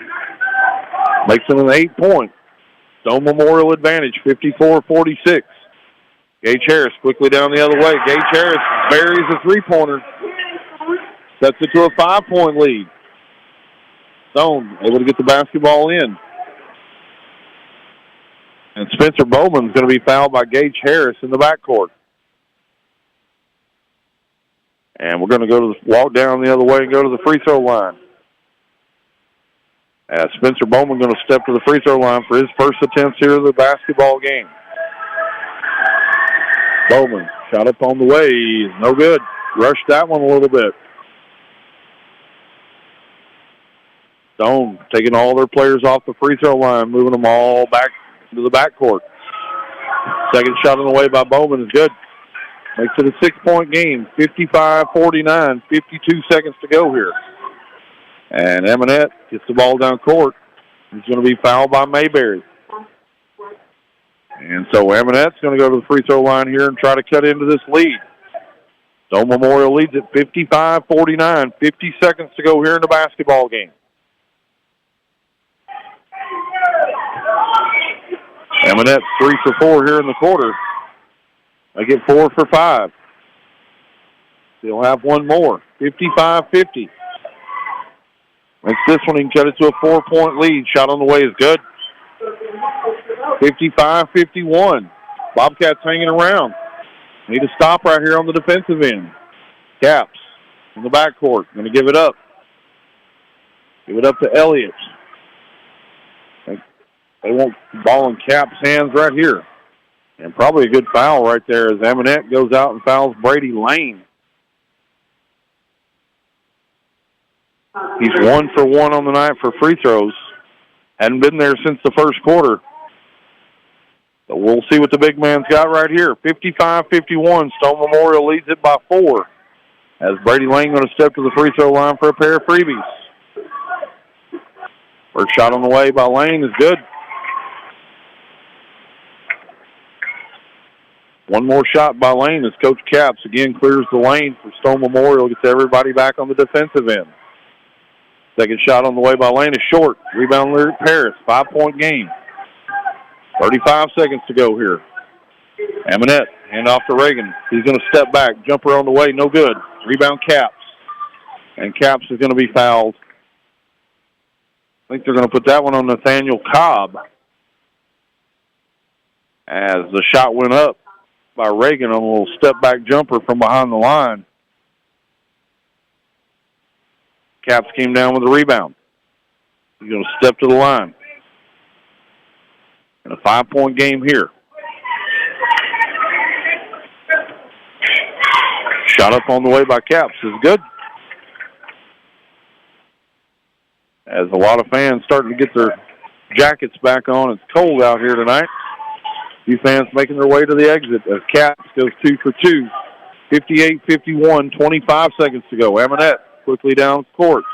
Speaker 3: Makes it an 8-point. Stone Memorial advantage, 54-46. Gage Harris quickly down the other way. Gage Harris buries a three-pointer. Sets it to a 5-point lead. Stone able to get the basketball in. And Spencer Bowman's going to be fouled by Gage Harris in the backcourt. And we're going to walk down the other way and go to the free throw line. As Spencer Bowman going to step to the free throw line for his first attempts here of the basketball game. Bowman shot up on the way. No good. Rushed that one a little bit. Stone taking all their players off the free throw line, moving them all back to the backcourt. Second shot on the way by Bowman is good. Makes it a 6-point game, 55-49, 52 seconds to go here. And Amonette gets the ball down court. He's going to be fouled by Mayberry. And so Amonette's going to go to the free throw line here and try to cut into this lead. Stone Memorial leads at 55-49, 50 seconds to go here in the basketball game. Amonette 3 for 4 here in the quarter. They get 4 for 5. They'll have one more. 55-50. Makes this one, he can cut it to a 4-point lead. Shot on the way is good. 55-51. Bobcats hanging around. Need a stop right here on the defensive end. Caps in the backcourt. Going to give it up. Give it up to Elliott. They want the ball in Caps' hands right here. And probably a good foul right there as Amonette goes out and fouls Brady Lane. He's 1 for 1 on the night for free throws. Hadn't been there since the first quarter. So we'll see what the big man's got right here. 55-51. Stone Memorial leads it by 4. As Brady Lane going to step to the free throw line for a pair of freebies. First shot on the way by Lane is good. One more shot by Lane as Coach Caps again clears the lane for Stone Memorial. Gets everybody back on the defensive end. Second shot on the way by Lane is short. Rebound Lyric Paris. 5-point game. 35 seconds to go here. Amonette, hand off to Reagan. He's going to step back. Jumper on the way, no good. Rebound Caps. And Caps is going to be fouled. I think they're going to put that one on Nathaniel Cobb. As the shot went up by Reagan on a little step-back jumper from behind the line. Caps came down with a rebound. He's going to step to the line. And a 5-point game here. Shot up on the way by Caps is good. As a lot of fans starting to get their jackets back on. It's cold out here tonight. A few fans making their way to the exit as Caps goes 2 for 2. 58-51, 25 seconds to go. Amonette quickly down court.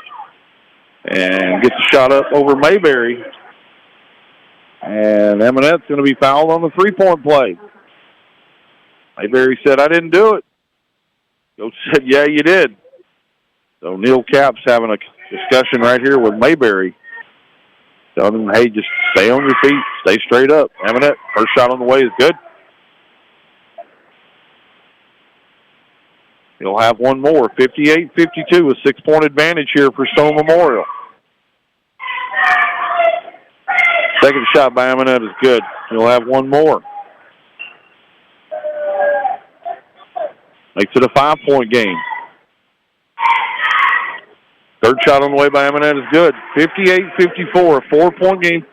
Speaker 3: And gets a shot up over Mayberry. And Amonette's going to be fouled on the 3-point play. Mayberry said, I didn't do it. Coach said, yeah, you did. So Neil Caps having a discussion right here with Mayberry. Telling him, hey, just stay on your feet. Stay straight up. Amonette, first shot on the way is good. He'll have one more. 58-52, a 6-point advantage here for Stone Memorial. Second shot by Amonette is good. He'll have one more. Makes it a 5-point game. Third shot on the way by Amonette is good. 58-54, a 4-point game.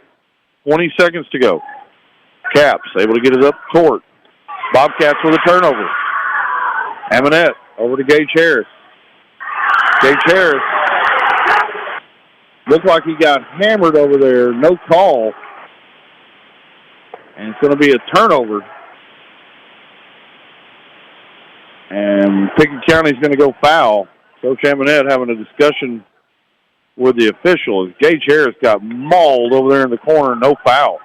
Speaker 3: 20 seconds to go. Caps able to get it up court. Bobcats with a turnover. Amonette over to Gage Harris. Gage Harris looked like he got hammered over there. No call. And it's going to be a turnover. And Pickett County's going to go foul. Coach Amonette having a discussion with the official. Gage Harris got mauled over there in the corner. No foul.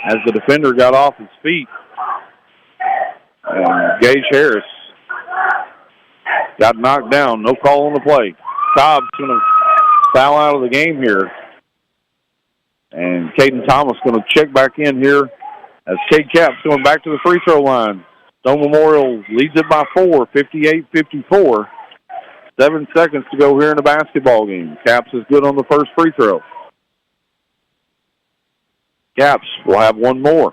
Speaker 3: As the defender got off his feet. And Gage Harris got knocked down. No call on the play. Cobb's going to foul out of the game here. And Caden Thomas going to check back in here as Cade Caps going back to the free throw line. Stone Memorial leads it by 4, 58-54. 7 seconds to go here in the basketball game. Caps is good on the first free throw. Caps will have one more.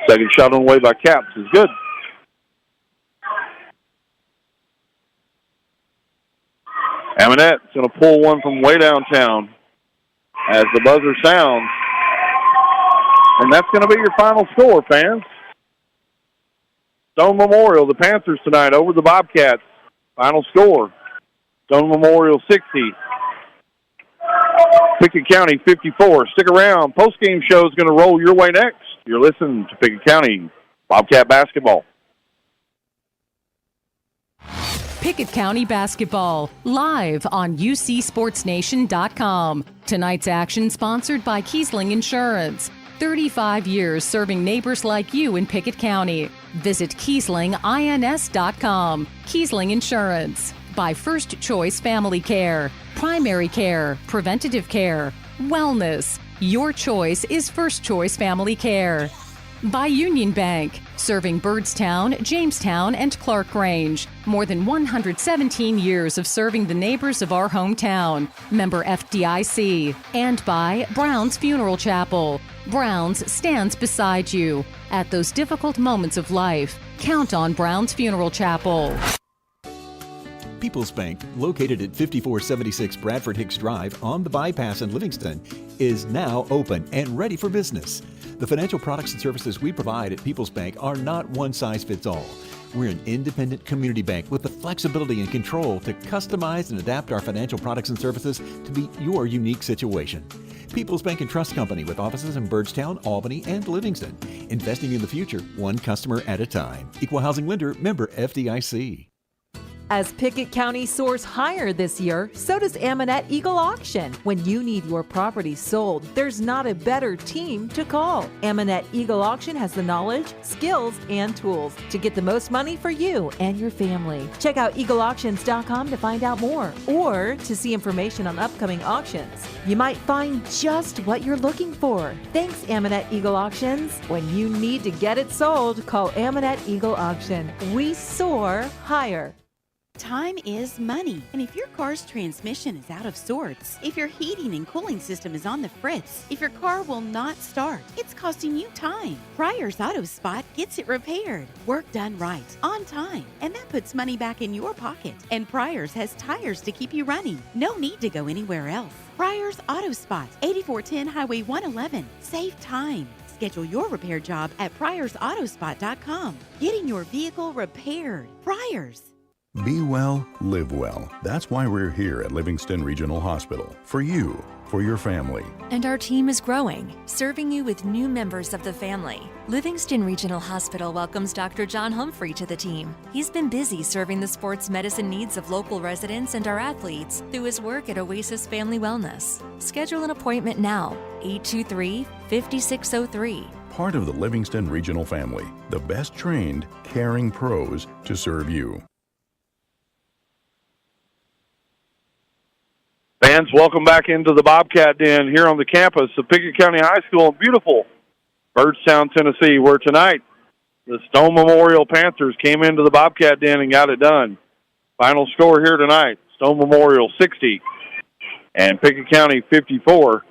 Speaker 3: Second shot on the way by Caps is good. Amonette's going to pull one from way downtown as the buzzer sounds. And that's going to be your final score, fans. Stone Memorial, the Panthers tonight over the Bobcats. Final score, Stone Memorial 60. Pickett County 54. Stick around. Post-game show is going to roll your way next. You're listening to Pickett County Bobcat basketball.
Speaker 1: Pickett County basketball, live on UCSportsNation.com. Tonight's action sponsored by Kiesling Insurance. 35 years serving neighbors like you in Pickett County. Visit KieslingINS.com. Kiesling Insurance. By First Choice Family Care. Primary care, preventative care, wellness. Your choice is First Choice Family Care. By Union Bank, serving Byrdstown, Jamestown, and Clark Range. More than 117 years of serving the neighbors of our hometown. Member FDIC. And by Brown's Funeral Chapel. Brown's stands beside you. At those difficult moments of life, count on Brown's Funeral Chapel.
Speaker 7: People's Bank, located at 5476 Bradford Hicks Drive on the Bypass in Livingston, is now open and ready for business. The financial products and services we provide at People's Bank are not one size fits all. We're an independent community bank with the flexibility and control to customize and adapt our financial products and services to meet your unique situation. People's Bank and Trust Company with offices in Byrdstown, Albany, and Livingston. Investing in the future, one customer at a time. Equal housing lender, member FDIC.
Speaker 14: As Pickett County soars higher this year, so does Amanette Eagle Auction. When you need your property sold, there's not a better team to call. Amanette Eagle Auction has the knowledge, skills, and tools to get the most money for you and your family. Check out eagleauctions.com to find out more or to see information on upcoming auctions. You might find just what you're looking for. Thanks, Amanette Eagle Auctions. When you need to get it sold, call Amanette Eagle Auction. We soar higher.
Speaker 4: Time is money, and if your car's transmission is out of sorts, if your heating and cooling system is on the fritz, if your car will not start, it's costing you time. Pryor's Auto Spot gets it repaired. Work done right, on time, and that puts money back in your pocket. And Pryor's has tires to keep you running. No need to go anywhere else. Pryor's Auto Spot, 8410 Highway 111. Save time. Schedule your repair job at pryorsautospot.com. Getting your vehicle repaired. Pryor's.
Speaker 15: Be well, live well. That's why we're here at Livingston Regional Hospital. For you, for your family.
Speaker 16: And our team is growing, serving you with new members of the family. Livingston Regional Hospital welcomes Dr. John Humphrey to the team. He's been busy serving the sports medicine needs of local residents and our athletes through his work at Oasis Family Wellness. Schedule an appointment now, 823-5603.
Speaker 15: Part of the Livingston Regional family, the best trained, caring pros to serve you.
Speaker 3: Fans, welcome back into the Bobcat Den here on the campus of Pickett County High School in beautiful Byrdstown, Tennessee, where tonight the Stone Memorial Panthers came into the Bobcat Den and got it done. Final score here tonight, Stone Memorial 60 and Pickett County 54.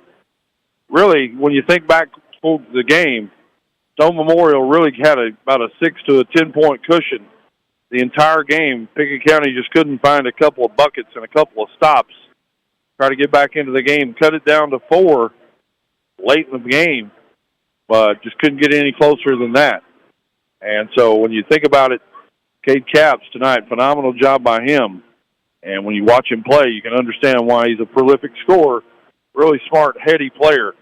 Speaker 3: Really, when you think back to the game, Stone Memorial really had about a 6 to a 10-point cushion the entire game. Pickett County just couldn't find a couple of buckets and a couple of stops. Try to get back into the game, cut it down to 4 late in the game, but just couldn't get any closer than that. And so when you think about it, Cade Capps tonight, phenomenal job by him. And when you watch him play, you can understand why he's a prolific scorer, really smart, heady player,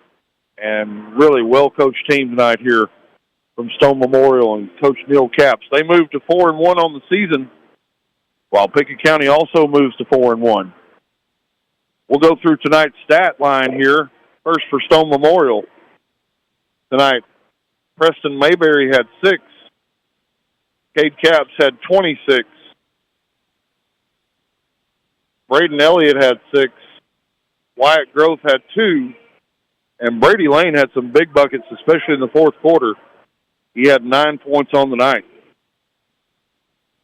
Speaker 3: and really well-coached team tonight here from Stone Memorial and Coach Neil Capps. They moved to 4-1 on the season, while Pickett County also moves to 4-1. We'll go through tonight's stat line here. First for Stone Memorial. Tonight, Preston Mayberry had 6. Cade Capps had 26. Braden Elliott had 6. Wyatt Groth had 2. And Brady Lane had some big buckets, especially in the fourth quarter. He had 9 points on the night.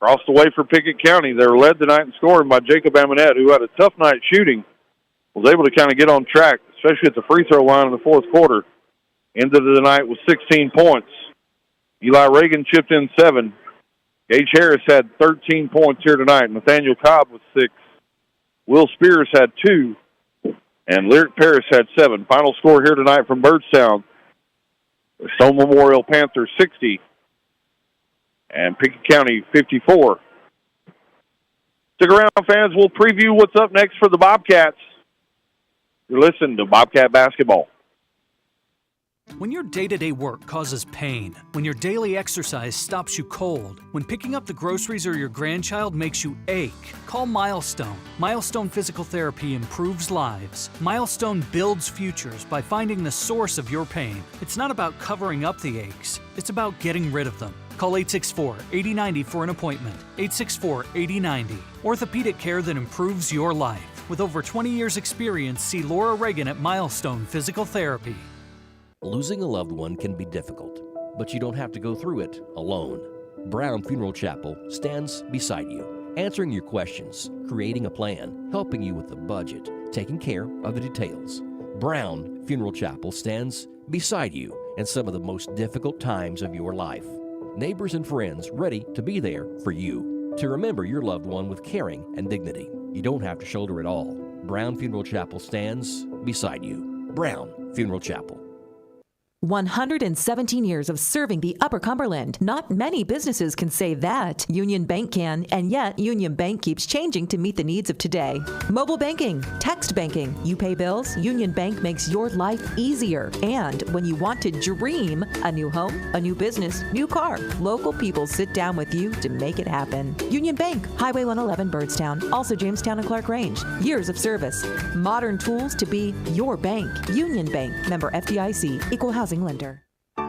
Speaker 3: Across the way for Pickett County, they were led tonight in scoring by Jacob Amonette, who had a tough night shooting. Was able to kind of get on track, especially at the free throw line in the fourth quarter. Ended the night with 16 points. Eli Reagan chipped in 7. Gage Harris had 13 points here tonight. Nathaniel Cobb with 6. Will Spears had 2. And Lyric Paris had 7. Final score here tonight from Byrdstown. The Stone Memorial Panthers 60 and Pickett County 54. Stick around, fans. We'll preview what's up next for the Bobcats. You're listening to Bobcat Basketball.
Speaker 10: When your day-to-day work causes pain, when your daily exercise stops you cold, when picking up the groceries or your grandchild makes you ache, call Milestone. Milestone Physical Therapy improves lives. Milestone builds futures by finding the source of your pain. It's not about covering up the aches, it's about getting rid of them. Call 864-8090 for an appointment. 864-8090. Orthopedic care that improves your life. With over 20 years' experience, see Laura Reagan at Milestone Physical Therapy.
Speaker 5: Losing a loved one can be difficult, but you don't have to go through it alone. Brown Funeral Chapel stands beside you, answering your questions, creating a plan, helping you with the budget, taking care of the details. Brown Funeral Chapel stands beside you in some of the most difficult times of your life. Neighbors and friends ready to be there for you, to remember your loved one with caring and dignity. You don't have to shoulder it all. Brown Funeral Chapel stands beside you. Brown Funeral Chapel.
Speaker 14: 117 years of serving the Upper Cumberland. Not many businesses can say that. Union Bank can, and yet Union Bank keeps changing to meet the needs of today. Mobile banking, text banking. You pay bills, Union Bank makes your life easier. And when you want to dream a new home, a new business, new car, local people sit down with you to make it happen. Union Bank, Highway 111 Byrdstown, also Jamestown and Clark Range. Years of service, modern tools to be your bank. Union Bank, member FDIC, equal housing lender.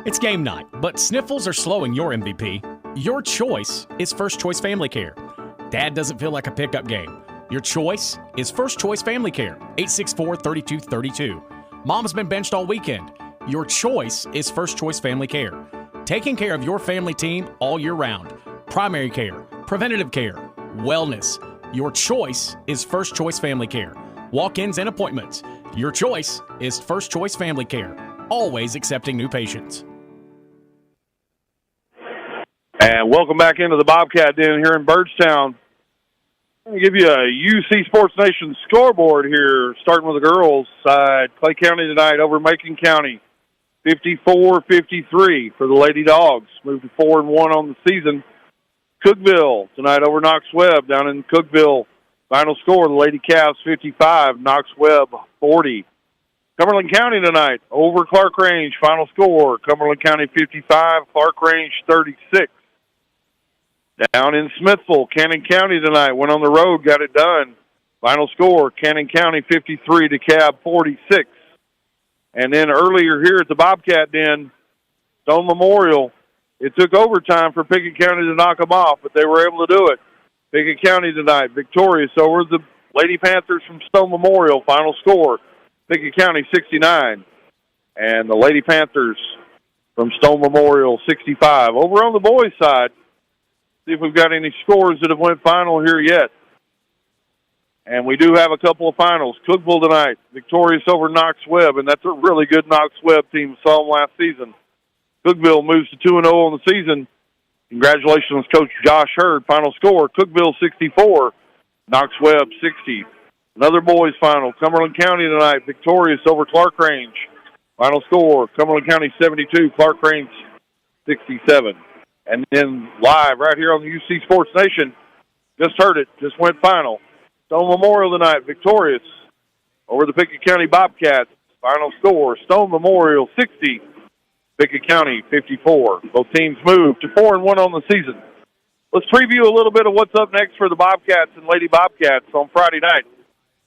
Speaker 6: It's game night, but sniffles are slowing your MVP. Your choice is First Choice Family Care. Dad doesn't feel like a pickup game. Your choice is First Choice Family Care, 864-3232. Mom's been benched all weekend. Your choice is First Choice Family Care. Taking care of your family team all year round. Primary care, preventative care, wellness. Your choice is First Choice Family Care. Walk-ins and appointments. Your choice is First Choice Family Care. Always accepting new patients.
Speaker 3: And welcome back into the Bobcat Den here in Byrdstown. I'm going to give you a UC Sports Nation scoreboard here, starting with the girls' side. Clay County tonight over Macon County, 54-53 for the Lady Dogs. Moved to 4-1 on the season. Cookeville tonight over Knox Webb down in Cookeville. Final score, the Lady Cavs 55, Knox Webb 40. Cumberland County tonight over Clark Range. Final score, Cumberland County 55, Clark Range 36. Down in Smithville, Cannon County tonight went on the road, got it done. Final score, Cannon County 53 to Cab 46. And then earlier here at the Bobcat Den, Stone Memorial, it took overtime for Pickett County to knock them off, but they were able to do it. Pickett County tonight victorious over the Lady Panthers from Stone Memorial. Final score, Pickett County 69, and the Lady Panthers from Stone Memorial 65. Over on the boys' side, see if we've got any scores that have went final here yet. And we do have a couple of finals. Cookeville tonight, victorious over Knox Webb, and that's a really good Knox Webb team. We saw them last season. Cookeville moves to 2-0 on the season. Congratulations, Coach Josh Hurd. Final score, Cookeville 64, Knox Webb 60. Another boys final, Cumberland County tonight, victorious over Clark Range. Final score, Cumberland County 72, Clark Range 67. And then live right here on the UC Sports Nation, just heard it, just went final. Stone Memorial tonight, victorious over the Pickett County Bobcats. Final score, Stone Memorial 60, Pickett County 54. Both teams moved to 4-1 on the season. Let's preview a little bit of what's up next for the Bobcats and Lady Bobcats on Friday night.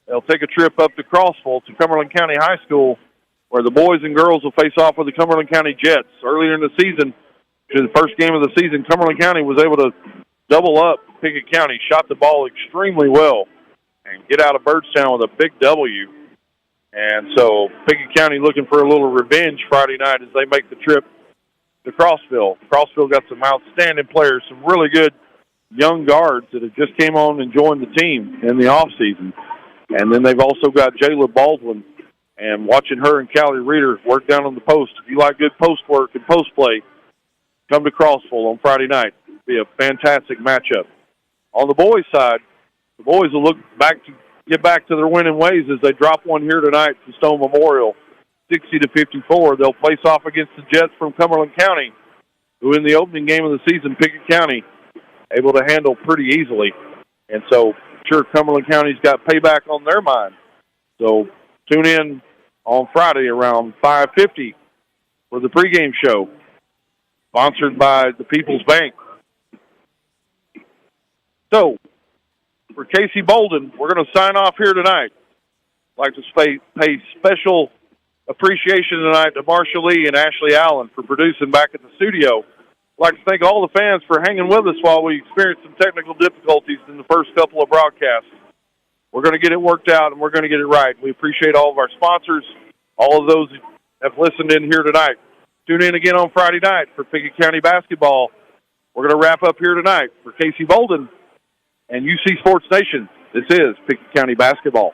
Speaker 3: They'll take a trip up to Crossville to Cumberland County High School, where the boys and girls will face off with the Cumberland County Jets. Earlier in the season, to the first game of the season, Cumberland County was able to double up Pickett County, shot the ball extremely well, and get out of Byrdstown with a big W. And so Pickett County looking for a little revenge Friday night as they make the trip to Crossville. Crossville got some outstanding players, some really good young guards that have just came on and joined the team in the offseason. And then they've also got Jayla Baldwin, and watching her and Callie Reeder work down on the post. If you like good post work and post play, come to Crossville on Friday night. It'll be a fantastic matchup. On the boys' side, the boys will look back to get back to their winning ways as they drop one here tonight to Stone Memorial, 60-54. They'll face off against the Jets from Cumberland County, who in the opening game of the season, Pickett County, able to handle pretty easily. And so sure Cumberland County's got payback on their mind. So tune in on Friday around 5:50 for the pregame show, sponsored by the People's Bank. So for Casey Bolden, we're going to sign off here tonight. I'd like to pay special appreciation tonight to Marsha Lee and Ashley Allen for producing back at the studio. I'd like to thank all the fans for hanging with us while we experienced some technical difficulties in the first couple of broadcasts. We're going to get it worked out, and we're going to get it right. We appreciate all of our sponsors, all of those who have listened in here tonight. Tune in again on Friday night for Pickett County basketball. We're going to wrap up here tonight for Casey Bolden and UC Sports Nation. This is Pickett County basketball.